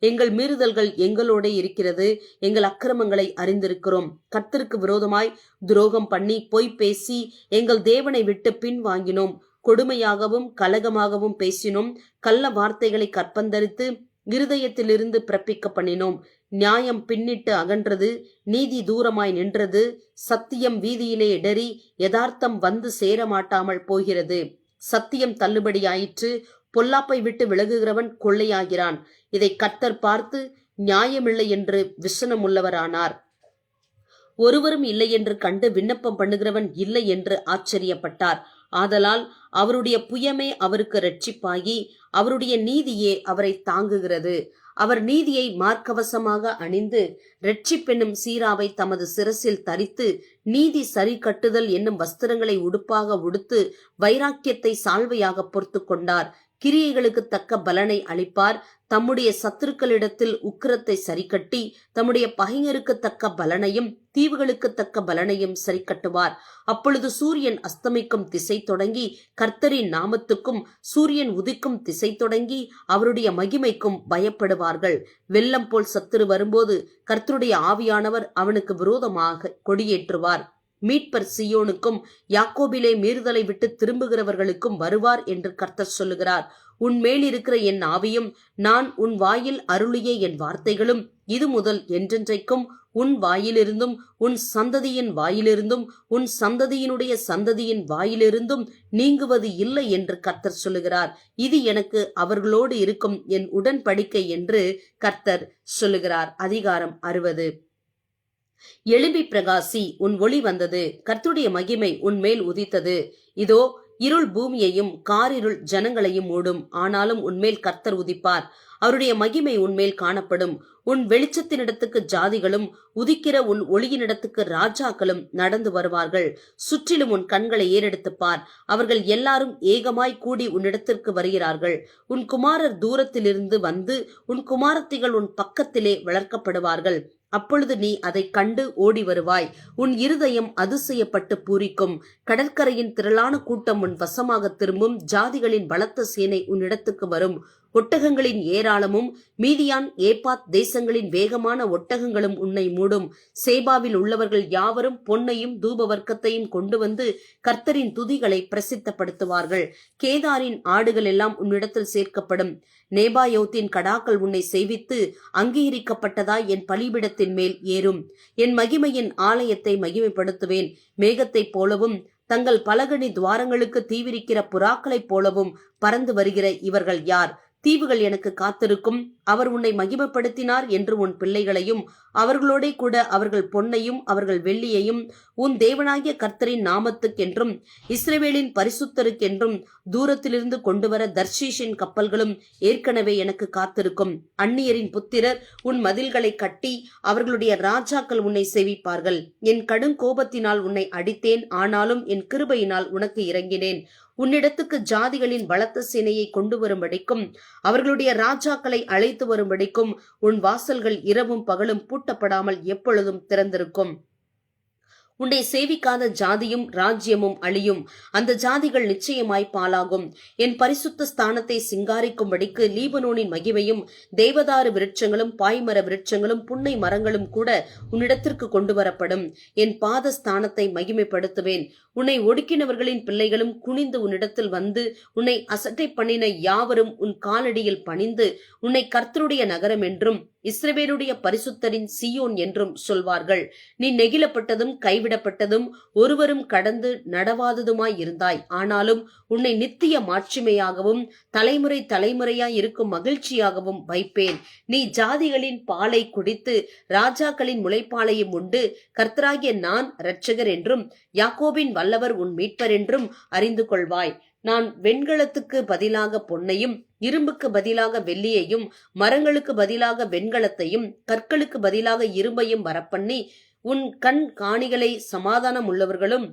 எங்கள் மீறுதல்கள் எங்களோட இருக்கிறது. எங்கள் அக்கிரமங்களை அறிந்திருக்கிறோம். கர்த்தருக்கு விரோதமாய் துரோகம் பண்ணி பொய் பேசி எங்கள் தேவனை விட்டு பின் வாங்கினோம். கொடுமையாகவும் கலகமாகவும் பேசினோம். கள்ள வார்த்தைகளை கற்பந்தரித்து இருதயத்திலிருந்து பிறப்பிக்க பண்ணினோம். நியாயம் பின்னிட்டு அகன்றது, நீதி தூரமாய் நின்றது. சத்தியம் வீதியிலே இடறி யதார்த்தம் வந்து சேரமாட்டாமல் போகிறது. சத்தியம் தள்ளுபடியாயிற்று, பொல்லாப்பை விட்டு விலகுகிறவன் கொள்ளையாகிறான். இதை கர்த்தர் பார்த்து நியாயமில்லை என்று விசனமுள்ளவரானார். ஒருவரும் இல்லை என்று கண்டு விண்ணப்பம் பண்ணுகிறவன் இல்லை என்று ஆச்சரியப்பட்டார். ஆதலால் அவருடைய புயமே அவருக்கு இரட்சிப்பாகி அவருடைய நீதியே அவரை தாங்குகிறது. அவர் நீதியை மார்க்கவசமாக அணிந்து இரட்சிப்பென்னும் சீராவை தமது சிரசில் தரித்து நீதி சரி கட்டுதல் என்னும் வஸ்திரங்களை உடுப்பாக உடுத்து வைராக்கியத்தை சால்வையாக பொறுத்து கொண்டார். கிரியைகளுக்கு தக்க பலனை அளிப்பார். தம்முடைய சத்துருக்களிடத்தில் உக்கிரத்தை சரிக்கட்டி தம்முடைய பகைஞருக்கு தக்க பலனையும் தீவுகளுக்கு தக்க பலனையும் சரிக்கட்டுவார். அப்பொழுது சூரியன் அஸ்தமிக்கும் திசை தொடங்கி கர்த்தரின் நாமத்துக்கும் சூரியன் உதிக்கும் திசை தொடங்கி அவருடைய மகிமைக்கும் பயப்படுவார்கள். வெள்ளம் போல் சத்துரு வரும்போது கர்த்தருடைய ஆவியானவர் அவனுக்கு விரோதமாக கொடியேற்றுவார். மீட்பர் சீயோனுக்கும் யாக்கோபிலே மீறுதலை விட்டு திரும்புகிறவர்களுக்கும் வருவார் என்று கர்த்தர் சொல்லுகிறார். உன் மேலிருக்கிற என் ஆவியும் நான் உன் வாயில் அருளிய என் வார்த்தைகளும் இது முதல் என்றென்றைக்கும் உன் வாயிலிருந்தும் உன் சந்ததியின் வாயிலிருந்தும் உன் சந்ததியினுடைய சந்ததியின் வாயிலிருந்தும் நீங்குவது இல்லை என்று கர்த்தர் சொல்லுகிறார். இது எனக்கு அவர்களோடு இருக்கும் என் உடன்படிக்கை என்று கர்த்தர் சொல்லுகிறார். அதிகாரம் 60. எழும்பி பிரகாசி, உன் ஒளி வந்தது, கர்த்தருடைய மகிமை உன் மேல் உதித்தது. இதோ இருள் பூமியையும் காரிருள் ஜனங்களையும் மூடும், ஆனாலும் உன்மேல் கர்த்தர் உதிப்பார், அவருடைய மகிமை உன்மேல் காணப்படும். உன் வெளிச்சத்தினிடத்துக்கு ஜாதிகளும் உதிக்கிற உன் ஒளியினிடத்துக்கு ராஜாக்களும் நடந்து வருவார்கள். சுற்றிலும் உன் கண்களை ஏறெடுத்துப் பார், அவர்கள் எல்லாரும் ஏகமாய் கூடி உன்னிடத்திற்கு வருகிறார்கள். உன் குமாரர் தூரத்திலிருந்து வந்து உன் குமாரத்திகள் உன் பக்கத்திலே வளர்க்கப்படுவார்கள். அப்பொழுது நீ அதை கண்டு ஓடி வருவாய், உன் இருதயம் அதிசயப்பட்டு பூரிக்கும். கடற்கரையின் திரளான கூட்டம் உன் வசமாக திரும்பும், ஜாதிகளின் பலத்த சேனை உன்னிடத்துக்கு வரும். ஒட்டகங்களின் ஏராளமும் மீதியான் ஏப்பாத் தேசங்களின் வேகமான ஒட்டகங்களும் உன்னை மூடும். சேபாவில் உள்ளவர்கள் யாவரும் பொன்னையும் தூப வர்க்கத்தையும் கொண்டு வந்து கர்த்தரின் துதிகளை பிரசித்தப்படுத்துவார்கள். கேதாரின் ஆடுகள் எல்லாம் உன்னிடத்தில் சேர்க்கப்படும். நேபாயோத்தின் கடாக்கள் உன்னை சேவித்து அங்கீகரிக்கப்பட்டதாய் என் பலிபிடத்தின் மேல் ஏறும். என் மகிமையின் ஆலயத்தை மகிமைப்படுத்துவேன். மேகத்தைப் போலவும் தங்கள் பலகணி துவாரங்களுக்கு தீவிரிக்கிற புறாக்களைப் போலவும் பறந்து வருகிற இவர்கள் யார்? தீவுகள் எனக்கு காத்திருக்கும். அவர் உன்னை மகிமைப்படுத்தினார் என்று உன் பிள்ளைகளையும் அவர்களோட கூட அவர்கள் பொன்னையும் அவர்கள் வெள்ளியையும் உன் தேவனாகிய கர்த்தரின் நாமத்துக்கென்றும் இஸ்ரவேலின் பரிசுத்தருக்கென்றும் தூரத்திலிருந்து கொண்டுவர தர்ஷீஷின் கப்பல்களும் ஏற்கனவே எனக்கு காத்திருக்கும். அந்நியரின் புத்திரர் உன் மதில்களை கட்டி அவர்களுடைய ராஜாக்கள் உன்னை சேவிப்பார்கள். என் கடும் கோபத்தினால் உன்னை அடித்தேன், ஆனாலும் என் கிருபையினால் உனக்கு இறங்கினேன். உன்னிடத்துக்கு ஜாதிகளின் பலத்த சேனையை கொண்டு வரும்படிக்கும் அவர்களுடைய ராஜாக்களை அழைத்து வரும்படிக்கும் உன் வாசல்கள் இரவும் பகலும் பூட்டப்படாமல் எப்பொழுதும் திறந்திருக்கும். உன்னை சேவிக்காத ஜாதியும் ராஜ்யமும் அழியும். அந்த ஜாதிகள் நிச்சயமாய் பாலாகும். என் பரிசுத்த ஸ்தானத்தை சிங்காரிக்கும்படிக்கு லீபனோனின் மகிமையும் தேவதாரு விருட்சங்களும் பாய்மர விருட்சங்களும் புன்னை மரங்களும் கூட உன்னிடத்திற்கு கொண்டு வரப்படும். என் பாத ஸ்தானத்தை மகிமைப்படுத்துவேன். உன்னை ஒடுக்கினவர்களின் பிள்ளைகளும் குனிந்து உன்னிடத்தில் வந்து உன்னை அசட்டை பண்ணின யாவரும் உன் காலடியில் பணிந்து உன்னை கர்த்தருடைய நகரம் என்றும் இஸ்ரவேலுடைய பரிசுத்தரின் சீயோன் என்றும் சொல்வார்கள். நீ நெகிழப்பட்டதும் கைவிடப்பட்டதும் ஒருவரும் கடந்து நடவாததுமாய் இருந்தாய். ஆனாலும் உன்னை நித்திய மாட்சிமையாகவும் தலைமுறை தலைமுறையாய் இருக்கும் மகிழ்ச்சியாகவும் வைப்பேன். நீ ஜாதிகளின் பாலை குடித்து ராஜாக்களின் முளைப்பாலையும் உண்டு கர்த்தராகிய நான் இரட்சகர் என்றும் யாக்கோபின் வல்லவர் உன் மீட்பர் என்றும் அறிந்து கொள்வாய். நான் வெண்கலத்துக்கு பதிலாக பொன்னையும் இரும்புக்கு பதிலாக வெள்ளியையும் மரங்களுக்கு பதிலாக வெண்கலத்தையும் கற்களுக்கு பதிலாக இரும்பையும் வரப்பண்ணி உன் கண் காணிகளை சமாதானம் உள்ளவர்களும்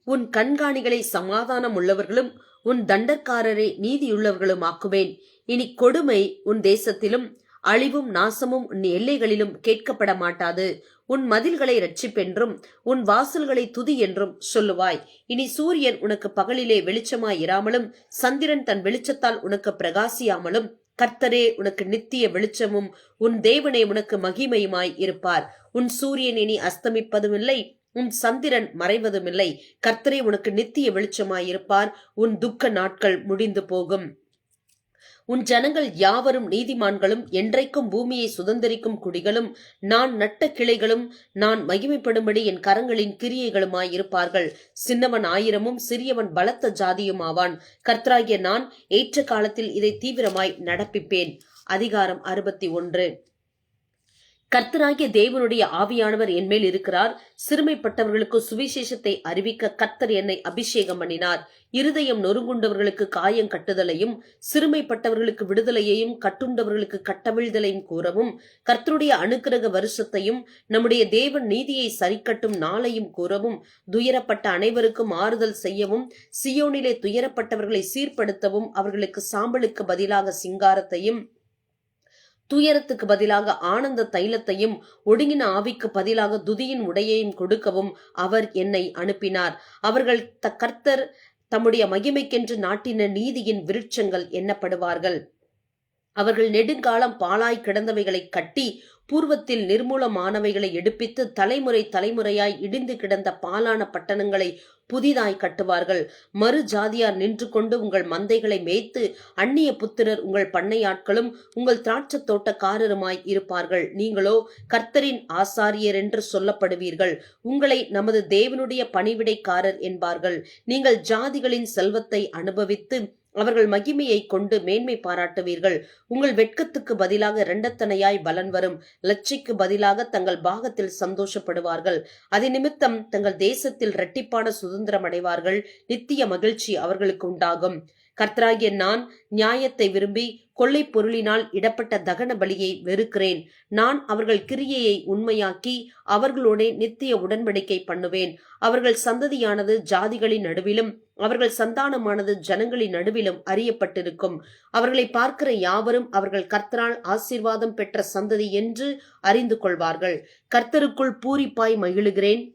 உன் கண்காணிகளை சமாதானம் உள்ளவர்களும் உன் தண்டற்காரரை நீதியுள்ளவர்களும் ஆக்குவேன். இனி கொடுமை உன் தேசத்திலும் அழிவும் நாசமும் உன் எல்லைகளிலும் கேட்கப்பட மாட்டாது. உன் மதில்களை இரட்சிப்பென்றும் உன் வாசல்களை துதி என்றும் சொல்லுவாய். இனி சூரியன் உனக்கு பகலிலே வெளிச்சமாய் இராமலும் சந்திரன் தன் வெளிச்சத்தால் உனக்கு பிரகாசியாமலும் கர்த்தரே உனக்கு நித்திய வெளிச்சமும் உன் தேவனே உனக்கு மகிமையுமாய் இருப்பார். உன் சூரியன் இனி அஸ்தமிப்பதுமில்லை, உன் சந்திரன் மறைவதுமில்லை. கர்த்தரே உனக்கு நித்திய வெளிச்சமாயிருப்பார். உன் துக்க நாட்கள் முடிந்து போகும். உன் ஜனங்கள் யாவரும் நீதிமான்களும் என்றைக்கும் பூமியை சுதந்தரிக்கும் குடிகளும் நான் நட்ட கிளைகளும் நான் மகிமைப்படும்படி என் கரங்களின் கிரியைகளுமாயிருப்பார்கள். சின்னவன் 1000 சிறியவன் பலத்த ஜாதியும் ஆவான். கர்த்தராகிய நான் ஏற்ற காலத்தில் இதை தீவிரமாய் நடப்பிப்பேன். அதிகாரம் 61. கர்த்தராகிய தேவனுடைய ஆவியானவர் என்மேல் இருக்கிறார். சிறுமைப்பட்டவர்களுக்கு சுவிசேஷத்தை அறிவிக்க கர்த்தர் என்னை அபிஷேகம் பண்ணினார். இருதயம் நொறுங்குண்டவர்களுக்கு காயம் கட்டுதலையும், சிறுமைப்பட்டவர்களுக்கு விடுதலையையும், கட்டுண்டவர்களுக்கு கட்டவிழ்தலையும் கூறவும், கர்த்தருடைய அனுக்கிரக வருஷத்தையும், நம்முடைய தேவன் நீதியை சரிக்கட்டும் நாளையும் கூறவும், துயரப்பட்ட அனைவருக்கும் ஆறுதல் செய்யவும், சியோனிலே துயரப்பட்டவர்களை சீர்படுத்தவும், அவர்களுக்கு சாம்பலுக்கு பதிலாக சிங்காரத்தையும், துயரத்துக்கு பதிலாக ஆனந்த தைலத்தையும், ஒடுங்கின ஆவிக்கு பதிலாக துதியின் உடையையும் கொடுக்கவும் அவர் என்னை அனுப்பினார். அவர்கள் கர்த்தர் தம்முடைய மகிமைக்கென்று நாட்டின நீதியின் விருட்சங்கள் எண்ணப்படுவார்கள். அவர்கள் நெடுங்காலம் பாழாய் கிடந்தவைகளை கட்டி, பூர்வத்தில் நிர்மூலமானவைகளை எடுப்பித்து, தலைமுறை தலைமுறையாய் இடிந்து கிடந்த பாலான பட்டணங்களை புதிதாய் கட்டுவார்கள். மறு ஜாதியார் நின்று கொண்டு உங்கள் மந்தைகளை மேய்த்து, அந்நிய புத்திரர் உங்கள் பண்ணையாட்களும் உங்கள் திராட்சை தோட்டக்காரருமாய் இருப்பார்கள். நீங்களோ கர்த்தரின் ஆசாரியர் என்று சொல்லப்படுவீர்கள். உங்களை நமது தேவனுடைய பணிவிடைக்காரர் என்பார்கள். நீங்கள் ஜாதிகளின் செல்வத்தை அனுபவித்து அவர்கள் மகிமையை கொண்டு மேன்மை பாராட்டுவீர்கள். உங்கள் வெட்கத்துக்கு பதிலாக இரண்டத்தனையாய் பலன் வரும். லட்சிக்கு பதிலாக தங்கள் பாகத்தில் சந்தோஷப்படுவார்கள். அது நிமித்தம் தங்கள் தேசத்தில் இரட்டிப்பான சுதந்திரம் அடைவார்கள். நித்திய மகிழ்ச்சி அவர்களுக்கு உண்டாகும். கர்த்தராகிய நான் நியாயத்தை விரும்பி கொள்ளை பொருளினால் இடப்பட்ட தகன பலியை வெறுக்கிறேன். நான் அவர்கள் கிரியையை உண்மையாக்கி அவர்களோட நித்திய உடன்படிக்கை பண்ணுவேன். அவர்கள் சந்ததியானது ஜாதிகளின் நடுவிலும் அவர்கள் சந்தானமானது ஜனங்களின் நடுவிலும் அறியப்பட்டிருக்கும். அவர்களை பார்க்கிற யாவரும் அவர்கள் கர்த்தரால் ஆசீர்வாதம் பெற்ற சந்ததி என்று அறிந்து கொள்வார்கள். கர்த்தருக்குள் பூரிப்பாய் மகிழுகிறேன்.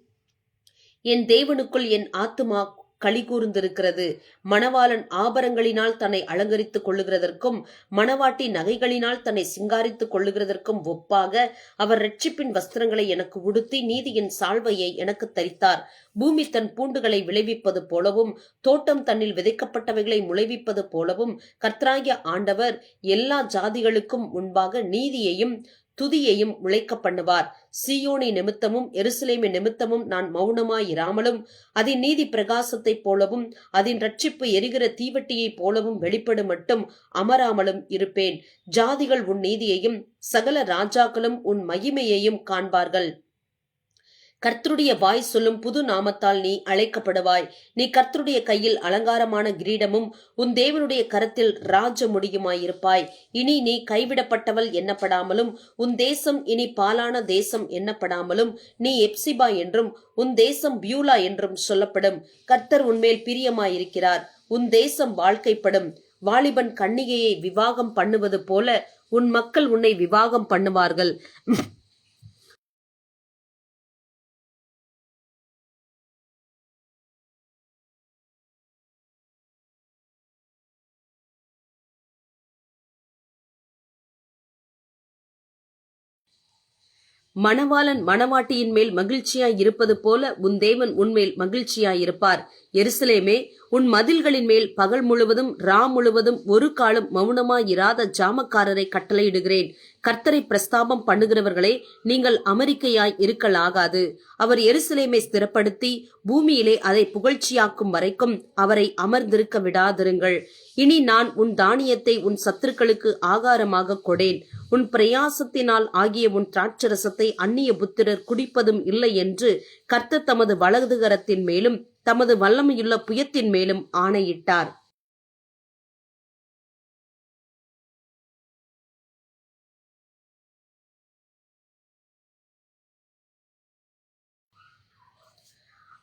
என் தேவனுக்குள் என் ஆத்துமா களி கூர்ந்திருக்கிறது. மணவாளன் ஆபரங்களினால் தன்னை அலங்கரித்துக் கொள்ளுகிறதற்கும் மணவாட்டி நகைகளினால் தன்னை சிங்காரித்துக் கொள்ளுகிறதற்கும் ஒப்பாக அவர் இரட்சிப்பின் வஸ்திரங்களை எனக்கு உடுத்தி நீதியின் சால்வையை எனக்கு தரித்தார். பூமி தன் பூண்டுகளை விளைவிப்பது போலவும் தோட்டம் தன்னில் விதைக்கப்பட்டவைகளை முளைவிப்பது போலவும் கர்த்தராகிய ஆண்டவர் எல்லா ஜாதிகளுக்கும் முன்பாக நீதியையும் துதியையும் முளைக்க பண்ணுவார். சீயோனி நிமித்தமும் எருசலேமின் நிமித்தமும் நான் மௌனமாயிராமலும் அதன் நீதி பிரகாசத்தைப் போலவும் அதன் ரட்சிப்பு எரிகிற தீவட்டியைப் போலவும் வெளிப்படும் மட்டும் அமராமலும் இருப்பேன். ஜாதிகள் உன் நீதியையும் சகல ராஜாக்களும் உன் மகிமையையும் காண்பார்கள். கர்த்தருடைய வாய் சொல்லும் புது நாமத்தால் நீ அழைக்கப்படுவாய். நீ கர்த்தருடைய கையில் அலங்காரமான கிரீடமும் உன் தேவனுடைய கரத்தில் ராஜ முடியுமாயிருப்பாய். இனி நீ கைவிடப்பட்டவள் எண்ணப்படாமலும் உன் தேசம் இனி பாலான தேசம் எண்ணப்படாமலும் நீ எப்சிபா என்றும் உன் தேசம் பியூலா என்றும் சொல்லப்படும். கர்த்தர் உன்மேல் பிரியமாயிருக்கிறார். உன் தேசம் வாழ்க்கைப்படும். வாலிபன் கன்னிகையை விவாகம் பண்ணுவது போல உன் மக்கள் உன்னை விவாகம் பண்ணுவார்கள். மணவாளன் மணவாட்டியின் மேல் மகிழ்ச்சியாய் இருப்பது போல உன் தேவன் உன்மேல் மகிழ்ச்சியாயிருப்பார். எருசலேமே, உன் மதில்களின் மேல் பகல் முழுவதும் ரா முழுவதும் ஒரு காலம் மௌனமாயிராத ஜாமக்காரரை கட்டளையிடுகிறேன். கர்த்தரை பிரஸ்தாபம் பண்ணுகிறவர்களே, நீங்கள் அமெரிக்கையாய் இருக்கலாகாது. அவர் எருசலேமை ஸ்திரப்படுத்தி பூமியிலே அதை புகழ்ச்சியாக்கும் வரைக்கும் அவரை அமர்ந்திருக்க விடாதிருங்கள். இனி நான் உன் தானியத்தை உன் சத்துருக்களுக்கு ஆகாரமாக கொடேன். உன் பிரயாசத்தினால் ஆகிய உன் திராட்சரசத்தை அந்நிய புத்திரர் குடிப்பதும் இல்லை என்று கர்த்தர் தமது வலதுகரத்தின் மேலும் தமது வல்லமையுள்ள புயத்தின் மேலும் ஆணையிட்டார்.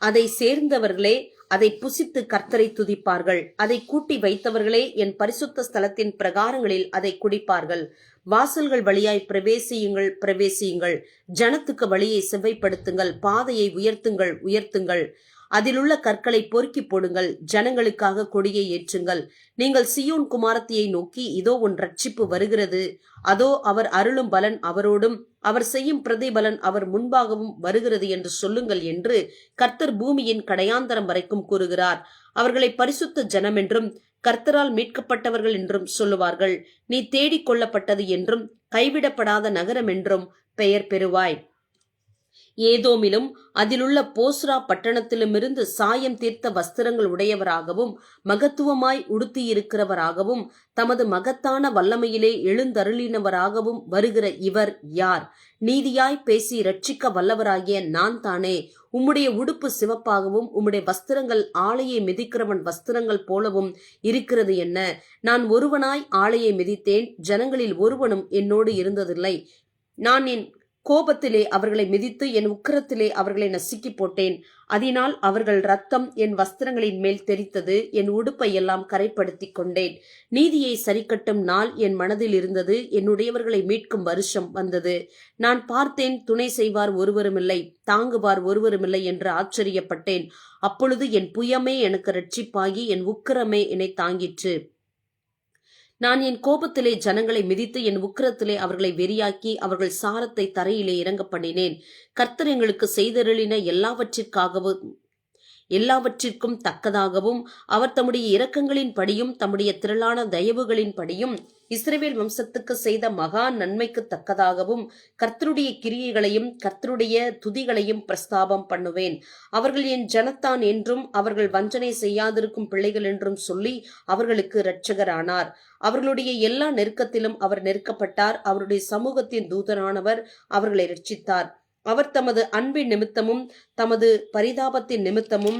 அதை சேர்ந்தவர்களே அதை புசித்து கர்த்தரை துதிப்பார்கள். அதை கூட்டி வைத்தவர்களே என் பரிசுத்த ஸ்தலத்தின் பிரகாரங்களில் அதை குடிப்பார்கள். வாசல்கள் வழியாய் பிரவேசியுங்கள், பிரவேசியுங்கள். ஜனத்துக்கு வழியை செவ்வைப்படுத்துங்கள், பாதையை உயர்த்துங்கள், உயர்த்துங்கள். அதிலுள்ள கற்களை பொறுக்கி போடுங்கள், ஜனங்களுக்காக கொடியை ஏற்றுங்கள். நீங்கள் சியோன் குமாரத்தியை நோக்கி, இதோ உன் ரட்சிப்பு வருகிறது, அதோ அவர் அருளும் பலன் அவரோடும் அவர் செய்யும் பிரதிபலன் அவர் முன்பாகவும் வருகிறது என்று சொல்லுங்கள் என்று கர்த்தர் பூமியின் கடையாந்தரம் வரைக்கும் கூறுகிறார். அவர்களை பரிசுத்த ஜனம் என்றும் கர்த்தரால் மீட்கப்பட்டவர்கள் என்றும் சொல்லுவார்கள். நீ தேடிக் கொள்ளப்பட்டது என்றும் கைவிடப்படாத நகரம் என்றும் பெயர் பெறுவாய். ஏதோமிலும் அதிலுள்ள போஸ்ரா பட்டணத்திலுமிருந்து சாயம் தீர்த்த வஸ்திரங்கள் உடையவராகவும் மகத்துவமாய் உடுத்தியிருக்கிறவராகவும் தமது மகத்தான வல்லமையிலே எழுந்தருளினவராகவும் வருகிற இவர் யார்? நீதியாய் பேசி இரட்சிக்க வல்லவராகிய நான் தானே. உம்முடைய உடுப்பு சிவப்பாகவும் உம்முடைய வஸ்திரங்கள் ஆளையை மிதிக்கிறவன் வஸ்திரங்கள் போலவும் இருக்கிறது என்ன? நான் ஒருவனாய் ஆளையை மிதித்தேன், ஜனங்களில் ஒருவனும் என்னோடு இருந்ததில்லை. நான் என் கோபத்திலே அவர்களை மிதித்து என் உக்கிரத்திலே அவர்களை நசுக்கி போட்டேன். அதனால் அவர்கள் இரத்தம் என் வஸ்திரங்களின் மேல் தெரித்தது, என் உடுப்பை எல்லாம் கரைப்படுத்தி கொண்டேன். நீதியை சரிக்கட்டும் நாள் என் மனதில் இருந்தது, என்னுடையவர்களை மீட்கும் வருஷம் வந்தது. நான் பார்த்தேன், துணை செய்வார் ஒருவருமில்லை, தாங்குவார் ஒருவருமில்லை என்று ஆச்சரியப்பட்டேன். அப்பொழுது என் புயமே எனக்கு இரட்சிப்பாகி என் உக்கிரமே என்னை தாங்கிற்று. நான் என் கோபத்திலே ஜனங்களை மிதித்து என் உக்கிரத்திலே அவர்களை வெறியாக்கி அவர்கள் சாரத்தை தரையிலே இறங்க பண்ணினேன். கர்த்தர் எங்களுக்கு செய்தருளின எல்லாவற்றிற்கும் தக்கதாகவும் அவர் தம்முடைய இரக்கங்களின் படியும் தம்முடைய திரளான தயவுகளின் படியும் இஸ்ரவேல் வம்சத்துக்கு செய்த மகா நன்மைக்கு தக்கதாகவும் கர்த்தருடைய கிரியைகளையும் கர்த்தருடைய துதிகளையும் பிரஸ்தாபம் பண்ணுவேன். அவர்கள் என் ஜனத்தான் என்றும் அவர்கள் வஞ்சனை செய்யாதிருக்கும் பிள்ளைகள் என்றும் சொல்லி அவர்களுக்கு இரட்சகரானார். அவர்களுடைய எல்லா நெருக்கத்திலும் அவர் நெருக்கப்பட்டார். அவருடைய சமூகத்தின் தூதனானவர் அவர்களை இரட்சித்தார். அவர் தமது அன்பின் நிமித்தமும் தமது பரிதாபத்தின் நிமித்தமும்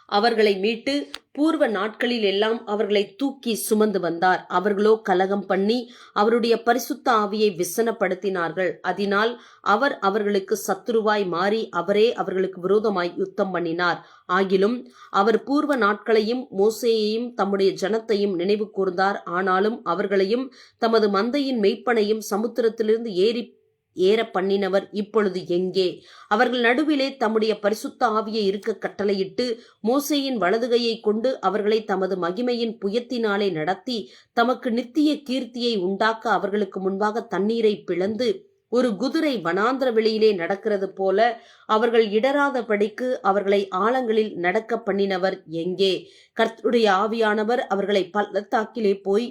அவர்களை மீட்டு பூர்வ நாட்களில் எல்லாம் அவர்களை தூக்கி சுமந்து வந்தார். அவர்களோ கலகம் பண்ணி அவருடைய பரிசுத்த ஆவியை விசனப்படுத்தினார்கள். அதனால் அவர் அவர்களுக்கு சத்துருவாய் மாறி அவரே அவர்களுக்கு விரோதமாய் யுத்தம் பண்ணினார். ஆகிலும் அவர் பூர்வ நாட்களையும் மோசேயையும் தம்முடைய ஜனத்தையும் நினைவு கூர்ந்தார். ஆனாலும் அவர்களையும் தமது மந்தையின் மெய்ப்பனையும் சமுத்திரத்திலிருந்து ஏற பண்ணினவர் இப்பொழுது எங்கே? அவர்கள் நடுவிலே தம்முடைய பரிசுத்த ஆவியை இருக்க கட்டளையிட்டு மோசேயின் வலதுகையை கொண்டு அவர்களை தமது மகிமையின் புயத்தினாலே நடத்தி தமக்கு நித்திய கீர்த்தியை உண்டாக்க அவர்களுக்கு முன்பாக தண்ணீரை பிளந்து ஒரு குதிரை வனாந்திர வெளியிலே நடக்கிறது போல அவர்கள் இடராதபடிக்கு அவர்களை ஆழங்களில் நடக்க பண்ணினவர் எங்கே? கர்த்தருடைய ஆவியானவர் அவர்களை பள்ளத்தாக்கிலே போய்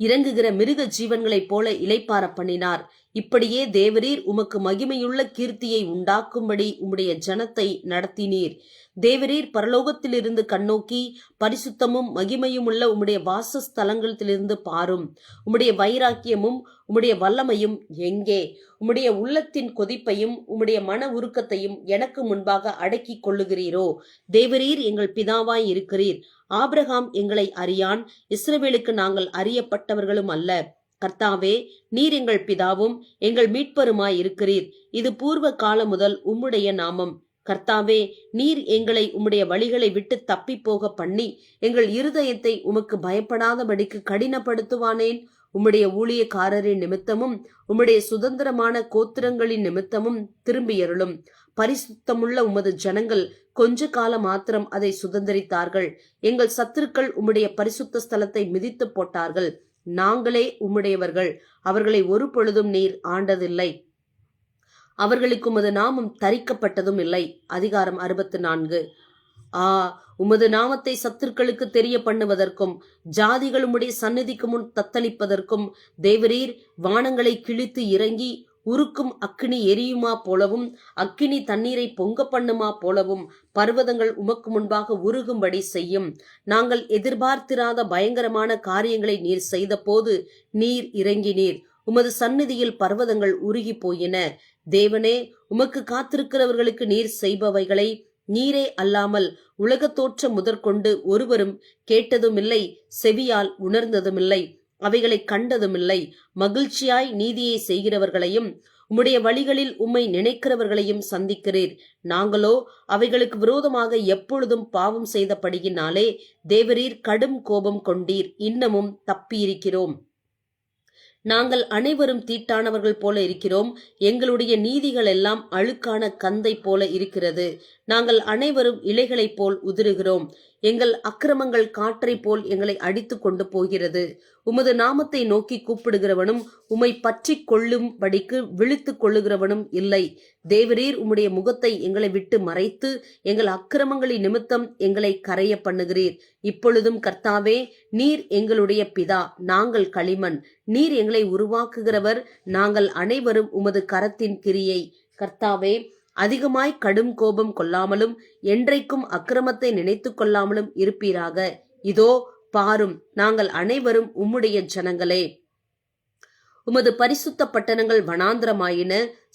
இறங்குகிற மிருக ஜீவன்களைப் போல இளைப்பார பண்ணினார். இப்படியே தேவரீர் உமக்கு மகிமையுள்ள கீர்த்தியை உண்டாக்கும்படி உம்முடைய ஜனத்தை நடத்தினீர். தேவரீர் பரலோகத்திலிருந்து கண்ணோக்கி பரிசுத்தமும் மகிமையுமுள்ள உம்முடைய வாசஸ்தலங்களிலிருந்து பாரும். உம்முடைய வைராக்கியமும் உம்முடைய வல்லமையும் எங்கே? உம்முடைய உள்ளத்தின் கொதிப்பையும் உம்முடைய மன உருக்கத்தையும் எனக்கு முன்பாக அடக்கி கொள்ளுகிறீரோ? தேவரீர் எங்கள் பிதாவாய் இருக்கிறீர். ஆபிரகாம் எங்களை அறியான், இஸ்ரவேலுக்கு நாங்கள் அறியப்பட்டவர்களும் அல்ல. கர்த்தாவே, நீர் எங்கள் பிதாவும் எங்கள் மீட்பருமாய் இருக்கிறீர். இது பூர்வ காலம் முதல் உம்முடைய நாமம். கர்த்தாவே, நீர் எங்களை உம்முடைய வழிகளை விட்டு தப்பி போக பண்ணி எங்கள் இருதயத்தை உமக்கு பயப்படாதபடிக்கு கடினப்படுத்துவானேன்? உம்முடைய ஊழியக்காரரின் நிமித்தமும் உம்முடைய சுதந்திரமான கோத்திரங்களின் நிமித்தமும் திரும்பியருளும். பரிசுத்தமுள்ள உமது ஜனங்கள் கொஞ்ச காலம் மாத்திரம் அதை சுதந்திரித்தார்கள். எங்கள் சத்துருக்கள் உம்முடைய பரிசுத்த ஸ்தலத்தை மிதித்து போட்டார்கள். நாங்களே உம்முடையவர்கள், அவர்களை ஒரு பொழுதும் நீர் ஆண்டதில்லை. அவர்களுக்கு உமது நாமம் தரிக்கப்பட்டதும் இல்லை. அதிகாரம் 64. உமது நாமத்தை சத்துருக்களுக்கு தெரிய பண்ணுவதற்கும் ஜாதிகள் உம்முடைய சந்நிதிக்கு முன் தத்தளிப்பதற்கும் தேவரீர் வானங்களை கிழித்து இறங்கி உருக்கும் அக்கினி எரியுமா போலவும் அக்கினி தண்ணீரை பொங்க பண்ணுமா போலவும் பர்வதங்கள் உமக்கு முன்பாக உருகும்படி செய்யும். நாங்கள் எதிர்பார்த்திராத பயங்கரமான காரியங்களை நீர் செய்த போது நீர் இறங்கினீர். உமது சந்நிதியில் பர்வதங்கள் உருகி போயின. தேவனே, உமக்கு காத்திருக்கிறவர்களுக்கு நீர் செய்பவைகளை நீரே அல்லாமல் உலகத் தோற்றம் முதற்கொண்டு ஒருவரும் கேட்டதுமில்லை, செவியால் உணர்ந்ததுமில்லை, அவைகளை கண்டதுமில்லை. மகிழ்ச்சியாய் நீதியை செய்கிறவர்களையும் உம்முடைய வழிகளில் உம்மை நினைக்கிறவர்களையும் சந்திக்கிறீர். நாங்களோ அவைகளுக்கு விரோதமாக எப்பொழுதும் பாவம் செய்தபடியினாலே தேவரீர் கடும் கோபம் கொண்டீர். இன்னமும் தப்பியிருக்கிறோம். நாங்கள் அனைவரும் தீட்டானவர்கள் போல இருக்கிறோம். எங்களுடைய நீதிகள் எல்லாம் அழுக்கான கந்தை போல இருக்கிறது. நாங்கள் அனைவரும் இலைகளைப் போல் உதிருகிறோம். எங்கள் அக்கிரமங்கள் காற்றை போல் எங்களை அடித்து கொண்டு போகிறது. உமது நாமத்தை நோக்கி கூப்பிடுகிறவனும் உம்மை பற்றி கொள்ளும்படிக்கு விழித்து கொள்ளுகிறவனும் இல்லை. தேவரீர் உம்முடைய முகத்தை எங்களை விட்டு மறைத்து எங்கள் அக்கிரமங்களின் நிமித்தம் எங்களை கரைய பண்ணுகிறீர். இப்பொழுதும் கர்த்தாவே, நீர் எங்களுடைய பிதா, நாங்கள் களிமண். நீர் எங்களை உருவாக்குகிறவர், நாங்கள் அனைவரும் உமது கரத்தின் கிரியை. கர்த்தாவே, அதிகமாய் கடும் கோபம் கொள்ளாமலும் என்றைக்கும் அக்கிரமத்தை நினைத்து கொள்ளாமலும் இருப்பீராக. இதோ பாரும், நாங்கள் அனைவரும் உம்முடைய ஜனங்களே. உமது பரிசுத்த பட்டணங்கள் வனாந்திரமாயின,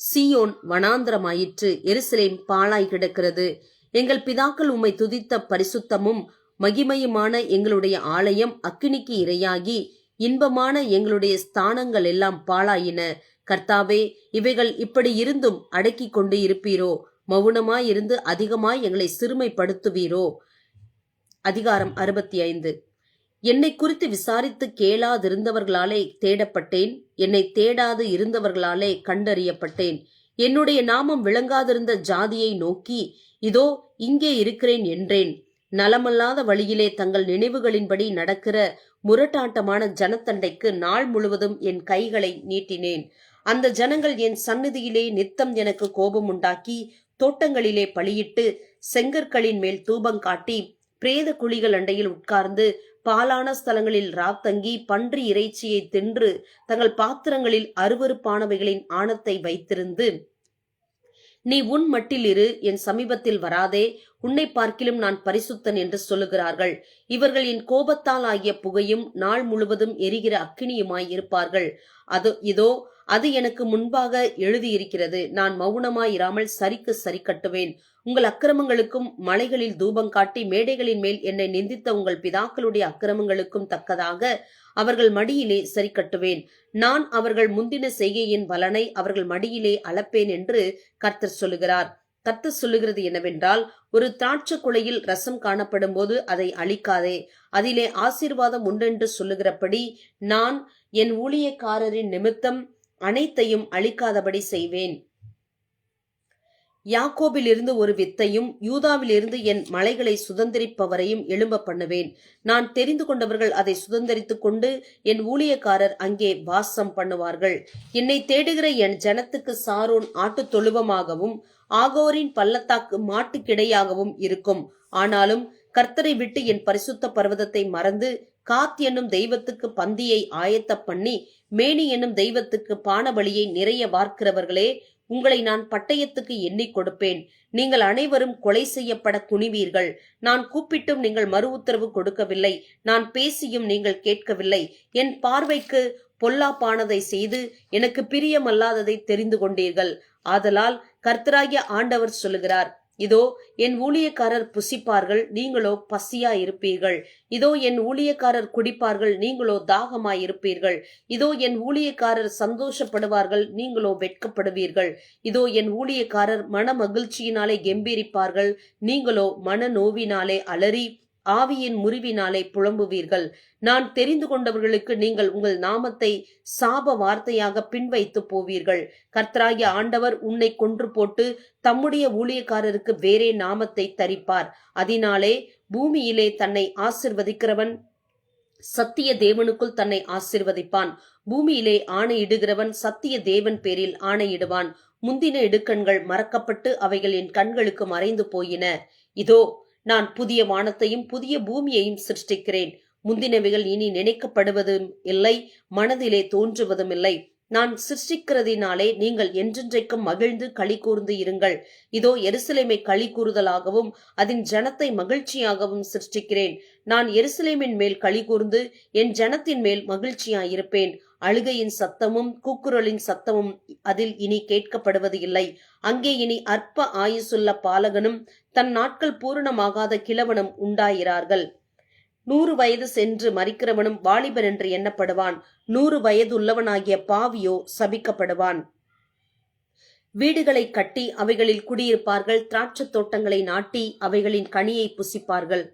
சீயோன் வனாந்திரமாயிற்று, எருசலேம் பாழாய் கிடக்கிறது. எங்கள் பிதாக்கள் உம்மை துதித்த பரிசுத்தமும் மகிமையுமான எங்களுடைய ஆலயம் அக்கினிக்கு இரையாகி இன்பமான எங்களுடைய ஸ்தானங்கள் எல்லாம் பாழாயின. கர்த்தாவே, இவைகள் இப்படி இருந்தும் அடக்கி கொண்டு இருப்பீரோ? மௌனமாயிருந்து அதிகமாய் எங்களை சிறுமைப்படுத்துவீரோ? அதிகாரம் 65. என்னை குறித்து விசாரித்து கேளாதிருந்தவர்களாலே தேடப்பட்டேன், என்னை தேடாது இருந்தவர்களாலே கண்டறியப்பட்டேன். என்னுடைய நாமம் விளங்காதிருந்த ஜாதியை நோக்கி, இதோ இங்கே இருக்கிறேன் என்றேன். நலமல்லாத வழியிலே தங்கள் நினைவுகளின்படி நடக்கிற முரட்டாட்டமான ஜனத்தண்டைக்கு நாள் முழுவதும் என் கைகளை நீட்டினேன். அந்த ஜனங்கள் என் சந்நிதியிலே நித்தம் எனக்கு கோபம் உண்டாக்கி தோட்டங்களிலே பலியிட்டு செங்கற்களின் மேல் தூபம் காட்டி பிரேத குழிகள் அண்டையில் உட்கார்ந்து பாலான ஸ்தலங்களில் ராத்தங்கி பன்றி இறைச்சியை தின்று தங்கள் பாத்திரங்களில் அருவருப்பானவைகளின் ஆணத்தை வைத்திருந்து, நீ உன் மட்டில் இரு, என் சமீபத்தில் வராதே, உன்னை பார்க்கிலும் நான் பரிசுத்தன் என்று சொல்லுகிறார்கள். இவர்கள் என் கோபத்தால் ஆகிய புகையும் நாள் முழுவதும் எரிகிற அக்கினியுமாய் இருப்பார்கள். இதோ அது எனக்கு முன்பாக எழுதியிருக்கிறது. நான் மௌனமாயிராமல் சரிக்கு சரி கட்டுவேன். உங்கள் அக்கிரமங்களுக்கும் மலைகளில் தூபம் காட்டி மேடைகளின் மேல் என்னை நிந்தித்த உங்கள் பிதாக்களுடைய அக்கிரமங்களுக்கும் தக்கதாக அவர்கள் மடியிலே சரி கட்டுவேன். நான் அவர்கள் முந்தின செய்கையின் பலனை அவர்கள் மடியிலே அளப்பேன் என்று கர்த்தர் சொல்லுகிறார். கர்த்தர் சொல்லுகிறது என்னவென்றால், ஒரு திராட்சை குலையில் ரசம் காணப்படும் போது அதை அழிக்காதே, அதிலே ஆசீர்வாதம் உண்டென்று சொல்லுகிறபடி நான் என் ஊழியக்காரரின் நிமித்தம் அனைத்தையும் அழிக்காதபடி செய்வேன். யாக்கோபிலிருந்து ஒரு வித்தையும் யூதாவிலிருந்து என் மலைகளை சுதந்திரிப்பவரையும் எழும்ப பண்ணுவேன். நான் தெரிந்து கொண்டவர்கள் அதை சுதந்திரித்துக் கொண்டு என் ஊழியக்காரர் அங்கே வாசம் பண்ணுவார்கள். என்னை தேடுகிற என் ஜனத்துக்கு சாரோன் ஆட்டு தொழுவமாகவும் ஆகோரின் பள்ளத்தாக்கு மாட்டுக்கிடையாகவும் இருக்கும். ஆனாலும் கர்த்தரை விட்டு என் பரிசுத்த பர்வதத்தை மறந்து காத் என்னும் தெய்வத்துக்கு பந்தியை ஆயத்த பண்ணி மேனி என்னும் தெய்வத்துக்கு பானபலியை நிறைய வார்க்கிறவர்களே, உங்களை நான் பட்டயத்துக்கு எண்ணிக் கொடுப்பேன். நீங்கள் அனைவரும் கொலை செய்யப்பட குனிவீர்கள். நான் கூப்பிட்டும் நீங்கள் மறு உத்தரவு கொடுக்கவில்லை, நான் பேசியும் நீங்கள் கேட்கவில்லை. என் பார்வைக்கு பொல்லாப்பானதை செய்து எனக்கு பிரியமல்லாததை தெரிந்து கொண்டீர்கள். ஆதலால் கர்த்தராகிய ஆண்டவர் சொல்லுகிறார், இதோ என் ஊழியக்காரர் புசிப்பார்கள், நீங்களோ பசியாய் இருப்பீர்கள். இதோ என் ஊழியக்காரர் குடிப்பார்கள், நீங்களோ தாகமாய் இருப்பீர்கள். இதோ என் ஊழியக்காரர் சந்தோஷப்படுவார்கள், நீங்களோ வெட்கப்படுவீர்கள். இதோ என் ஊழியக்காரர் மன மகிழ்ச்சியினாலே கெம்பீரிப்பார்கள், நீங்களோ மன நோவினாலே அலறி ஆவியின் முறிவினாலே புலம்புவீர்கள். நான் தெரிந்து கொண்டவர்களுக்கு நீங்கள் உங்கள் நாமத்தை சாப வார்த்தையாக பின்வைத்து போவீர்கள். கர்த்தராகிய ஆண்டவர் உன்னை கொன்று போட்டு தம்முடைய ஊழியக்காரருக்கு வேறே நாமத்தை தரிப்பார். அதனாலே பூமியிலே தன்னை ஆசிர்வதிக்கிறவன் சத்திய தேவனுக்குள் தன்னை ஆசிர்வதிப்பான். பூமியிலே ஆணையிடுகிறவன் சத்திய தேவன் பேரில் ஆணையிடுவான். முந்தின இடுக்கண்கள் மறக்கப்பட்டு அவைகள் என் கண்களுக்கு மறைந்து போயின. இதோ நான் புதிய வானத்தையும் புதிய பூமியையும் சிருஷ்டிக்கிறேன். முந்தினவைகள் இனி நினைக்கப்படுவதும் இல்லை, மனதிலே தோன்றுவதும் இல்லை. நான் சிருஷ்டிக்கிறதினாலே நீங்கள் என்றென்றைக்கும் மகிழ்ந்து களி கூர்ந்து இருங்கள். இதோ எருசலேமை களி கூறுதலாகவும் அதன் ஜனத்தை மகிழ்ச்சியாகவும் சிருஷ்டிக்கிறேன். நான் எருசலேமின் மேல் களி கூர்ந்து என் ஜனத்தின் மேல் மகிழ்ச்சியாயிருப்பேன். அழுகையின் சத்தமும் கூக்குரலின் சத்தமும் அதில் இனி கேட்கப்படுவது இல்லை. அங்கே இனி அற்ப ஆயுசுள்ள பாலகனும் தன் நாட்கள் பூரணமாகாத கிழவனும் உண்டாயிரார்கள். 100 வயது சென்று மரிக்கிறவனும் வாலிபன் என்று எண்ணப்படுவான். 100 வயதுள்ளவனாகிய பாவியோ சபிக்கப்படுவான். வீடுகளை கட்டி அவைகளில் குடியிருப்பார்கள். திராட்சை தோட்டங்களை நாட்டி அவைகளின் கனியை புசிப்பார்கள்.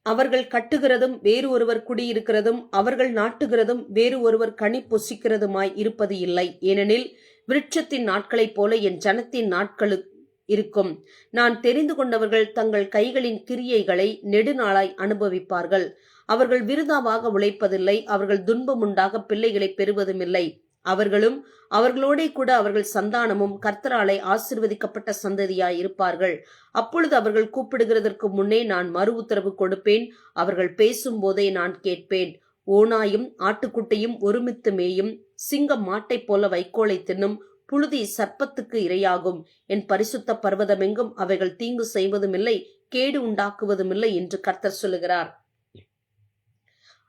அவர்கள் கட்டுகிறதும் வேறு ஒருவர் குடியிருக்கிறதும் அவர்கள் நாட்டுகிறதும் வேறு ஒருவர் கனி பொசிக்கிறதுமாய் இருப்பது இல்லை. ஏனெனில் விருட்சத்தின் நாட்களைப் போல என் ஜனத்தின் நாட்களும் இருக்கும். நான் தெரிந்து கொண்டவர்கள் தங்கள் கைகளின் கிரியைகளை நெடுநாளாய் அனுபவிப்பார்கள். அவர்கள் விருதாவாக உழைப்பதில்லை. அவர்கள் துன்பமுண்டாக பிள்ளைகளை பெறுவதுமில்லை. அவர்களும் அவர்களோடே கூட அவர்கள் சந்தானமும் கர்த்தராலே ஆசீர்வதிக்கப்பட்ட சந்ததியாய் இருப்பார்கள். அப்பொழுது அவர்கள் கூப்பிடுகிறதற்கு முன்னே நான் மறு உத்தரவு கொடுப்பேன். அவர்கள் பேசும் போதே நான் கேட்பேன். ஓநாயும் ஆட்டுக்குட்டியும் ஒருமித்து மேயும், சிங்கம் மாட்டைப் போல வைக்கோலை தின்னும், புழுதி சர்ப்பத்துக்கு இரையாகும். என் பரிசுத்த பர்வதமெங்கும் அவைகள் தீங்கு செய்வதுமில்லை, கேடு உண்டாக்குவதுமில்லை என்று கர்த்தர் சொல்லுகிறார்.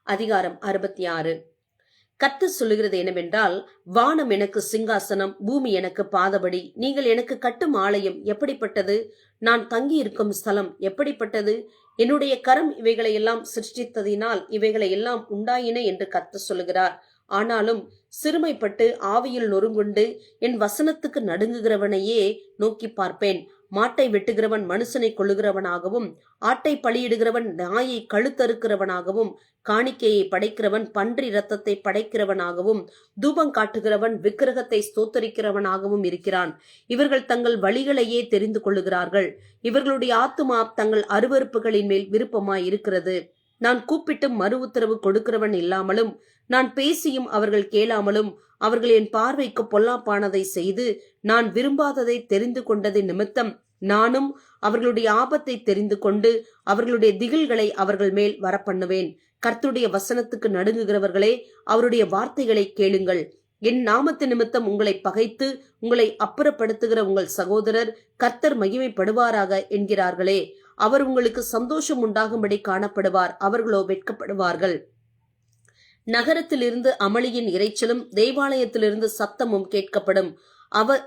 அதிகாரம் 66. கர்த்தர் சொல்லுகிறது என்னவென்றால், வானம் எனக்கு சிங்காசனம், பூமி எனக்கு பாதபடி. நீங்கள் எனக்கு கட்டும் ஆலயம் எப்படிப்பட்டது? நான் தங்கியிருக்கும் ஸ்தலம் எப்படிப்பட்டது? என்னுடைய கரம் இவைகளை எல்லாம் சிருஷ்டித்ததினால் இவைகளை எல்லாம் உண்டாயின என்று கர்த்தர் சொல்லுகிறார். ஆனாலும் சிறுமைப்பட்டு ஆவியில் நொறுங்குண்டு என் வசனத்துக்கு நடுங்குகிறவனையே நோக்கி பார்ப்பேன். மாட்டை வெட்டுகிறவன் மனுஷனை கொள்ளுகிறவனாகவும், ஆட்டை பலியிடுகிறவன் நாயை கழுத்தறுக்கிறவனாகவும், காணிக்கையை படைக்கிறவன் பன்றி இரத்தத்தை படைக்கிறவனாகவும், தூபம் காட்டுகிறவன் விக்கிரகத்தை ஸ்தோத்தரிக்கிறவனாகவும் இருக்கிறான். இவர்கள் தங்கள் வழிகளையே தெரிந்து கொள்ளுகிறார்கள். இவர்களுடைய ஆத்துமா தங்கள் அருவருப்புகளின் மேல் விருப்பமாய் இருக்கிறது. நான் கூப்பிட்டு மறு உத்தரவு கொடுக்கிறவன் இல்லாமலும், நான் பேசியும் அவர்கள் கேளாமலும், அவர்கள் என் பார்வைக்கு பொல்லாப்பானதை செய்து நான் விரும்பாததை தெரிந்து கொண்டது நிமித்தம் நானும் அவர்களுடைய ஆபத்தை தெரிந்து கொண்டு அவர்களுடைய திகில்களை அவர்கள் மேல் வரப்பண்ணுவேன். கர்த்தருடைய வசனத்துக்கு நடுங்குகிறவர்களே, அவருடைய வார்த்தைகளை கேளுங்கள். என் நாமத்து நிமித்தம் உங்களை பகைத்து உங்களை அப்புறப்படுத்துகிற உங்கள் சகோதரர் கர்த்தர் மகிமைப்படுவாராக என்கிறார்களே. அவர் உங்களுக்கு சந்தோஷம் உண்டாகும்படி காணப்படுவார், அவர்களோ வெட்கப்படுவார்கள். நகரத்திலிருந்து அமளியின் இரைச்சலும் தேவாலயத்திலிருந்து சத்தமும் கேட்கப்படும்.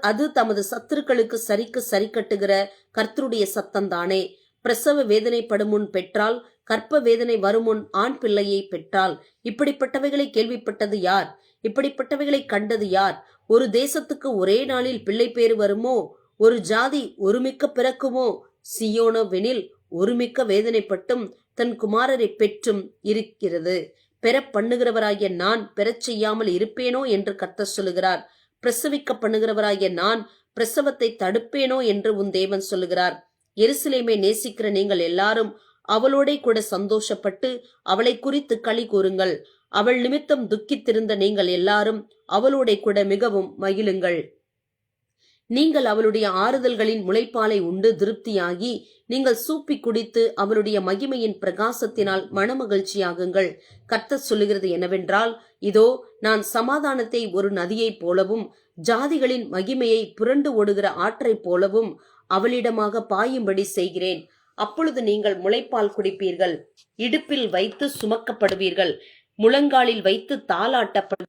அது தமது சத்துருக்களுக்கு சரிக்கு சரி கட்டுகிற கர்த்தருடைய சத்தம்தானே. பிரசவ வேதனைப்படும் முன் பெற்றால், கற்ப வேதனை வருமுன் ஆண் பிள்ளையை பெற்றால். இப்படிப்பட்டவைகளை கேள்விப்பட்டது யார்? இப்படிப்பட்டவைகளை கண்டது யார்? ஒரு தேசத்துக்கு ஒரே நாளில் பிள்ளை பேறு வருமோ? ஒரு ஜாதி ஒருமிக்க பிறக்குமோ? சியோனோவெனில் ஒருமிக்க வேதனைப்பட்டும் தன் குமாரரை பெற்றும் இருக்கிறது. பெற பண்ணுகிறவராகிய நான் பெறச் செய்யாமல் இருப்பேனோ என்று கர்த்தர் சொல்லுகிறார். பிரசவிக்க பண்ணுகிறவராகிய நான் பிரசவத்தை தடுப்பேனோ என்று உன் தேவன் சொல்லுகிறார். எருசலேமை நேசிக்கிற நீங்கள் எல்லாரும் அவளோட கூட சந்தோஷப்பட்டு அவளை குறித்து களி கூறுங்கள். அவள் நிமித்தம் துக்கித்திருந்த நீங்கள் எல்லாரும் அவளோட கூட மிகவும் மகிழுங்கள். நீங்கள் அவளுடைய ஆறுதல்களின் முளைப்பாலை உண்டு திருப்தியாகி, நீங்கள் சூப்பி குடித்து அவளுடைய மகிமையின் பிரகாசத்தினால் மனமகிழ்ச்சியாகுங்கள். கர்த்தர் சொல்லுகிறது என்னவென்றால், இதோ நான் சமாதானத்தை ஒரு நதியைப் போலவும் ஜாதிகளின் மகிமையை புரண்டு ஓடுகிற ஆற்றைப் போலவும் அவளிடமாக பாயும்படி செய்கிறேன். அப்பொழுது நீங்கள் முளைப்பால் குடிப்பீர்கள், இடுப்பில் வைத்து சுமக்கப்படுவீர்கள், முழங்காலில் வைத்து தாலாட்டப்படு.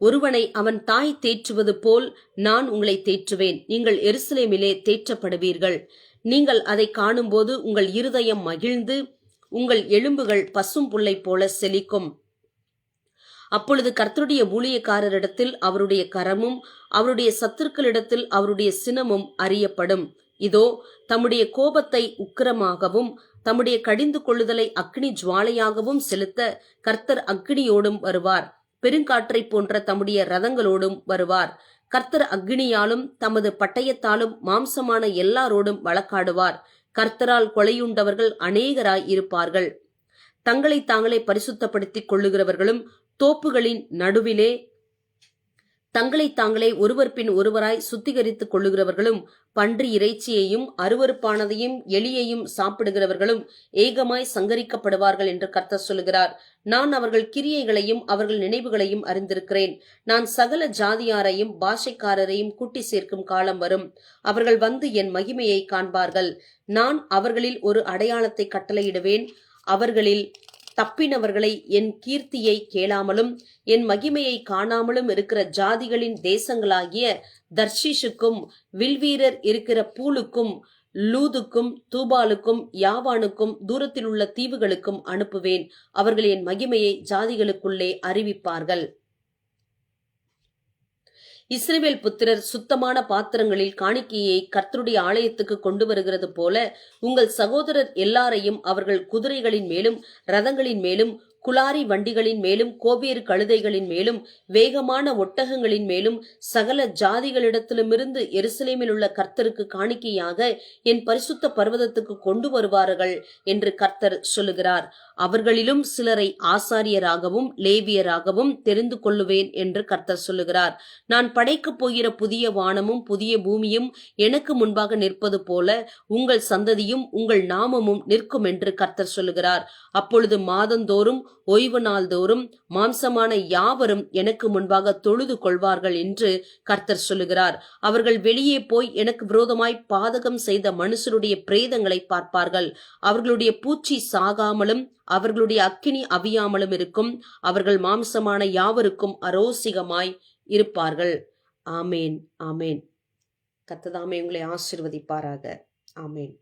ஒருவனை அவன் தாய் தேற்றுவது போல் நான் உங்களை தேற்றுவேன். நீங்கள் எருசலேமிலே தேற்றப்படுவீர்கள். நீங்கள் அதை காணும்போது உங்கள் இருதயம் மகிழ்ந்து உங்கள் எலும்புகள் பசும் புல்லை போல செழிக்கும். அப்பொழுது கர்த்தருடைய ஊழியக்காரரிடத்தில் அவருடைய கரமும் அவருடைய சத்துருக்களிடத்தில் அவருடைய சினமும் அறியப்படும். இதோ தம்முடைய கோபத்தை உக்கிரமாகவும் தம்முடைய கடிந்து கொள்ளுதலை அக்னி ஜுவாலையாகவும் செலுத்த கர்த்தர் அக்னியோடும் வருவார். பெருங்காற்றை போன்ற தம்முடைய ரதங்களோடும் வருவார். கர்த்தர் அக்னியாலும் தமது பட்டயத்தாலும் மாம்சமான எல்லாரோடும் வழக்காடுவார். கர்த்தரால் கொலையுண்டவர்கள் அநேகராய் இருப்பார்கள். தங்களை தாங்களே பரிசுத்தப்படுத்திக் கொள்ளுகிறவர்களும் தோப்புகளின் நடுவிலே தங்களை தாங்களே ஒருவர் பின் ஒருவராய் சுத்திகரித்துக் கொள்ளுகிறவர்களும், பன்றி இறைச்சியையும் அருவருப்பானதையும் எலியையும் சாப்பிடுகிறவர்களும் ஏகமாய் சங்கரிக்கப்படுவார்கள் என்று கர்த்தர் சொல்லுகிறார். நான் அவர்கள் கிரியைகளையும் அவர்கள் நினைவுகளையும் அறிந்திருக்கிறேன். நான் சகல ஜாதியாரையும் பாஷைக்காரரையும் கூட்டி சேர்க்கும் காலம் வரும். அவர்கள் வந்து என் மகிமையை காண்பார்கள். நான் அவர்களில் ஒரு அடையாளத்தை கட்டளையிடுவேன். அவர்களில் தப்பினவர்களை என் கீர்த்தியை கேளாமலும் என் மகிமையை காணாமலும் இருக்கிற ஜாதிகளின் தேசங்களாகிய தர்ஷீஷுக்கும் வில்வீரர் இருக்கிற பூலுக்கும் லூதுக்கும் தூபாலுக்கும் யாவானுக்கும் தூரத்தில் உள்ள தீவுகளுக்கும் அனுப்புவேன். அவர்கள் என் மகிமையை ஜாதிகளுக்குள்ளே அறிவிப்பார்கள். இஸ்ரவேல் புத்திரர் சுத்தமான பாத்திரங்களில் காணிக்கையை கர்த்தருடைய ஆலயத்துக்கு கொண்டு வருகிறது போல உங்கள் சகோதரர் எல்லாரையும் அவர்கள் குதிரைகளின் மேலும் ரதங்களின் மேலும் குளாரி வண்டிகளின் மேலும் கோவேறு கழுதைகளின் மேலும் வேகமான ஒட்டகங்களின் மேலும் சகல ஜாதிகளிடத்திலுமிருந்து எருசலேமில் உள்ள கர்த்தருக்கு காணிக்கையாக என் பரிசுத்த பர்வதத்துக்கு கொண்டு வருவார்கள் என்று கர்த்தர் சொல்லுகிறார். அவர்களிலும் சிலரை ஆசாரியராகவும் லேவியராகவும் தெரிந்து கொள்ளுவேன் என்று கர்த்தர் சொல்லுகிறார். நான் படைக்கப் போகிற புதிய வானமும் புதிய பூமியும் எனக்கு முன்பாக நிற்பது போல உங்கள் சந்ததியும் உங்கள் நாமமும் நிற்கும் என்று கர்த்தர் சொல்லுகிறார். அப்பொழுது மாதந்தோறும் ஓய்வு நாள் தோறும் மாம்சமான யாவரும் எனக்கு முன்பாக தொழுது கொள்வார்கள் என்று கர்த்தர் சொல்லுகிறார். அவர்கள் வெளியே போய் எனக்கு விரோதமாய் பாதகம் செய்த மனுஷருடைய பிரேதங்களை பார்ப்பார்கள். அவர்களுடைய பூச்சி சாகாமலும் அவர்களுடைய அக்கினி அவியாமலும் இருக்கும். அவர்கள் மாம்சமான யாவருக்கும் அரோசிகமாய் இருப்பார்கள். ஆமேன், ஆமேன். கர்த்தர் தாமே உங்களை ஆசீர்வதிப்பாராக. ஆமேன்.